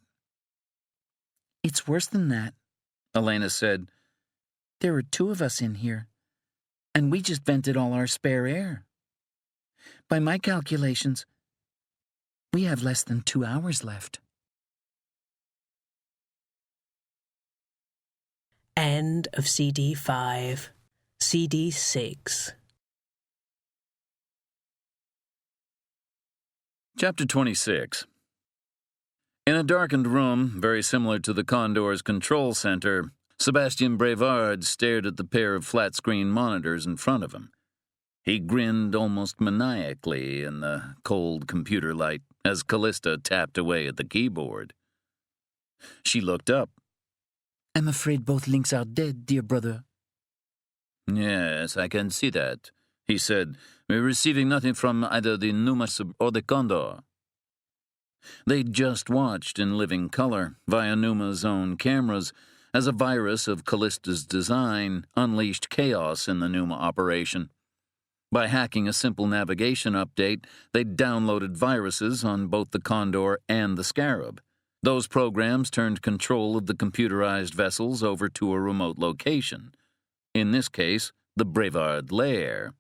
It's worse than that, Elena said. There are 2 of us in here, and we just vented all our spare air. By my calculations, we have less than 2 hours left. End of CD 5. CD 6. Chapter 26. In a darkened room, very similar to the Condor's control center, Sebastien Brevard stared at the pair of flat-screen monitors in front of him. He grinned almost maniacally in the cold computer light as Callista tapped away at the keyboard. She looked up. I'm afraid both links are dead, dear brother. Yes, I can see that, he said. We're receiving nothing from either the Numa or the Condor. They'd just watched in living color, via Numa's own cameras, as a virus of Callista's design unleashed chaos in the Numa operation. By hacking a simple navigation update, they'd downloaded viruses on both the Condor and the Scarab. Those programs turned control of the computerized vessels over to a remote location. In this case, the Brevard lair.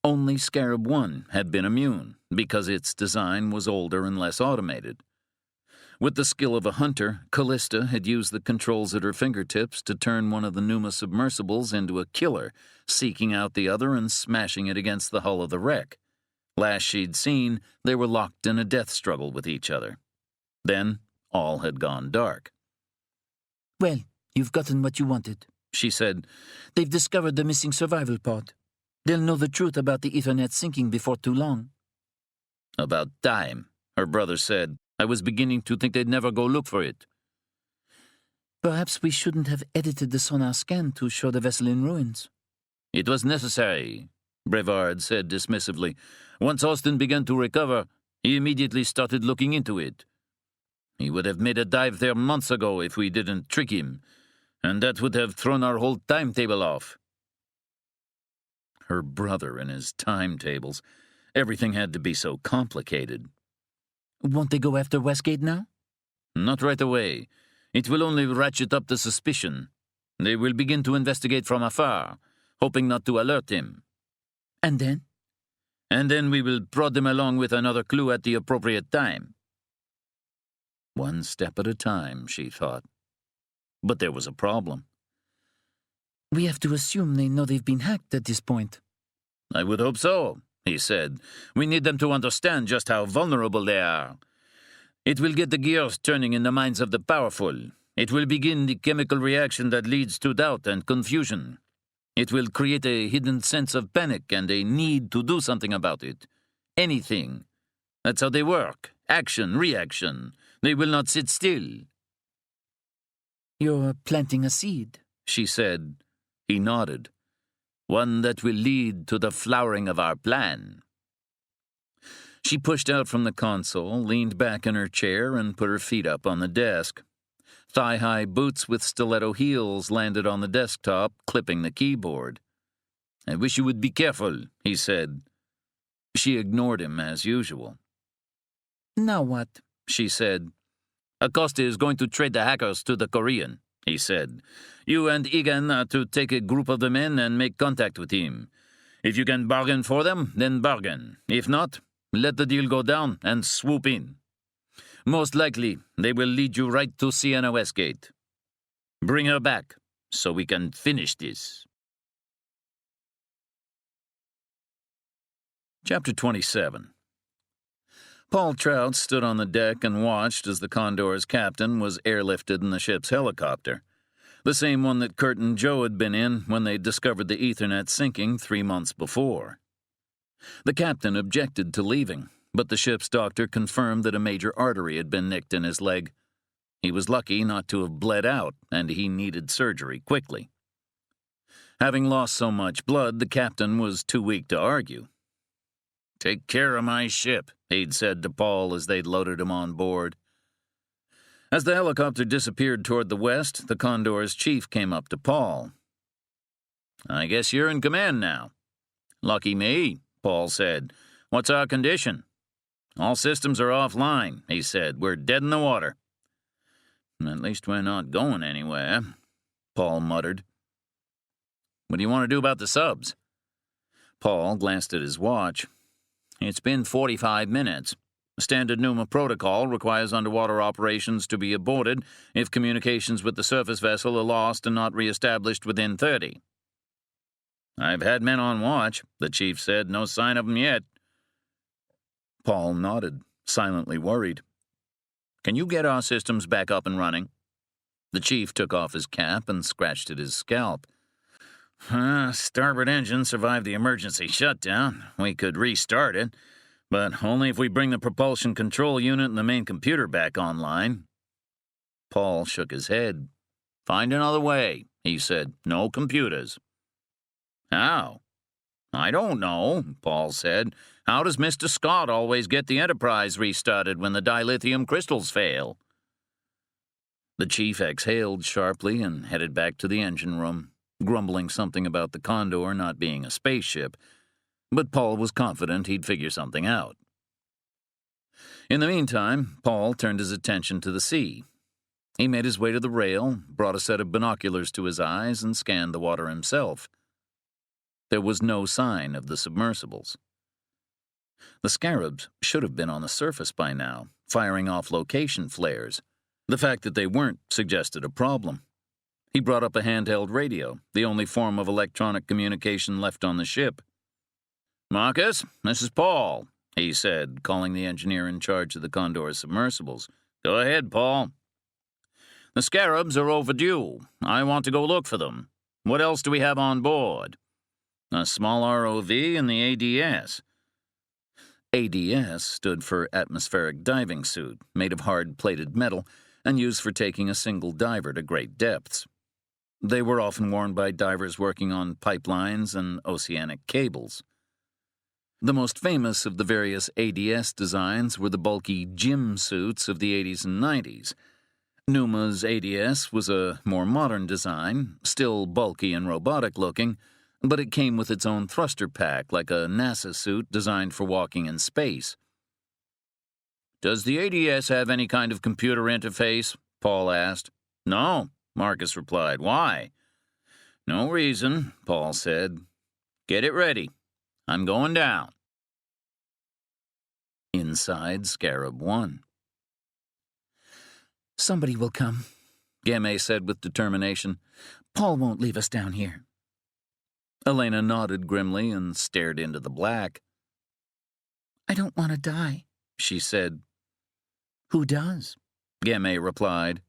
Only Scarab 1 had been immune, because its design was older and less automated. With the skill of a hunter, Callista had used the controls at her fingertips to turn one of the Numa submersibles into a killer, seeking out the other and smashing it against the hull of the wreck. Last she'd seen, they were locked in a death struggle with each other. Then, all had gone dark. Well, you've gotten what you wanted, she said. They've discovered the missing survival pod. They'll know the truth about the Ethernet sinking before too long. About time, her brother said. I was beginning to think they'd never go look for it. Perhaps we shouldn't have edited the sonar scan to show the vessel in ruins. It was necessary, Brevard said dismissively. Once Austin began to recover, he immediately started looking into it. He would have made a dive there months ago if we didn't trick him, and that would have thrown our whole timetable off. Her brother and his timetables. Everything had to be so complicated. Won't they go after Westgate now? Not right away. It will only ratchet up the suspicion. They will begin to investigate from afar, hoping not to alert him. And then? And then we will prod them along with another clue at the appropriate time. One step at a time, she thought. But there was a problem. We have to assume they know they've been hacked at this point. I would hope so, he said. We need them to understand just how vulnerable they are. It will get the gears turning in the minds of the powerful. It will begin the chemical reaction that leads to doubt and confusion. It will create a hidden sense of panic and a need to do something about it. Anything. That's how they work. Action, reaction. They will not sit still. You're planting a seed, she said. He nodded. One that will lead to the flowering of our plan. She pushed out from the console, leaned back in her chair, and put her feet up on the desk. Thigh-high boots with stiletto heels landed on the desktop, clipping the keyboard. "I wish you would be careful," he said. She ignored him as usual. Now what? She said. "Acosta is going to trade the hackers to the Korean," he said. "You and Egan are to take a group of the men and make contact with him. If you can bargain for them, then bargain. If not, let the deal go down and swoop in. Most likely, they will lead you right to Sienna Westgate. Bring her back, so we can finish this." Chapter 27. Paul Trout stood on the deck and watched as the Condor's captain was airlifted in the ship's helicopter, the same one that Kurt and Joe had been in when they discovered the Ethernet sinking 3 months before. The captain objected to leaving, but the ship's doctor confirmed that a major artery had been nicked in his leg. He was lucky not to have bled out, and he needed surgery quickly. Having lost so much blood, the captain was too weak to argue. "Take care of my ship," he'd said to Paul as they'd loaded him on board. As the helicopter disappeared toward the west, the Condor's chief came up to Paul. "I guess you're in command now." "Lucky me," Paul said. "What's our condition?" "All systems are offline," he said. "We're dead in the water." "At least we're not going anywhere," Paul muttered. "What do you want to do about the subs?" Paul glanced at his watch. "It's been 45 minutes. Standard NUMA protocol requires underwater operations to be aborted if communications with the surface vessel are lost and not re-established within 30. "I've had men on watch," the chief said. "No sign of them yet." Paul nodded, silently worried. "Can you get our systems back up and running?" The chief took off his cap and scratched at his scalp. "Starboard engine survived the emergency shutdown. We could restart it, but only if we bring the propulsion control unit and the main computer back online." Paul shook his head. "Find another way," he said. "No computers." "How?" "I don't know," Paul said. "How does Mr. Scott always get the Enterprise restarted when the dilithium crystals fail?" The chief exhaled sharply and headed back to the engine room, grumbling something about the Condor not being a spaceship, but Paul was confident he'd figure something out. In the meantime, Paul turned his attention to the sea. He made his way to the rail, brought a set of binoculars to his eyes, and scanned the water himself. There was no sign of the submersibles. The Scarabs should have been on the surface by now, firing off location flares. The fact that they weren't suggested a problem. He brought up a handheld radio, the only form of electronic communication left on the ship. "Marcus, this is Paul," he said, calling the engineer in charge of the Condor's submersibles. "Go ahead, Paul." "The Scarabs are overdue. I want to go look for them. What else do we have on board?" "A small ROV and the ADS." ADS stood for Atmospheric Diving Suit, made of hard-plated metal and used for taking a single diver to great depths. They were often worn by divers working on pipelines and oceanic cables. The most famous of the various ADS designs were the bulky gym suits of the 80s and 90s. NUMA's ADS was a more modern design, still bulky and robotic-looking, but it came with its own thruster pack like a NASA suit designed for walking in space. "Does the ADS have any kind of computer interface?" Paul asked. "No," Marcus replied. "Why?" "No reason," Paul said. "Get it ready. I'm going down." Inside Scarab 1. Somebody will come, Gamay said with determination. Paul won't leave us down here. Elena nodded grimly and stared into the black. I don't want to die, she said. Who does? Gamay replied.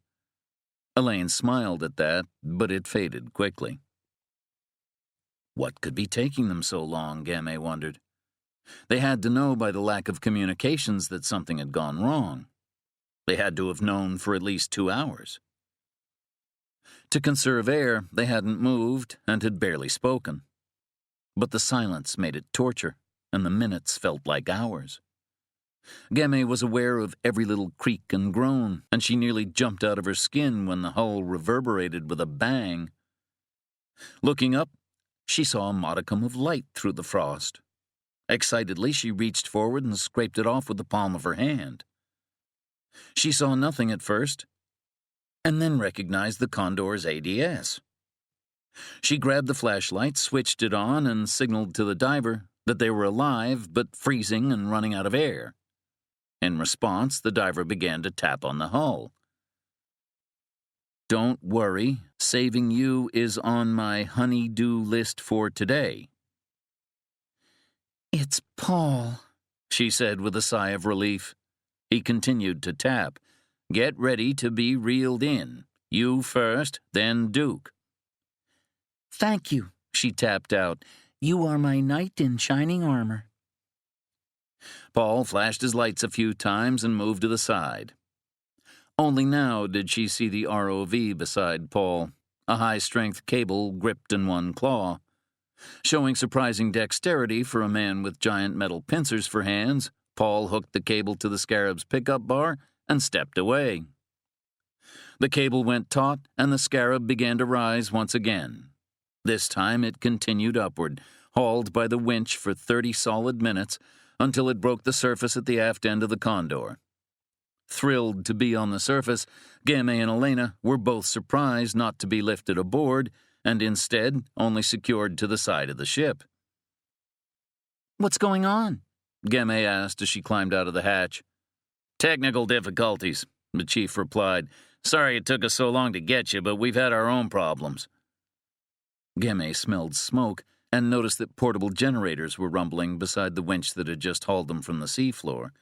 Elaine smiled at that, but it faded quickly. What could be taking them so long, Gamay wondered. They had to know by the lack of communications that something had gone wrong. They had to have known for at least 2 hours. To conserve air, they hadn't moved and had barely spoken. But the silence made it torture, and the minutes felt like hours. Gamay was aware of every little creak and groan, and she nearly jumped out of her skin when the hull reverberated with a bang. Looking up, she saw a modicum of light through the frost. Excitedly, she reached forward and scraped it off with the palm of her hand. She saw nothing at first, and then recognized the Condor's ADS. She grabbed the flashlight, switched it on, and signaled to the diver that they were alive but freezing and running out of air. In response, the diver began to tap on the hull. "Don't worry, saving you is on my honey-do list for today." It's Paul, she said with a sigh of relief. He continued to tap. "Get ready to be reeled in. You first, then Duke." Thank you, she tapped out. You are my knight in shining armor. Paul flashed his lights a few times and moved to the side. Only now did she see the ROV beside Paul, a high-strength cable gripped in one claw. Showing surprising dexterity for a man with giant metal pincers for hands, Paul hooked the cable to the Scarab's pickup bar and stepped away. The cable went taut, and the Scarab began to rise once again. This time it continued upward, hauled by the winch for 30 solid minutes, until it broke the surface at the aft end of the Condor. Thrilled to be on the surface, Gamay and Elena were both surprised not to be lifted aboard, and instead only secured to the side of the ship. What's going on? Gamay asked as she climbed out of the hatch. "Technical difficulties," the chief replied. "Sorry it took us so long to get you, but we've had our own problems." Gamay smelled smoke and noticed that portable generators were rumbling beside the winch that had just hauled them from the seafloor.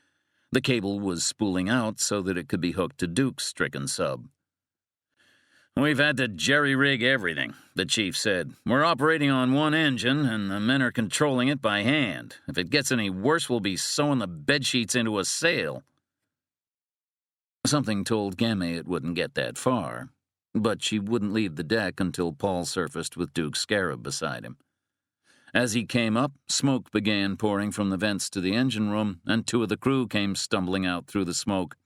The cable was spooling out so that it could be hooked to Duke's stricken sub. "We've had to jerry-rig everything," the chief said. "We're operating on one engine, and the men are controlling it by hand. If it gets any worse, we'll be sewing the bedsheets into a sail." Something told Gamay it wouldn't get that far, but she wouldn't leave the deck until Paul surfaced with Duke's Scarab beside him. As he came up, smoke began pouring from the vents to the engine room, and 2 of the crew came stumbling out through the smoke.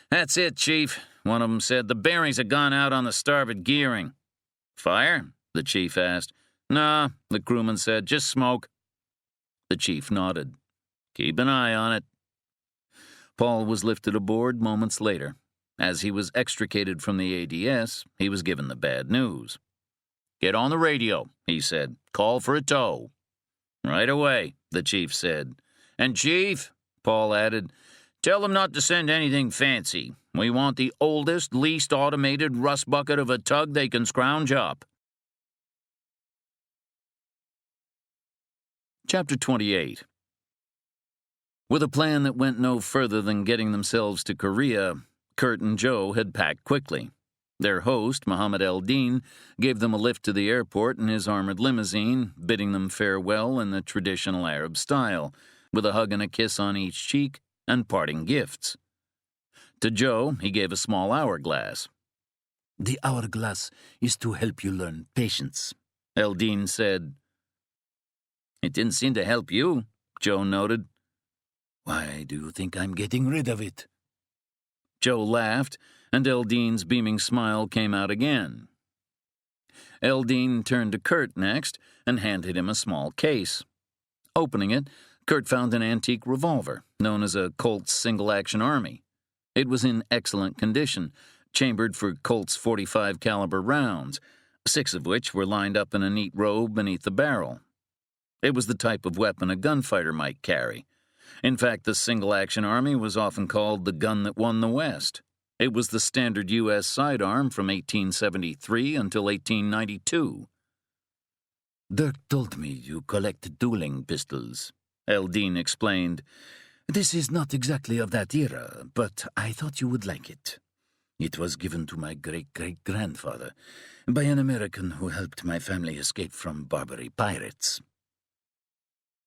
"That's it, Chief," one of them said. "The bearings have gone out on the starboard gearing." "Fire?" the chief asked. "Nah," the crewman said. "Just smoke." The chief nodded. "Keep an eye on it." Paul was lifted aboard moments later. As he was extricated from the ADS, he was given the bad news. "Get on the radio," he said. "Call for a tow." "Right away," the chief said. "And Chief," Paul added, "tell them not to send anything fancy. We want the oldest, least automated rust bucket of a tug they can scrounge up." Chapter 28. With a plan that went no further than getting themselves to Korea, Kurt and Joe had packed quickly. Their host, Mohammed Eldin, gave them a lift to the airport in his armored limousine, bidding them farewell in the traditional Arab style, with a hug and a kiss on each cheek and parting gifts. To Joe, he gave a small hourglass. The hourglass is to help you learn patience, Eldin said. "It didn't seem to help you," Joe noted. Why do you think I'm getting rid of it? Joe laughed, and Eldin's beaming smile came out again. Eldin turned to Kurt next and handed him a small case. Opening it, Kurt found an antique revolver, known as a Colt's single-action Army. It was in excellent condition, chambered for Colt's .45 caliber rounds, 6 of which were lined up in a neat row beneath the barrel. It was the type of weapon a gunfighter might carry. In fact, the single-action Army was often called the gun that won the West. It was the standard U.S. sidearm from 1873 until 1892. Dirk told me you collect dueling pistols, Eldin explained. This is not exactly of that era, but I thought you would like it. It was given to my great-great-grandfather by an American who helped my family escape from Barbary pirates.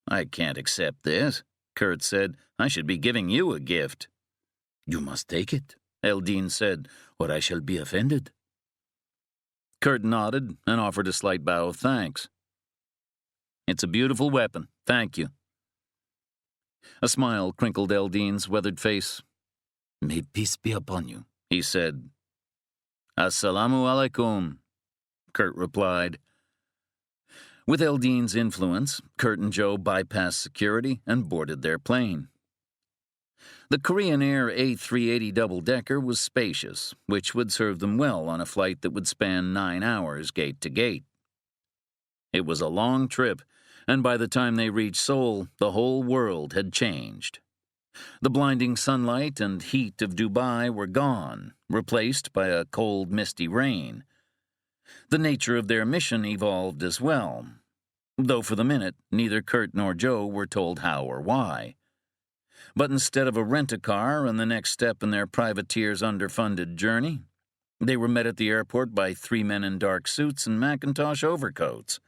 I can't accept this, Kurt said. I should be giving you a gift. You must take it, Eldin said, or I shall be offended. Kurt nodded and offered a slight bow of thanks. It's a beautiful weapon, thank you. A smile crinkled Eldine's weathered face. May peace be upon you, he said. Assalamu alaikum, Kurt replied. With Eldine's influence, Kurt and Joe bypassed security and boarded their plane. The Korean Air A380 double-decker was spacious, which would serve them well on a flight that would span 9 hours gate to gate. It was a long trip, and by the time they reached Seoul, the whole world had changed. The blinding sunlight and heat of Dubai were gone, replaced by a cold, misty rain. The nature of their mission evolved as well, though for the minute neither Kurt nor Joe were told how or why. But instead of a rent-a-car and the next step in their privateer's underfunded journey, they were met at the airport by 3 men in dark suits and Macintosh overcoats.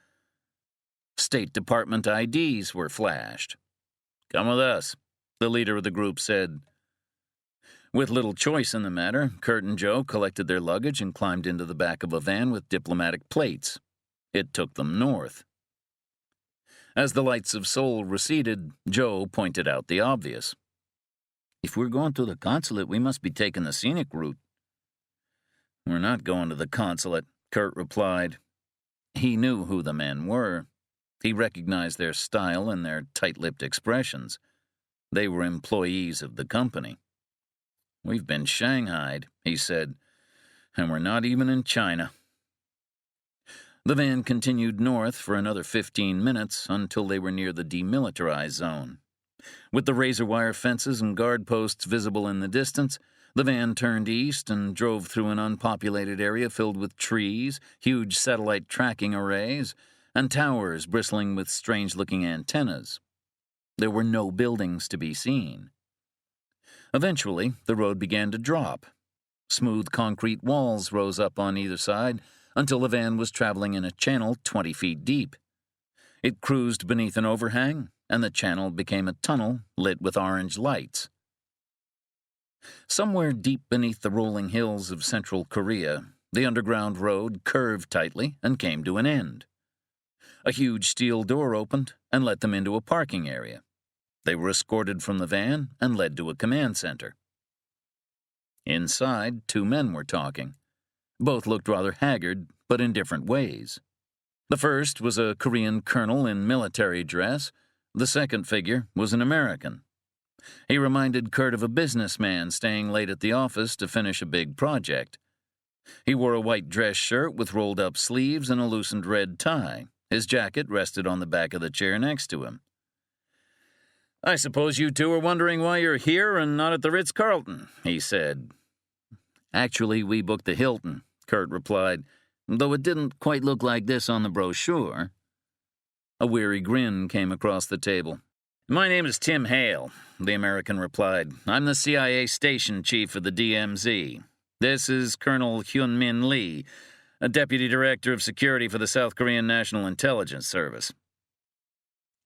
State Department IDs were flashed. "Come with us," the leader of the group said. With little choice in the matter, Kurt and Joe collected their luggage and climbed into the back of a van with diplomatic plates. It took them north. As the lights of Seoul receded, Joe pointed out the obvious. "If we're going to the consulate, we must be taking the scenic route." "We're not going to the consulate," Kurt replied. He knew who the men were. He recognized their style and their tight-lipped expressions. They were employees of the company. "We've been shanghaied," he said, "and we're not even in China." The van continued north for another 15 minutes until they were near the demilitarized zone. With the razor wire fences and guard posts visible in the distance, the van turned east and drove through an unpopulated area filled with trees, huge satellite tracking arrays, and towers bristling with strange-looking antennas. There were no buildings to be seen. Eventually, the road began to drop. Smooth concrete walls rose up on either side until the van was traveling in a channel 20 feet deep. It cruised beneath an overhang, and the channel became a tunnel lit with orange lights. Somewhere deep beneath the rolling hills of central Korea, the underground road curved tightly and came to an end. A huge steel door opened and let them into a parking area. They were escorted from the van and led to a command center. Inside, 2 men were talking. Both looked rather haggard, but in different ways. The first was a Korean colonel in military dress. The second figure was an American. He reminded Kurt of a businessman staying late at the office to finish a big project. He wore a white dress shirt with rolled-up sleeves and a loosened red tie. His jacket rested on the back of the chair next to him. "I suppose you two are wondering why you're here and not at the Ritz-Carlton," he said. "Actually, we booked the Hilton," Kurt replied, "though it didn't quite look like this on the brochure." A weary grin came across the table. "My name is Tim Hale," the American replied. "I'm the CIA station chief of the DMZ. This is Colonel Hyun-Min Lee, a deputy director of security for the South Korean National Intelligence Service."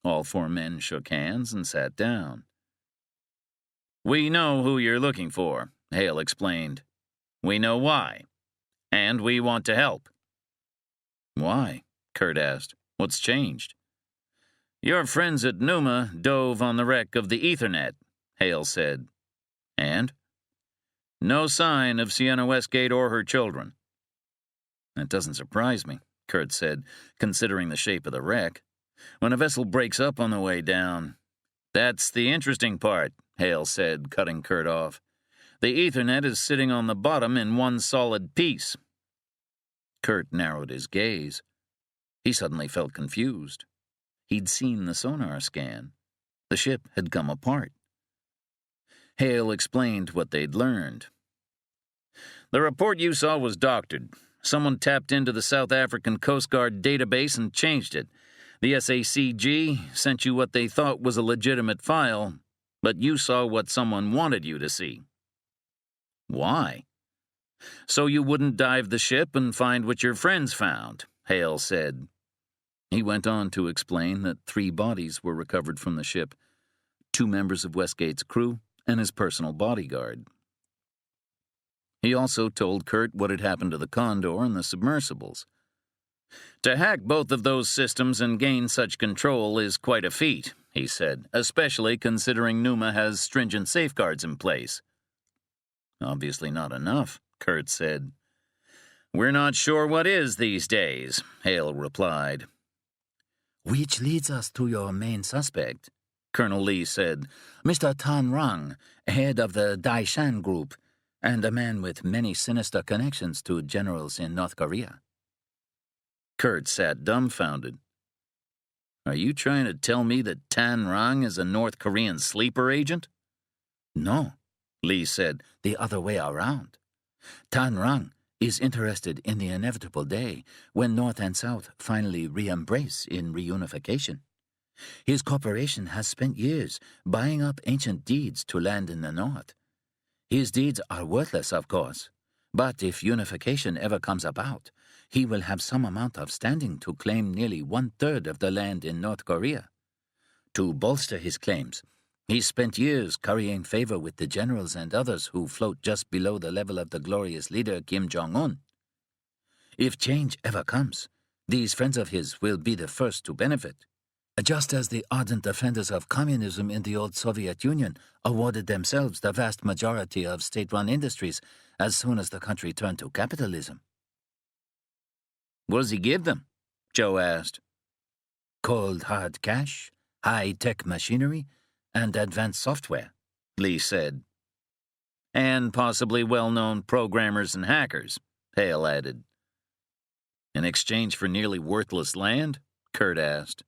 All 4 men shook hands and sat down. "We know who you're looking for," Hale explained. "We know why. And we want to help." "Why?" Kurt asked. "What's changed?" "Your friends at Numa dove on the wreck of the Ethernet," Hale said. "And?" "No sign of Sienna Westgate or her children." "That doesn't surprise me," Kurt said, considering the shape of the wreck. "When a vessel breaks up on the way down—" "That's the interesting part," Hale said, cutting Kurt off. "The Ethernet is sitting on the bottom in one solid piece." Kurt narrowed his gaze. He suddenly felt confused. He'd seen the sonar scan. The ship had come apart. Hale explained what they'd learned. "The report you saw was doctored. Someone tapped into the South African Coast Guard database and changed it. The SACG sent you what they thought was a legitimate file, but you saw what someone wanted you to see." "Why?" "So you wouldn't dive the ship and find what your friends found," Hale said. He went on to explain that 3 bodies were recovered from the ship, 2 members of Westgate's crew and his personal bodyguard. He also told Kurt what had happened to the Condor and the submersibles. "To hack both of those systems and gain such control is quite a feat," he said, especially considering Numa has stringent safeguards in place. Obviously not enough, Kurt said. We're not sure what is these days, Hale replied. Which leads us to your main suspect, Colonel Lee said. Mr. Tan Rang, head of the Daishan Group, and a man with many sinister connections to generals in North Korea. Kurt sat dumbfounded. Are you trying to tell me that Tan Rang is a North Korean sleeper agent? No, Lee said. the other way around. Tan Rang is interested in the inevitable day when North and South finally re-embrace in reunification. His corporation has spent years buying up ancient deeds to land in the North. His deeds are worthless, of course, but if unification ever comes about, he will have some amount of standing to claim nearly 1/3 of the land in North Korea. To bolster his claims, he spent years currying favor with the generals and others who float just below the level of the glorious leader Kim Jong-un. If change ever comes, these friends of his will be the first to benefit, just as the ardent defenders of communism in the old Soviet Union awarded themselves the vast majority of state-run industries as soon as the country turned to capitalism. What does he give them? Joe asked. Cold hard cash, high-tech machinery, and advanced software, Lee said. And possibly well-known programmers and hackers, Hale added. In exchange for nearly worthless land? Kurt asked.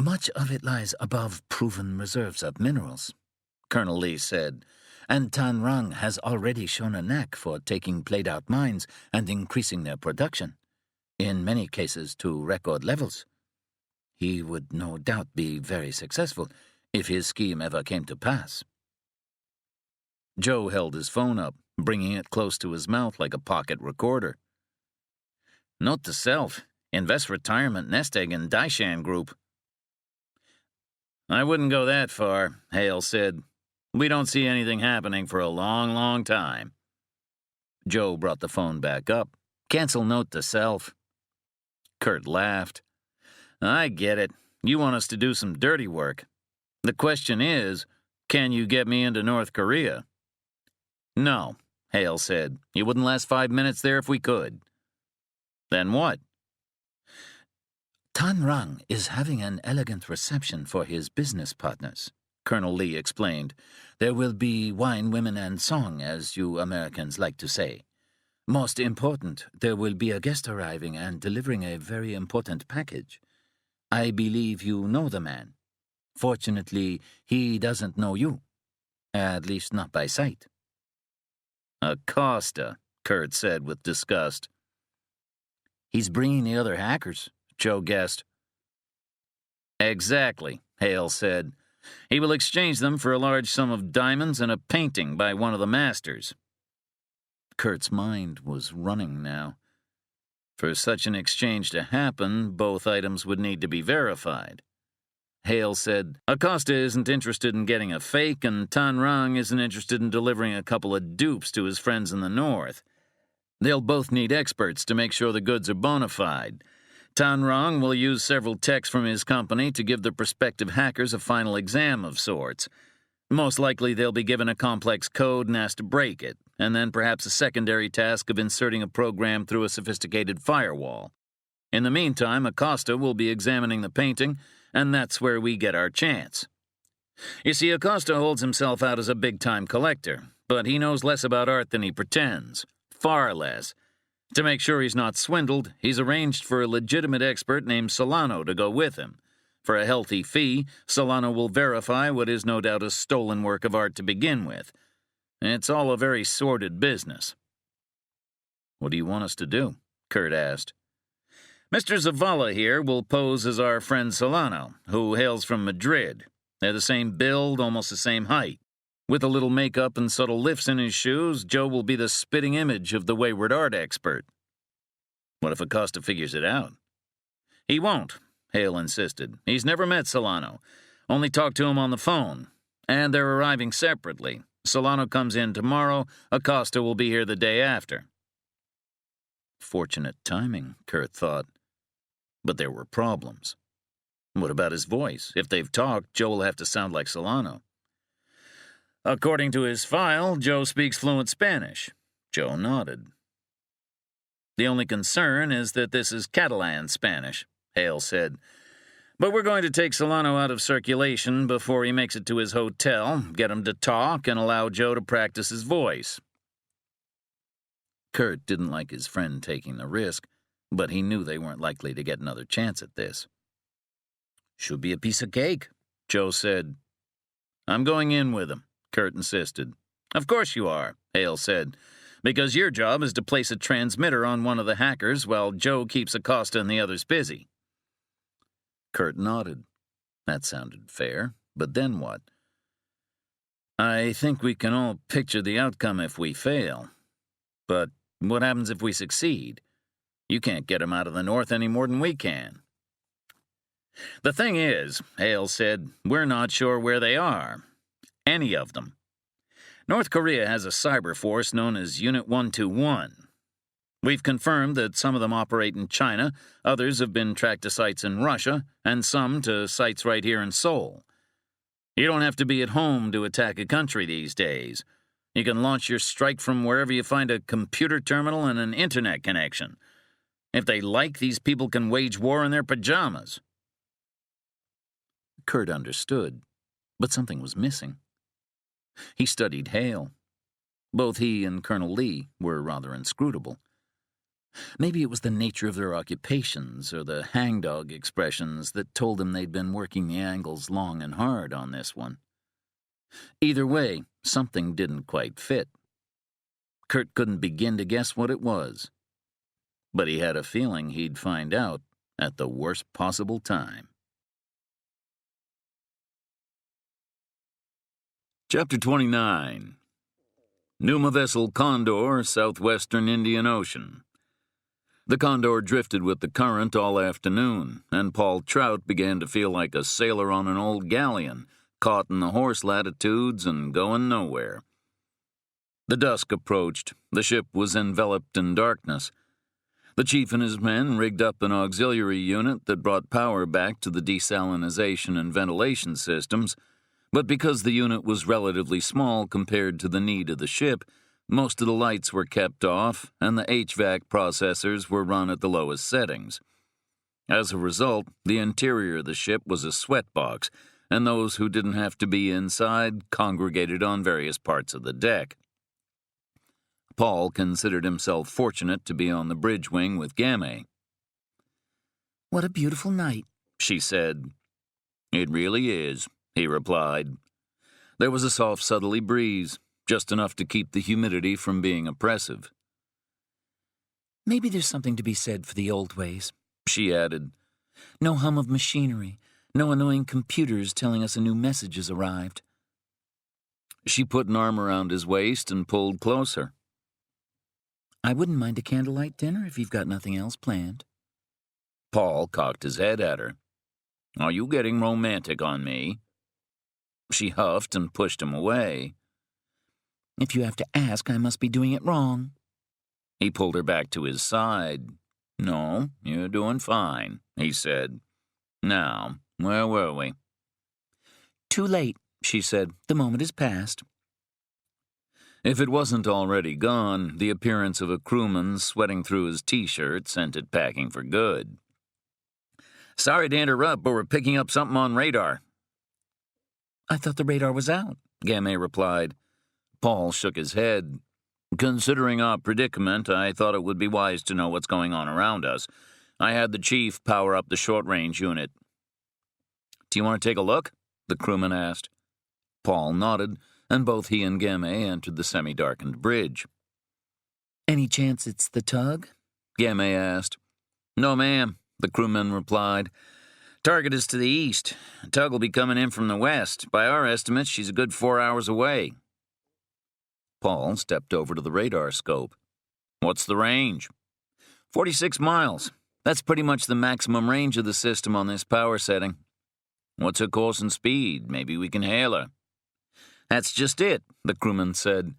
Much of it lies above proven reserves of minerals, Colonel Lee said, and Tan Rang has already shown a knack for taking played-out mines and increasing their production, in many cases to record levels. He would no doubt be very successful if his scheme ever came to pass. Joe held his phone up, bringing it close to his mouth like a pocket recorder. Note to self, invest retirement nest egg in Daishan Group. I wouldn't go that far, Hale said. We don't see anything happening for a long, long time. Joe brought the phone back up. Cancel note to self. Kurt laughed. I get it. You want us to do some dirty work. The question is, can you get me into North Korea? No, Hale said. You wouldn't last 5 minutes there if we could. Then what? Tan Rang is having an elegant reception for his business partners, Colonel Lee explained. There will be wine, women, and song, as you Americans like to say. Most important, there will be a guest arriving and delivering a very important package. I believe you know the man. Fortunately, he doesn't know you. At least not by sight. Acosta, Kurt said with disgust. He's bringing the other hackers, Joe guessed. Exactly, Hale said. He will exchange them for a large sum of diamonds and a painting by one of the masters. Kurt's mind was running now. For such an exchange to happen, both items would need to be verified. Hale said, Acosta isn't interested in getting a fake, and Tan Rang isn't interested in delivering a couple of dupes to his friends in the North. They'll both need experts to make sure the goods are bona fide. Tan Rang will use several techs from his company to give the prospective hackers a final exam of sorts. Most likely they'll be given a complex code and asked to break it, and then perhaps a secondary task of inserting a program through a sophisticated firewall. In the meantime, Acosta will be examining the painting, and that's where we get our chance. You see, Acosta holds himself out as a big-time collector, but he knows less about art than he pretends. Far less. To make sure he's not swindled, he's arranged for a legitimate expert named Solano to go with him. For a healthy fee, Solano will verify what is no doubt a stolen work of art to begin with. It's all a very sordid business. What do you want us to do? Kurt asked. Mr. Zavala here will pose as our friend Solano, who hails from Madrid. They're the same build, almost the same height. With a little makeup and subtle lifts in his shoes, Joe will be the spitting image of the wayward art expert. What if Acosta figures it out? He won't, Hale insisted. He's never met Solano. Only talked to him on the phone. And they're arriving separately. Solano comes in tomorrow. Acosta will be here the day after. Fortunate timing, Kurt thought. But there were problems. What about his voice? If they've talked, Joe will have to sound like Solano. According to his file, Joe speaks fluent Spanish. Joe nodded. The only concern is that this is Catalan Spanish, Hale said. But we're going to take Solano out of circulation before he makes it to his hotel, get him to talk, and allow Joe to practice his voice. Kurt didn't like his friend taking the risk, but he knew they weren't likely to get another chance at this. Should be a piece of cake, Joe said. I'm going in with him, Kurt insisted. Of course you are, Hale said, because your job is to place a transmitter on one of the hackers while Joe keeps Acosta and the others busy. Kurt nodded. That sounded fair, but then what? I think we can all picture the outcome if we fail. But what happens if we succeed? You can't get him out of the North any more than we can. The thing is, Hale said, we're not sure where they are. Any of them. North Korea has a cyber force known as Unit 121. We've confirmed that some of them operate in China, others have been tracked to sites in Russia, and some to sites right here in Seoul. You don't have to be at home to attack a country these days. You can launch your strike from wherever you find a computer terminal and an internet connection. If they like, these people can wage war in their pajamas. Kurt understood, but something was missing. He studied Hale. Both he and Colonel Lee were rather inscrutable. Maybe it was the nature of their occupations or the hangdog expressions that told him they'd been working the angles long and hard on this one. Either way, something didn't quite fit. Kurt couldn't begin to guess what it was, but he had a feeling he'd find out at the worst possible time. Chapter 29. Numa vessel Condor, southwestern Indian Ocean. The Condor drifted with the current all afternoon, and Paul Trout began to feel like a sailor on an old galleon, caught in the horse latitudes and going nowhere. The dusk approached. The ship was enveloped in darkness. The chief and his men rigged up an auxiliary unit that brought power back to the desalinization and ventilation systems, but because the unit was relatively small compared to the need of the ship, most of the lights were kept off and the HVAC processors were run at the lowest settings. As a result, the interior of the ship was a sweatbox, and those who didn't have to be inside congregated on various parts of the deck. Paul considered himself fortunate to be on the bridge wing with Game. What a beautiful night, she said. It really is, he replied. There was a soft southerly breeze, just enough to keep the humidity from being oppressive. Maybe there's something to be said for the old ways, she added. No hum of machinery, no annoying computers telling us a new message has arrived. She put an arm around his waist and pulled closer. I wouldn't mind a candlelight dinner if you've got nothing else planned. Paul cocked his head at her. Are you getting romantic on me? She huffed and pushed him away. If you have to ask, I must be doing it wrong. He pulled her back to his side. No, you're doing fine, he said. Now, where were we? Too late, she said. The moment is past. If it wasn't already gone, the appearance of a crewman sweating through his T-shirt sent it packing for good. Sorry to interrupt, but we're picking up something on radar. I thought the radar was out, Game replied. Paul shook his head. Considering our predicament, I thought it would be wise to know what's going on around us. I had the chief power up the short-range unit. Do you want to take a look? The crewman asked. Paul nodded, and both he and Game entered the semi-darkened bridge. Any chance it's the tug? Game asked. No, ma'am, the crewman replied. Target is to the east. Tug will be coming in from the west. By our estimates, she's a good 4 hours away. Paul stepped over to the radar scope. What's the range? 46 miles. That's pretty much the maximum range of the system on this power setting. What's her course and speed? Maybe we can hail her. That's just it, the crewman said.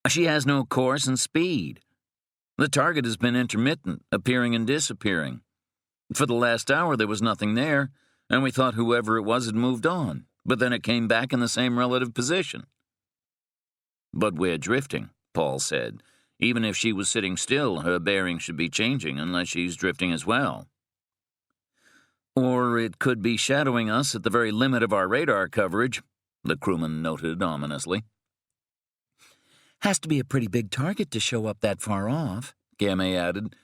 She has no course and speed. The target has been intermittent, appearing and disappearing. For the last hour, there was nothing there, and we thought whoever it was had moved on, but then it came back in the same relative position. But we're drifting, Paul said. Even if she was sitting still, her bearing should be changing unless she's drifting as well. Or it could be shadowing us at the very limit of our radar coverage, the crewman noted ominously. Has to be a pretty big target to show up that far off, Gamay added.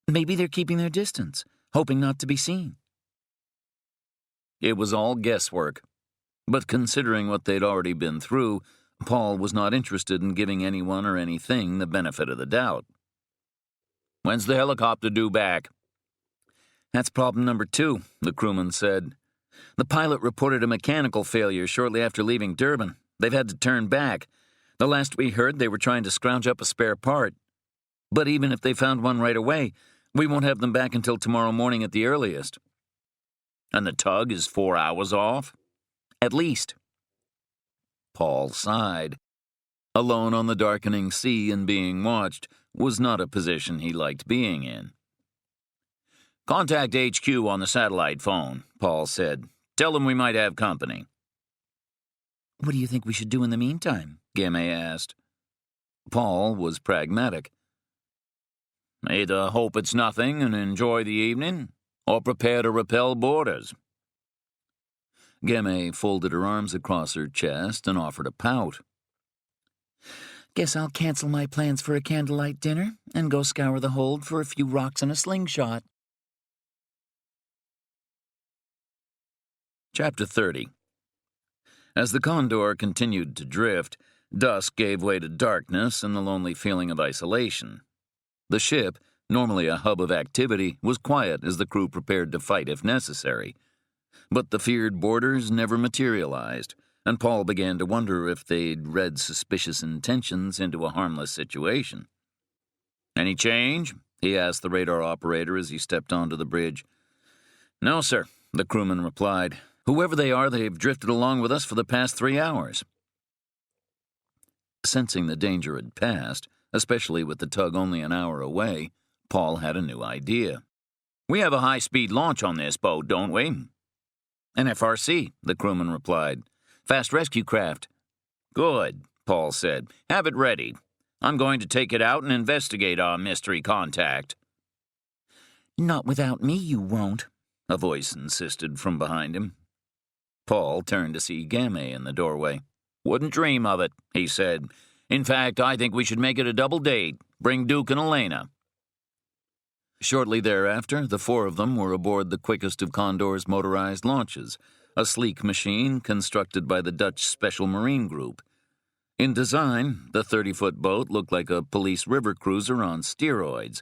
Maybe they're keeping their distance, hoping not to be seen. It was all guesswork, but considering what they'd already been through, Paul was not interested in giving anyone or anything the benefit of the doubt. When's the helicopter due back? That's problem number 2, the crewman said. The pilot reported a mechanical failure shortly after leaving Durban. They've had to turn back. The last we heard, they were trying to scrounge up a spare part. But even if they found one right away, we won't have them back until tomorrow morning at the earliest. And the tug is 4 hours off? At least. Paul sighed. Alone on the darkening sea and being watched was not a position he liked being in. Contact HQ on the satellite phone, Paul said. Tell them we might have company. What do you think we should do in the meantime? Gamay asked. Paul was pragmatic. Either hope it's nothing and enjoy the evening, or prepare to repel boarders. Gamay folded her arms across her chest and offered a pout. Guess I'll cancel my plans for a candlelight dinner and go scour the hold for a few rocks and a slingshot. Chapter 30. As the Condor continued to drift, dusk gave way to darkness and the lonely feeling of isolation. The ship, normally a hub of activity, was quiet as the crew prepared to fight if necessary. But the feared boarders never materialized, and Paul began to wonder if they'd read suspicious intentions into a harmless situation. Any change? He asked the radar operator as he stepped onto the bridge. No, sir, the crewman replied. Whoever they are, they've drifted along with us for the past 3 hours. Sensing the danger had passed, especially with the tug only an hour away, Paul had a new idea. We have a high-speed launch on this boat, don't we? An FRC, the crewman replied. Fast rescue craft. Good, Paul said. Have it ready. I'm going to take it out and investigate our mystery contact. Not without me, you won't, a voice insisted from behind him. Paul turned to see Gamay in the doorway. Wouldn't dream of it, he said. In fact, I think we should make it a double date. Bring Duke and Elena. Shortly thereafter, the 4 of them were aboard the quickest of Condor's motorized launches, a sleek machine constructed by the Dutch Special Marine Group. In design, the 30-foot boat looked like a police river cruiser on steroids,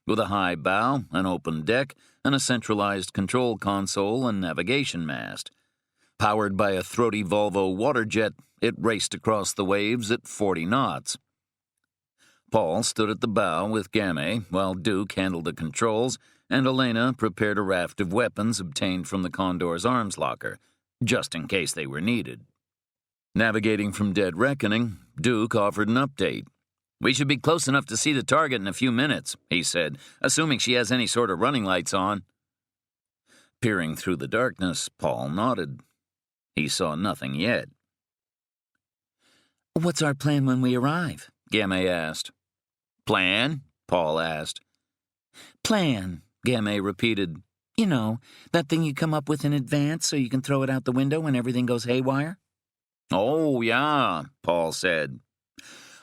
with a high bow, an open deck, and a centralized control console and navigation mast. Powered by a throaty Volvo water jet, it raced across the waves at 40 knots. Paul stood at the bow with Gamay, while Duke handled the controls, and Elena prepared a raft of weapons obtained from the Condor's arms locker, just in case they were needed. Navigating from Dead Reckoning, Duke offered an update. We should be close enough to see the target in a few minutes, he said, assuming she has any sort of running lights on. Peering through the darkness, Paul nodded. He saw nothing yet. What's our plan when we arrive? Gamay asked. Plan? Paul asked. Plan, Gamay repeated. You know, that thing you come up with in advance so you can throw it out the window when everything goes haywire? Oh, yeah, Paul said.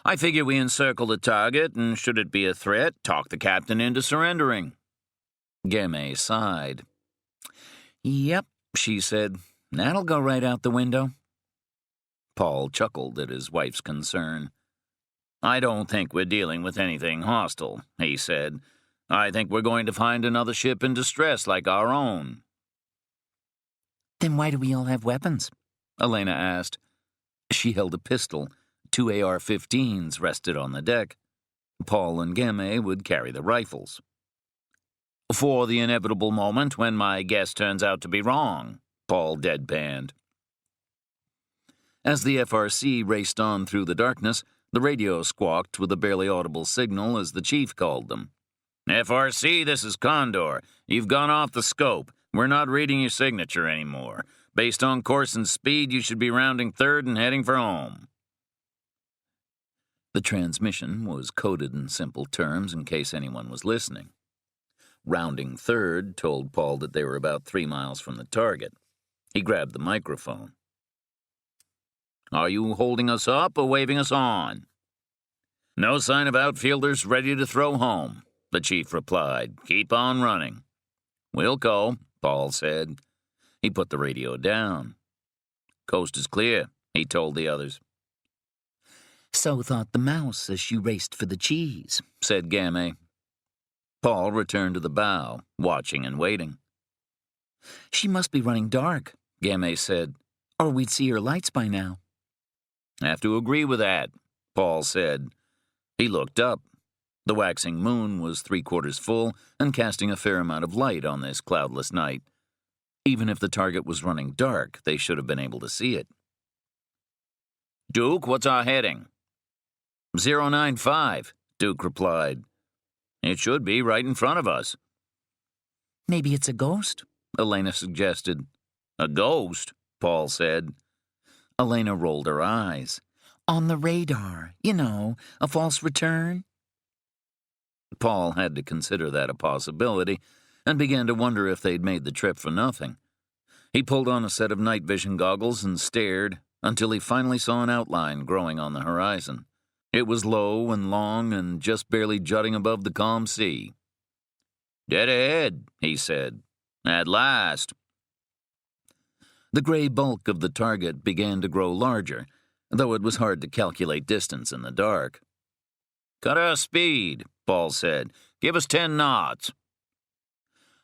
I figure we encircle the target, and should it be a threat, talk the captain into surrendering. Gamay sighed. Yep, she said. That'll go right out the window. Paul chuckled at his wife's concern. I don't think we're dealing with anything hostile, he said. I think we're going to find another ship in distress like our own. Then why do we all have weapons? Elena asked. She held a pistol. 2 AR-15s rested on the deck. Paul and Gamay would carry the rifles. For the inevitable moment when my guess turns out to be wrong, Paul deadpanned. As the FRC raced on through the darkness, the radio squawked with a barely audible signal as the chief called them. FRC, this is Condor. You've gone off the scope. We're not reading your signature anymore. Based on course and speed, you should be rounding third and heading for home. The transmission was coded in simple terms in case anyone was listening. Rounding third told Paul that they were about 3 miles from the target. He grabbed the microphone. Are you holding us up or waving us on? No sign of outfielders ready to throw home, the chief replied. Keep on running. We'll go, Paul said. He put the radio down. Coast is clear, he told the others. So thought the mouse as she raced for the cheese, said Game. Paul returned to the bow, watching and waiting. She must be running dark, Game said, or we'd see her lights by now. Have to agree with that, Paul said. He looked up. The waxing moon was 3/4 full and casting a fair amount of light on this cloudless night. Even if the target was running dark, they should have been able to see it. Duke, what's our heading? 095, Duke replied. It should be right in front of us. Maybe it's a ghost, Elena suggested. A ghost, Paul said. Elena rolled her eyes. On the radar, a false return. Paul had to consider that a possibility and began to wonder if they'd made the trip for nothing. He pulled on a set of night vision goggles and stared until he finally saw an outline growing on the horizon. It was low and long and just barely jutting above the calm sea. Dead ahead, he said. At last. The gray bulk of the target began to grow larger, though it was hard to calculate distance in the dark. Cut our speed, Paul said. Give us 10 knots.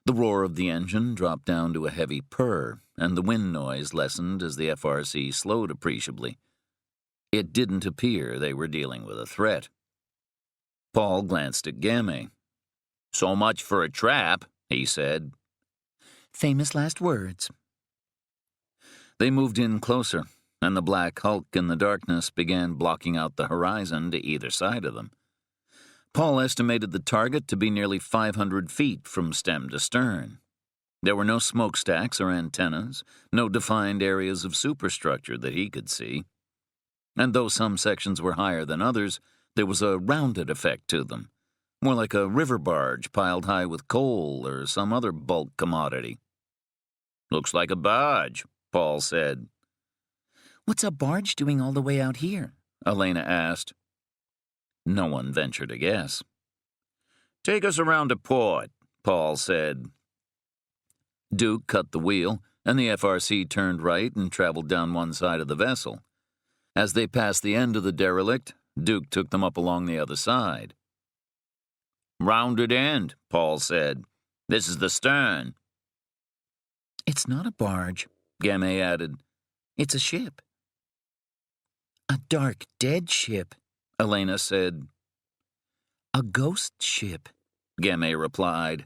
The roar of the engine dropped down to a heavy purr, and the wind noise lessened as the FRC slowed appreciably. It didn't appear they were dealing with a threat. Paul glanced at Game. So much for a trap, he said. Famous last words. They moved in closer, and the black hulk in the darkness began blocking out the horizon to either side of them. Paul estimated the target to be nearly 500 feet from stem to stern. There were no smokestacks or antennas, no defined areas of superstructure that he could see. And though some sections were higher than others, there was a rounded effect to them, more like a river barge piled high with coal or some other bulk commodity. Looks like a barge, Paul said. What's a barge doing all the way out here? Elena asked. No one ventured a guess. Take us around to port, Paul said. Duke cut the wheel, and the FRC turned right and traveled down one side of the vessel. As they passed the end of the derelict, Duke took them up along the other side. Rounded end, Paul said. This is the stern. It's not a barge, Game added. It's a ship. A dark, dead ship, Elena said. A ghost ship, Game replied.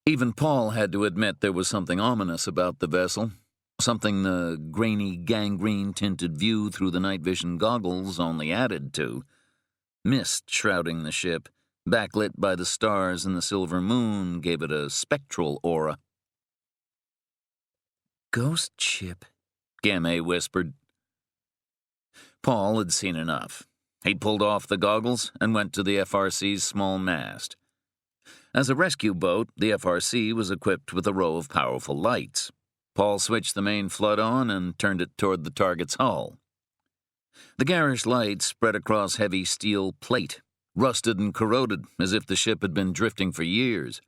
Even Paul had to admit there was something ominous about the vessel, something the grainy, gangrene-tinted view through the night vision goggles only added to. Mist shrouding the ship, backlit by the stars and the silver moon, gave it a spectral aura. Ghost ship, Game whispered. Paul had seen enough. He pulled off the goggles and went to the FRC's small mast. As a rescue boat, the FRC was equipped with a row of powerful lights. Paul switched the main flood on and turned it toward the target's hull. The garish light spread across heavy steel plate, rusted and corroded as if the ship had been drifting for years.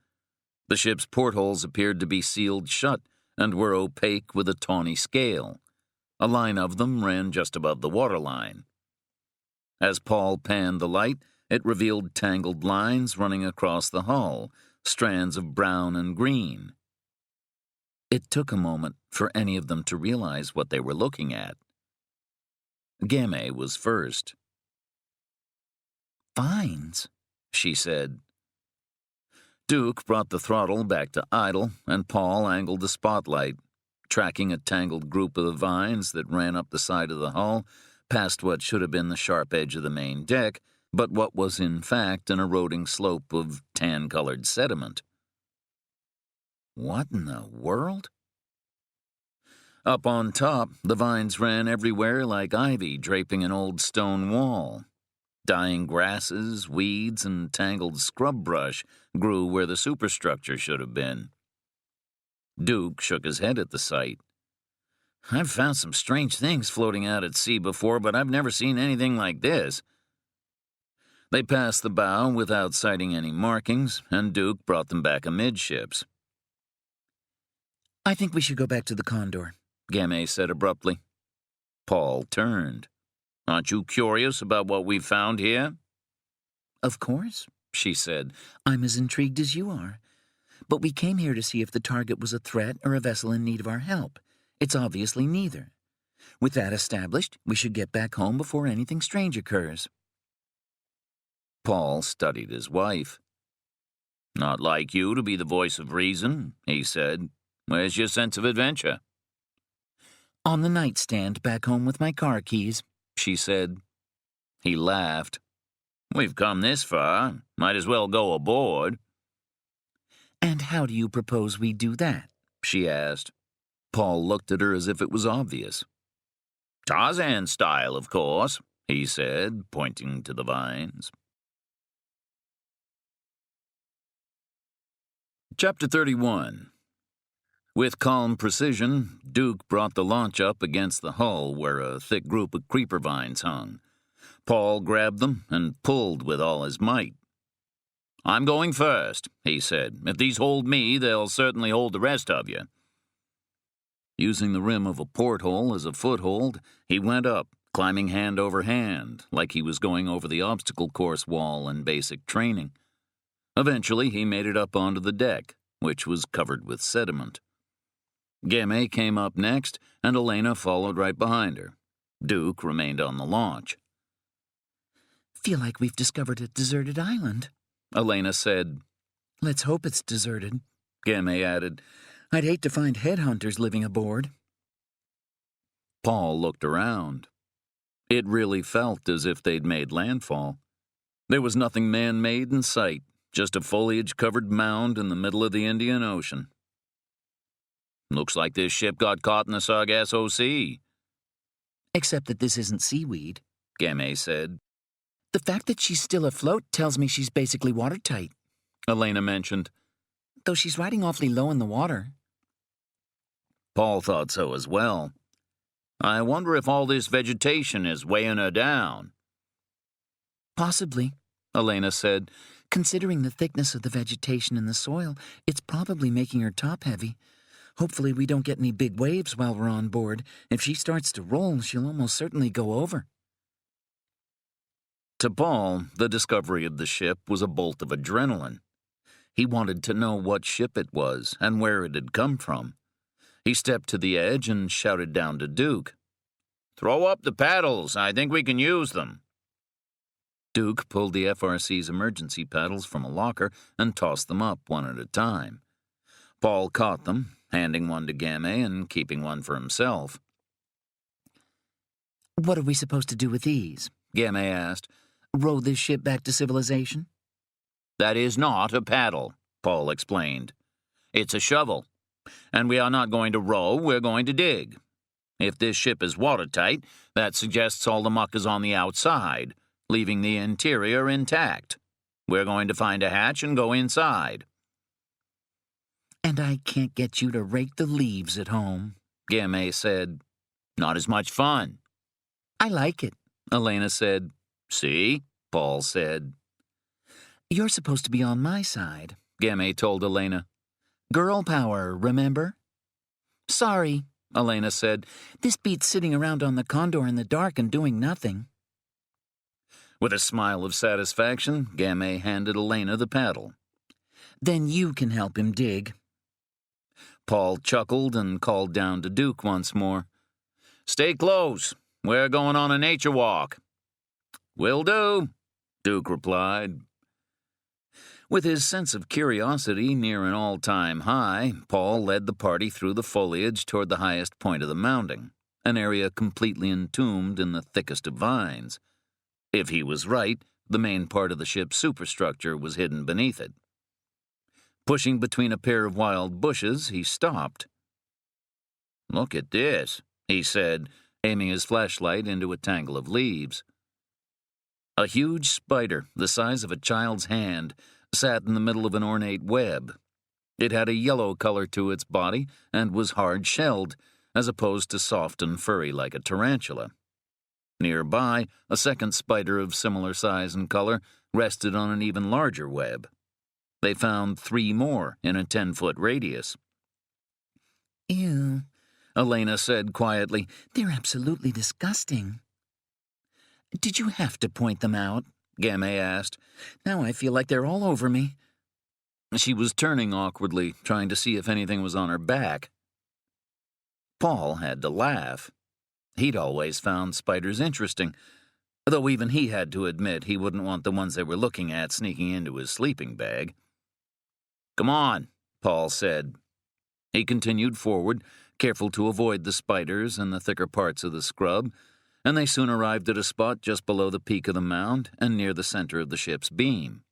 The ship's portholes appeared to be sealed shut and were opaque with a tawny scale. A line of them ran just above the waterline. As Paul panned the light, it revealed tangled lines running across the hull, strands of brown and green. It took a moment for any of them to realize what they were looking at. Game was first. Vines, she said. Duke brought the throttle back to idle, and Paul angled the spotlight, tracking a tangled group of the vines that ran up the side of the hull, past what should have been the sharp edge of the main deck, but what was in fact an eroding slope of tan-colored sediment. What in the world? Up on top, the vines ran everywhere like ivy draping an old stone wall. Dying grasses, weeds, and tangled scrub brush grew where the superstructure should have been. Duke shook his head at the sight. I've found some strange things floating out at sea before, but I've never seen anything like this. They passed the bow without sighting any markings, and Duke brought them back amidships. I think we should go back to the Condor, Gamay said abruptly. Paul turned. Aren't you curious about what we've found here? Of course, she said. I'm as intrigued as you are. But we came here to see if the target was a threat or a vessel in need of our help. It's obviously neither. With that established, we should get back home before anything strange occurs. Paul studied his wife. Not like you to be the voice of reason, he said. Where's your sense of adventure? On the nightstand back home with my car keys, she said. He laughed. We've come this far. Might as well go aboard. And how do you propose we do that? She asked. Paul looked at her as if it was obvious. Tarzan style, of course, he said, pointing to the vines. Chapter 31. With calm precision, Duke brought the launch up against the hull where a thick group of creeper vines hung. Paul grabbed them and pulled with all his might. I'm going first, he said. If these hold me, they'll certainly hold the rest of you. Using the rim of a porthole as a foothold, he went up, climbing hand over hand, like he was going over the obstacle course wall in basic training. Eventually, he made it up onto the deck, which was covered with sediment. Gamay came up next, and Elena followed right behind her. Duke remained on the launch. Feel like we've discovered a deserted island, Elena said. Let's hope it's deserted, Gamay added. I'd hate to find headhunters living aboard. Paul looked around. It really felt as if they'd made landfall. There was nothing man-made in sight, just a foliage-covered mound in the middle of the Indian Ocean. Looks like this ship got caught in the Sargasso Sea. Except that this isn't seaweed, Gamay said. The fact that she's still afloat tells me she's basically watertight, Elena mentioned. Though she's riding awfully low in the water. Paul thought so as well. I wonder if all this vegetation is weighing her down. Possibly, Elena said. Considering the thickness of the vegetation in the soil, it's probably making her top-heavy. Hopefully we don't get any big waves while we're on board. If she starts to roll, she'll almost certainly go over. To Paul, the discovery of the ship was a bolt of adrenaline. He wanted to know what ship it was and where it had come from. He stepped to the edge and shouted down to Duke. Throw up the paddles. I think we can use them. Duke pulled the FRC's emergency paddles from a locker and tossed them up one at a time. Paul caught them, handing one to Gamay and keeping one for himself. What are we supposed to do with these? Gamay asked. Row this ship back to civilization? That is not a paddle, Paul explained. It's a shovel. And we are not going to row, we're going to dig. If this ship is watertight, that suggests all the muck is on the outside, leaving the interior intact. We're going to find a hatch and go inside. And I can't get you to rake the leaves at home, Gamay said. Not as much fun. I like it, Elena said. See? Paul said. You're supposed to be on my side, Gamay told Elena. Girl power, remember? Sorry, Elena said. This beats sitting around on the Condor in the dark and doing nothing. With a smile of satisfaction, Gamay handed Elena the paddle. Then you can help him dig. Paul chuckled and called down to Duke once more. Stay close. We're going on a nature walk. Will do, Duke replied. With his sense of curiosity near an all-time high, Paul led the party through the foliage toward the highest point of the mounding, an area completely entombed in the thickest of vines. If he was right, the main part of the ship's superstructure was hidden beneath it. Pushing between a pair of wild bushes, he stopped. "Look at this," he said, aiming his flashlight into a tangle of leaves. A huge spider, the size of a child's hand, sat in the middle of an ornate web. It had a yellow color to its body and was hard-shelled, as opposed to soft and furry like a tarantula. Nearby, a second spider of similar size and color rested on an even larger web. They found 3 more in a 10-foot radius. Ew, Elena said quietly. they're absolutely disgusting. Did you have to point them out? Gamay asked. Now I feel like they're all over me. She was turning awkwardly, trying to see if anything was on her back. Paul had to laugh. He'd always found spiders interesting, though even he had to admit he wouldn't want the ones they were looking at sneaking into his sleeping bag. "Come on," Paul said. He continued forward, careful to avoid the spiders and the thicker parts of the scrub, and they soon arrived at a spot just below the peak of the mound and near the center of the ship's beam.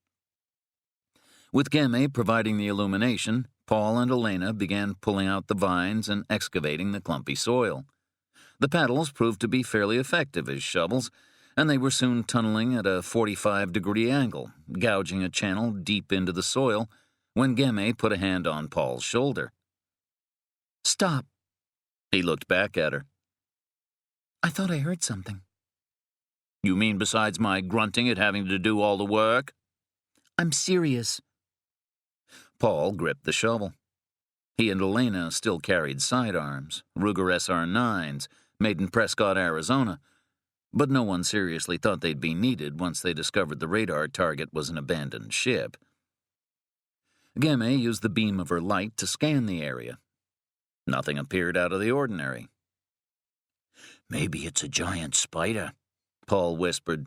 With Gamay providing the illumination, Paul and Elena began pulling out the vines and excavating the clumpy soil. The paddles proved to be fairly effective as shovels, and they were soon tunneling at a 45-degree angle, gouging a channel deep into the soil, when Gamay put a hand on Paul's shoulder. Stop. He looked back at her. I thought I heard something. "You mean besides my grunting at having to do all the work?" I'm serious. Paul gripped the shovel. He and Elena still carried sidearms, Ruger SR-9s, made in Prescott, Arizona, but no one seriously thought they'd be needed once they discovered the radar target was an abandoned ship. Gamay used the beam of her light to scan the area. Nothing appeared out of the ordinary. "Maybe it's a giant spider," Paul whispered.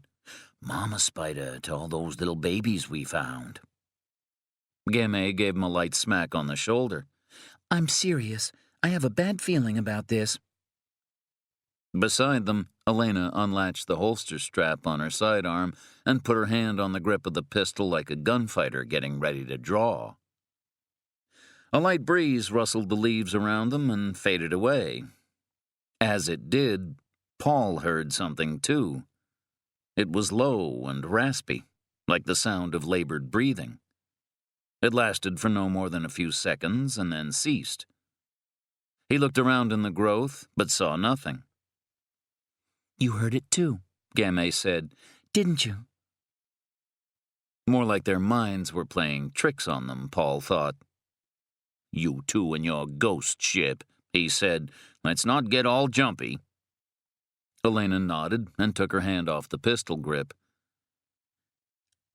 "Mama spider to all those little babies we found." Gamay gave him a light smack on the shoulder. I'm serious. I have a bad feeling about this. Beside them, Elena unlatched the holster strap on her sidearm and put her hand on the grip of the pistol like a gunfighter getting ready to draw. A light breeze rustled the leaves around them and faded away. As it did, Paul heard something too. It was low and raspy, like the sound of labored breathing. It lasted for no more than a few seconds and then ceased. He looked around in the growth, but saw nothing. You heard it too, Gamay said. Didn't you? More like their minds were playing tricks on them, Paul thought. "You two and your ghost ship," he said. "Let's not get all jumpy." Elena nodded and took her hand off the pistol grip.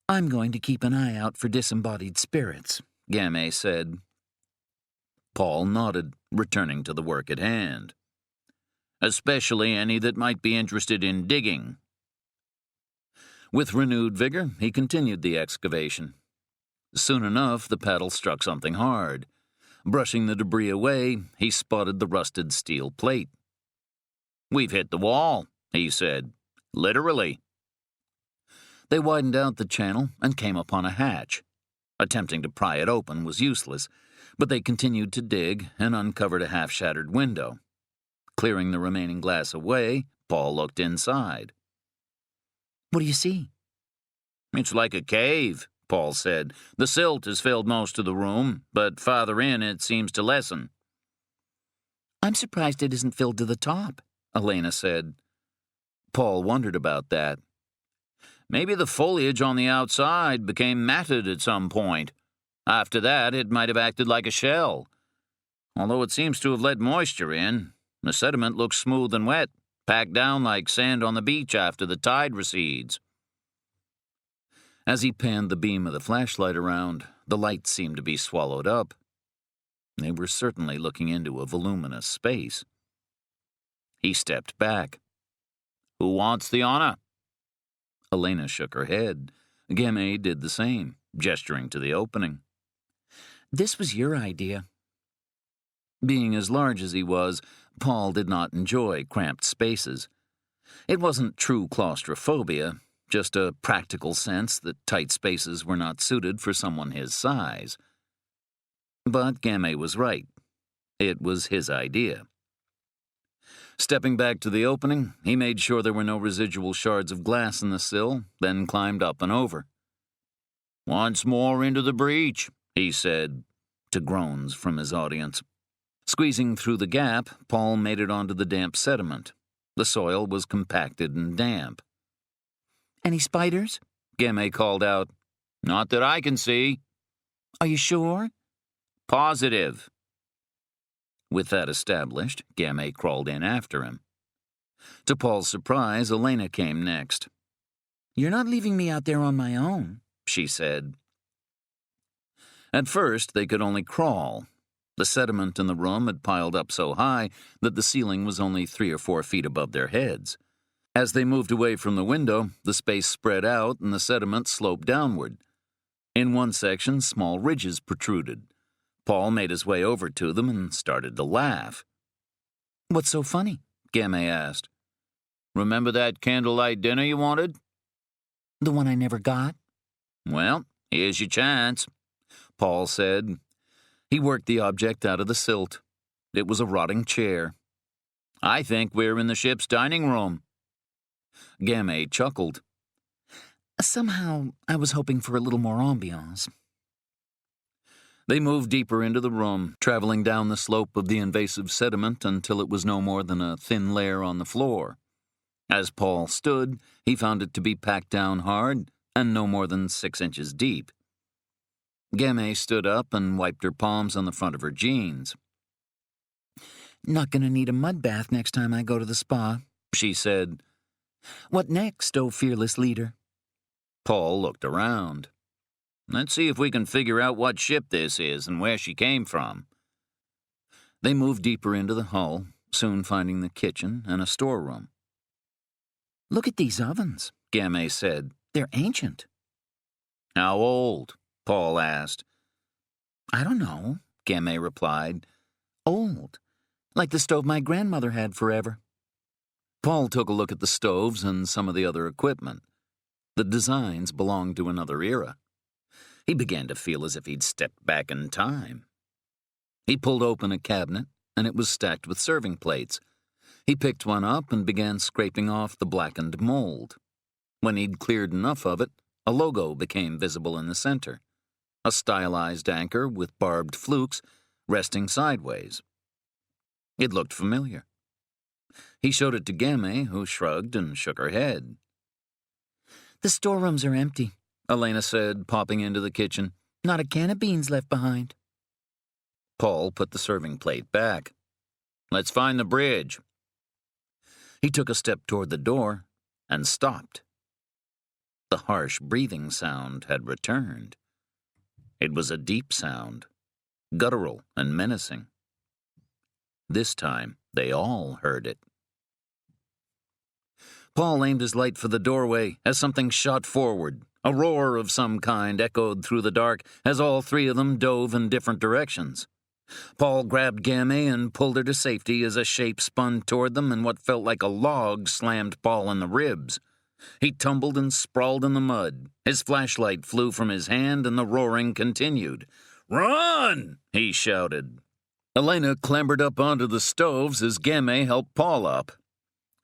I'm going to keep an eye out for disembodied spirits, Gamay said. Paul nodded, returning to the work at hand. "Especially any that might be interested in digging." With renewed vigor, he continued the excavation. Soon enough, the paddle struck something hard. Brushing the debris away, he spotted the rusted steel plate. "We've hit the wall," he said. "Literally." They widened out the channel and came upon a hatch. Attempting to pry it open was useless, but they continued to dig and uncovered a half-shattered window. Clearing the remaining glass away, Paul looked inside. What do you see? "It's like a cave," Paul said. "The silt has filled most of the room, but farther in it seems to lessen." I'm surprised it isn't filled to the top, Elena said. Paul wondered about that. "Maybe the foliage on the outside became matted at some point. After that, it might have acted like a shell. Although it seems to have let moisture in, the sediment looks smooth and wet, packed down like sand on the beach after the tide recedes." As he panned the beam of the flashlight around, the light seemed to be swallowed up. They were certainly looking into a voluminous space. He stepped back. "Who wants the honor?" Elena shook her head. Gamay did the same, gesturing to the opening. This was your idea. Being as large as he was, Paul did not enjoy cramped spaces. It wasn't true claustrophobia, just a practical sense that tight spaces were not suited for someone his size. But Gamay was right. It was his idea. Stepping back to the opening, he made sure there were no residual shards of glass in the sill, then climbed up and over. "Once more into the breach," he said, to groans from his audience. Squeezing through the gap, Paul made it onto the damp sediment. The soil was compacted and damp. Any spiders? Gamay called out. "Not that I can see." Are you sure? "Positive." With that established, Gamay crawled in after him. To Paul's surprise, Elena came next. You're not leaving me out there on my own, she said. At first, they could only crawl. The sediment in the room had piled up so high that the ceiling was only 3 or 4 feet above their heads. As they moved away from the window, the space spread out and the sediment sloped downward. In one section, small ridges protruded. Paul made his way over to them and started to laugh. What's so funny? Gamay asked. "Remember that candlelight dinner you wanted?" The one I never got? "Well, here's your chance," Paul said. He worked the object out of the silt. It was a rotting chair. "I think we're in the ship's dining room." Gamay chuckled. Somehow, I was hoping for a little more ambiance. They moved deeper into the room, traveling down the slope of the invasive sediment until it was no more than a thin layer on the floor. As Paul stood, he found it to be packed down hard and no more than 6 inches deep. Gamay stood up and wiped her palms on the front of her jeans. Not gonna need a mud bath next time I go to the spa, she said. What next, oh fearless leader? Paul looked around. "Let's see if we can figure out what ship this is and where she came from." They moved deeper into the hull, soon finding the kitchen and a storeroom. Look at these ovens, Gamay said. They're ancient. "How old?" Paul asked. I don't know, Gamay replied. Old, like the stove my grandmother had forever. Paul took a look at the stoves and some of the other equipment. The designs belonged to another era. He began to feel as if he'd stepped back in time. He pulled open a cabinet, and it was stacked with serving plates. He picked one up and began scraping off the blackened mold. When he'd cleared enough of it, a logo became visible in the center. A stylized anchor with barbed flukes resting sideways. It looked familiar. He showed it to Gamay, who shrugged and shook her head. The storerooms are empty, Elena said, popping into the kitchen. Not a can of beans left behind. Paul put the serving plate back. "Let's find the bridge." He took a step toward the door and stopped. The harsh breathing sound had returned. It was a deep sound, guttural and menacing. This time, they all heard it. Paul aimed his light for the doorway as something shot forward. A roar of some kind echoed through the dark as all 3 of them dove in different directions. Paul grabbed Gamay and pulled her to safety as a shape spun toward them and what felt like a log slammed Paul in the ribs. He tumbled and sprawled in the mud. His flashlight flew from his hand and the roaring continued. "Run!" he shouted. Elena clambered up onto the stoves as Gamay helped Paul up.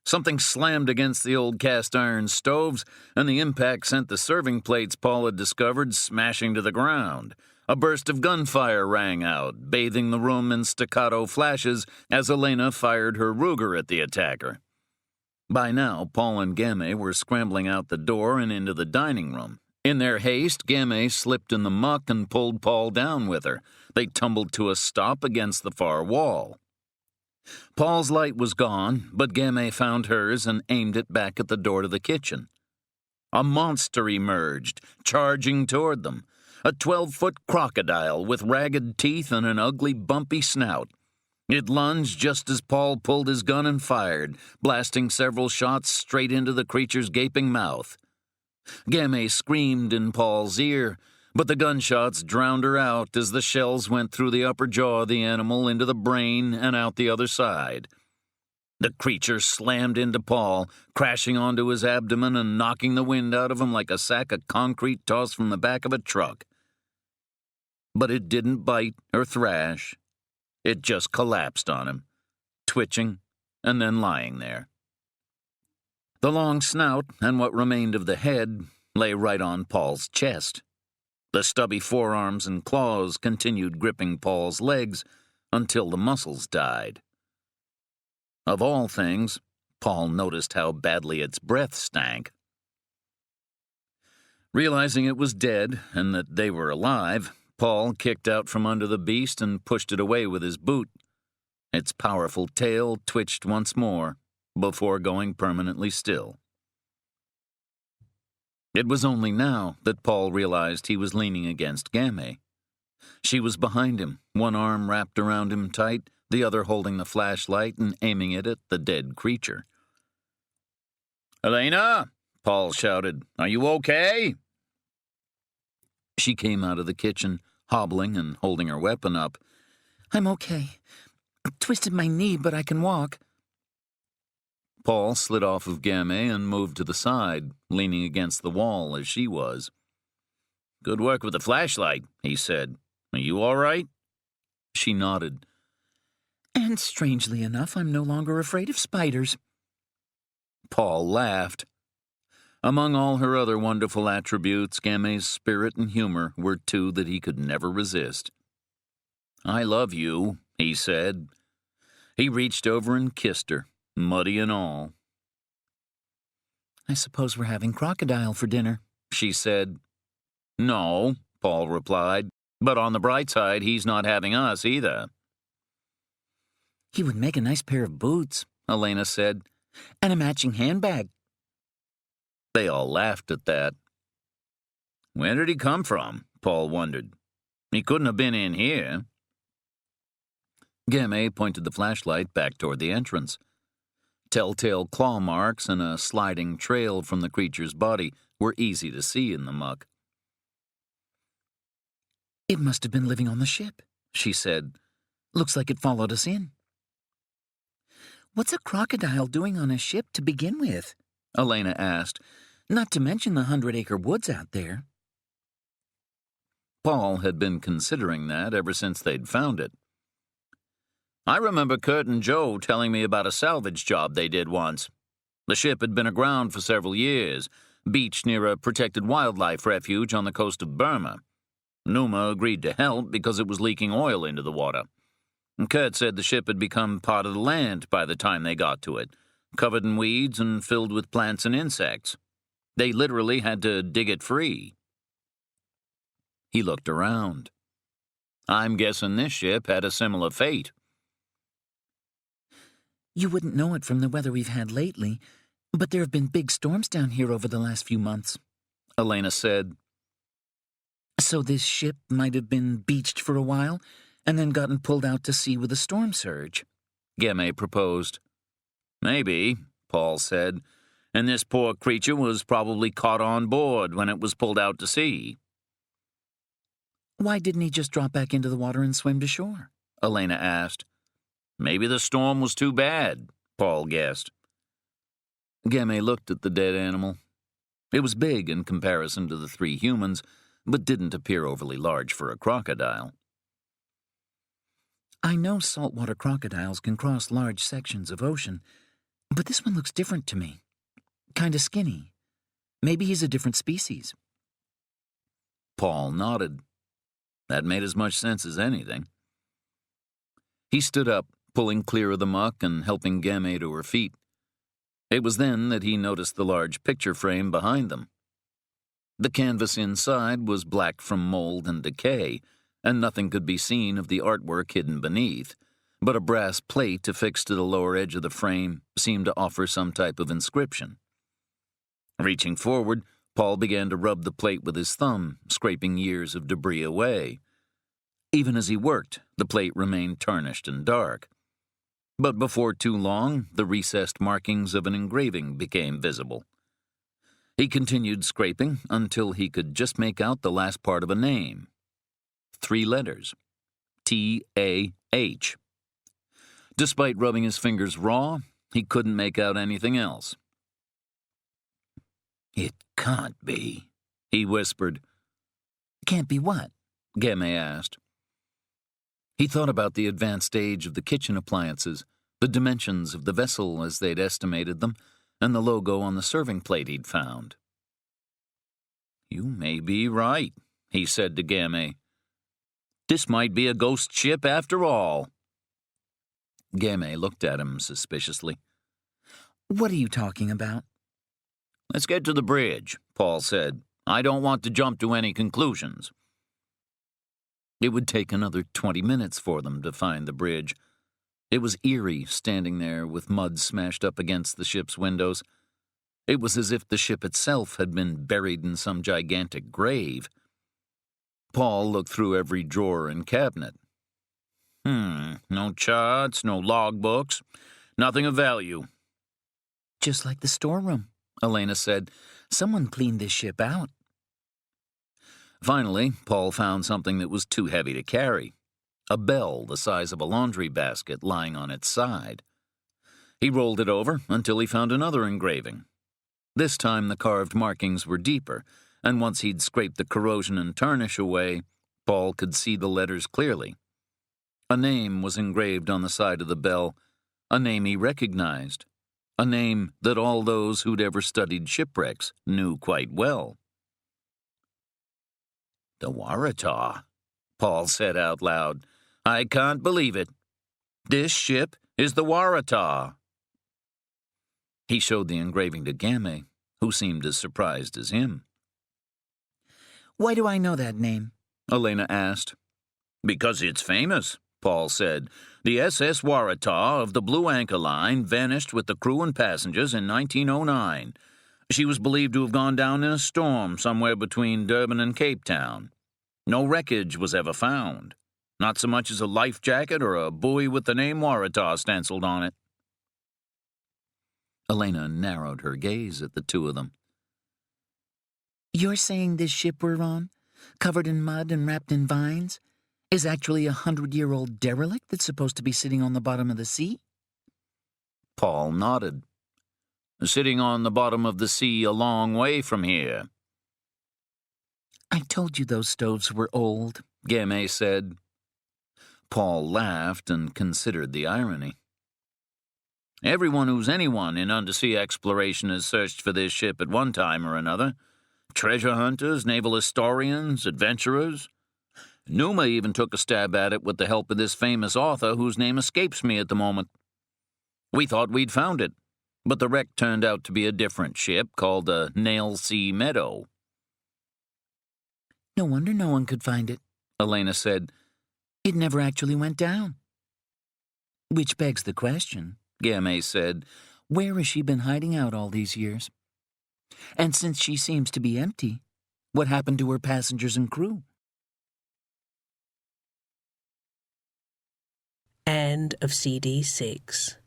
Something slammed against the old cast-iron stoves, and the impact sent the serving plates Paul had discovered smashing to the ground. A burst of gunfire rang out, bathing the room in staccato flashes as Elena fired her Ruger at the attacker. By now, Paul and Gamay were scrambling out the door and into the dining room. In their haste, Gamay slipped in the muck and pulled Paul down with her. They tumbled to a stop against the far wall. Paul's light was gone, but Gamay found hers and aimed it back at the door to the kitchen. A monster emerged, charging toward them. A 12-foot crocodile with ragged teeth and an ugly, bumpy snout. It lunged just as Paul pulled his gun and fired, blasting several shots straight into the creature's gaping mouth. Gamay screamed in Paul's ear, but the gunshots drowned her out as the shells went through the upper jaw of the animal into the brain and out the other side. The creature slammed into Paul, crashing onto his abdomen and knocking the wind out of him like a sack of concrete tossed from the back of a truck. but it didn't bite or thrash. It just collapsed on him, twitching and then lying there. The long snout and what remained of the head lay right on Paul's chest. The stubby forearms and claws continued gripping Paul's legs until the muscles died. Of all things, Paul noticed how badly its breath stank. Realizing it was dead and that they were alive, Paul kicked out from under the beast and pushed it away with his boot. Its powerful tail twitched once more before going permanently still. It was only now that Paul realized he was leaning against Gamay. She was behind him, one arm wrapped around him tight, the other holding the flashlight and aiming it at the dead creature. "Elena!" Paul shouted. "Are you okay?" She came out of the kitchen, hobbling and holding her weapon up. "I'm okay. Twisted my knee, but I can walk." Paul slid off of Gamay and moved to the side, leaning against the wall as she was. "Good work with the flashlight," he said. "Are you all right?" She nodded. "And strangely enough, I'm no longer afraid of spiders." Paul laughed. Among all her other wonderful attributes, Gamay's spirit and humor were two that he could never resist. "I love you," he said. He reached over and kissed her, muddy and all. "I suppose we're having crocodile for dinner," she said. "No," Paul replied, "but on the bright side, he's not having us either." "He would make a nice pair of boots," Elena said, "and a matching handbag." They all laughed at that. "Where did he come from?" Paul wondered. "He couldn't have been in here." Gamay pointed the flashlight back toward the entrance. Telltale claw marks and a sliding trail from the creature's body were easy to see in the muck. "It must have been living on the ship," she said. "Looks like it followed us in." "What's a crocodile doing on a ship to begin with?" Elena asked, "not to mention the 100-acre woods out there." Paul had been considering that ever since they'd found it. "I remember Kurt and Joe telling me about a salvage job they did once. The ship had been aground for several years, beached near a protected wildlife refuge on the coast of Burma. Numa agreed to help because it was leaking oil into the water. Kurt said the ship had become part of the land by the time they got to it, covered in weeds and filled with plants and insects. They literally had to dig it free." He looked around. "I'm guessing this ship had a similar fate." "You wouldn't know it from the weather we've had lately, but there have been big storms down here over the last few months," Elena said. "So this ship might have been beached for a while and then gotten pulled out to sea with a storm surge," Gamay proposed. "Maybe," Paul said, "and this poor creature was probably caught on board when it was pulled out to sea." "Why didn't he just drop back into the water and swim to shore?" Elena asked. "Maybe the storm was too bad," Paul guessed. Gamay looked at the dead animal. It was big in comparison to the three humans, but didn't appear overly large for a crocodile. "I know saltwater crocodiles can cross large sections of ocean, but this one looks different to me. Kinda skinny. Maybe he's a different species." Paul nodded. That made as much sense as anything. He stood up, pulling clear of the muck and helping Gamay to her feet. It was then that he noticed the large picture frame behind them. The canvas inside was black from mold and decay, and nothing could be seen of the artwork hidden beneath, but a brass plate affixed to the lower edge of the frame seemed to offer some type of inscription. Reaching forward, Paul began to rub the plate with his thumb, scraping years of debris away. Even as he worked, the plate remained tarnished and dark. But before too long, the recessed markings of an engraving became visible. He continued scraping until he could just make out the last part of a name. 3 letters. T-A-H. Despite rubbing his fingers raw, he couldn't make out anything else. "It can't be," he whispered. "Can't be what?" Gamay asked. He thought about the advanced age of the kitchen appliances, the dimensions of the vessel as they'd estimated them, and the logo on the serving plate he'd found. "You may be right," he said to Gamay. "This might be a ghost ship after all." Gamay looked at him suspiciously. What are you talking about? "Let's get to the bridge," Paul said. "I don't want to jump to any conclusions." It would take another 20 minutes for them to find the bridge. It was eerie, standing there with mud smashed up against the ship's windows. It was as if the ship itself had been buried in some gigantic grave. Paul looked through every drawer and cabinet. No charts, no logbooks, nothing of value. Just like the storeroom, Elena said. Someone cleaned this ship out. Finally, Paul found something that was too heavy to carry. A bell the size of a laundry basket lying on its side. He rolled it over until he found another engraving. This time the carved markings were deeper, and once he'd scraped the corrosion and tarnish away, Paul could see the letters clearly. A name was engraved on the side of the bell, a name he recognized, a name that all those who'd ever studied shipwrecks knew quite well. "The Waratah," Paul said out loud. "I can't believe it. This ship is the Waratah." He showed the engraving to Gamay, who seemed as surprised as him. Why do I know that name? Elena asked. "Because it's famous," Paul said. "The SS Waratah of the Blue Anchor Line vanished with the crew and passengers in 1909. She was believed to have gone down in a storm somewhere between Durban and Cape Town. No wreckage was ever found. Not so much as a life jacket or a buoy with the name Waratah stenciled on it." Elena narrowed her gaze at the two of them. You're saying this ship we're on, covered in mud and wrapped in vines, is actually a 100-year-old derelict that's supposed to be sitting on the bottom of the sea? Paul nodded. "Sitting on the bottom of the sea a long way from here." I told you those stoves were old, Gamay said. Paul laughed and considered the irony. "Everyone who's anyone in undersea exploration has searched for this ship at one time or another. Treasure hunters, naval historians, adventurers. Numa even took a stab at it with the help of this famous author whose name escapes me at the moment. We thought we'd found it, but the wreck turned out to be a different ship called the Nailsea Meadow." No wonder no one could find it, Elena said. It never actually went down. Which begs the question, Gamay said. Where has she been hiding out all these years? And since she seems to be empty, what happened to her passengers and crew? End of CD 6.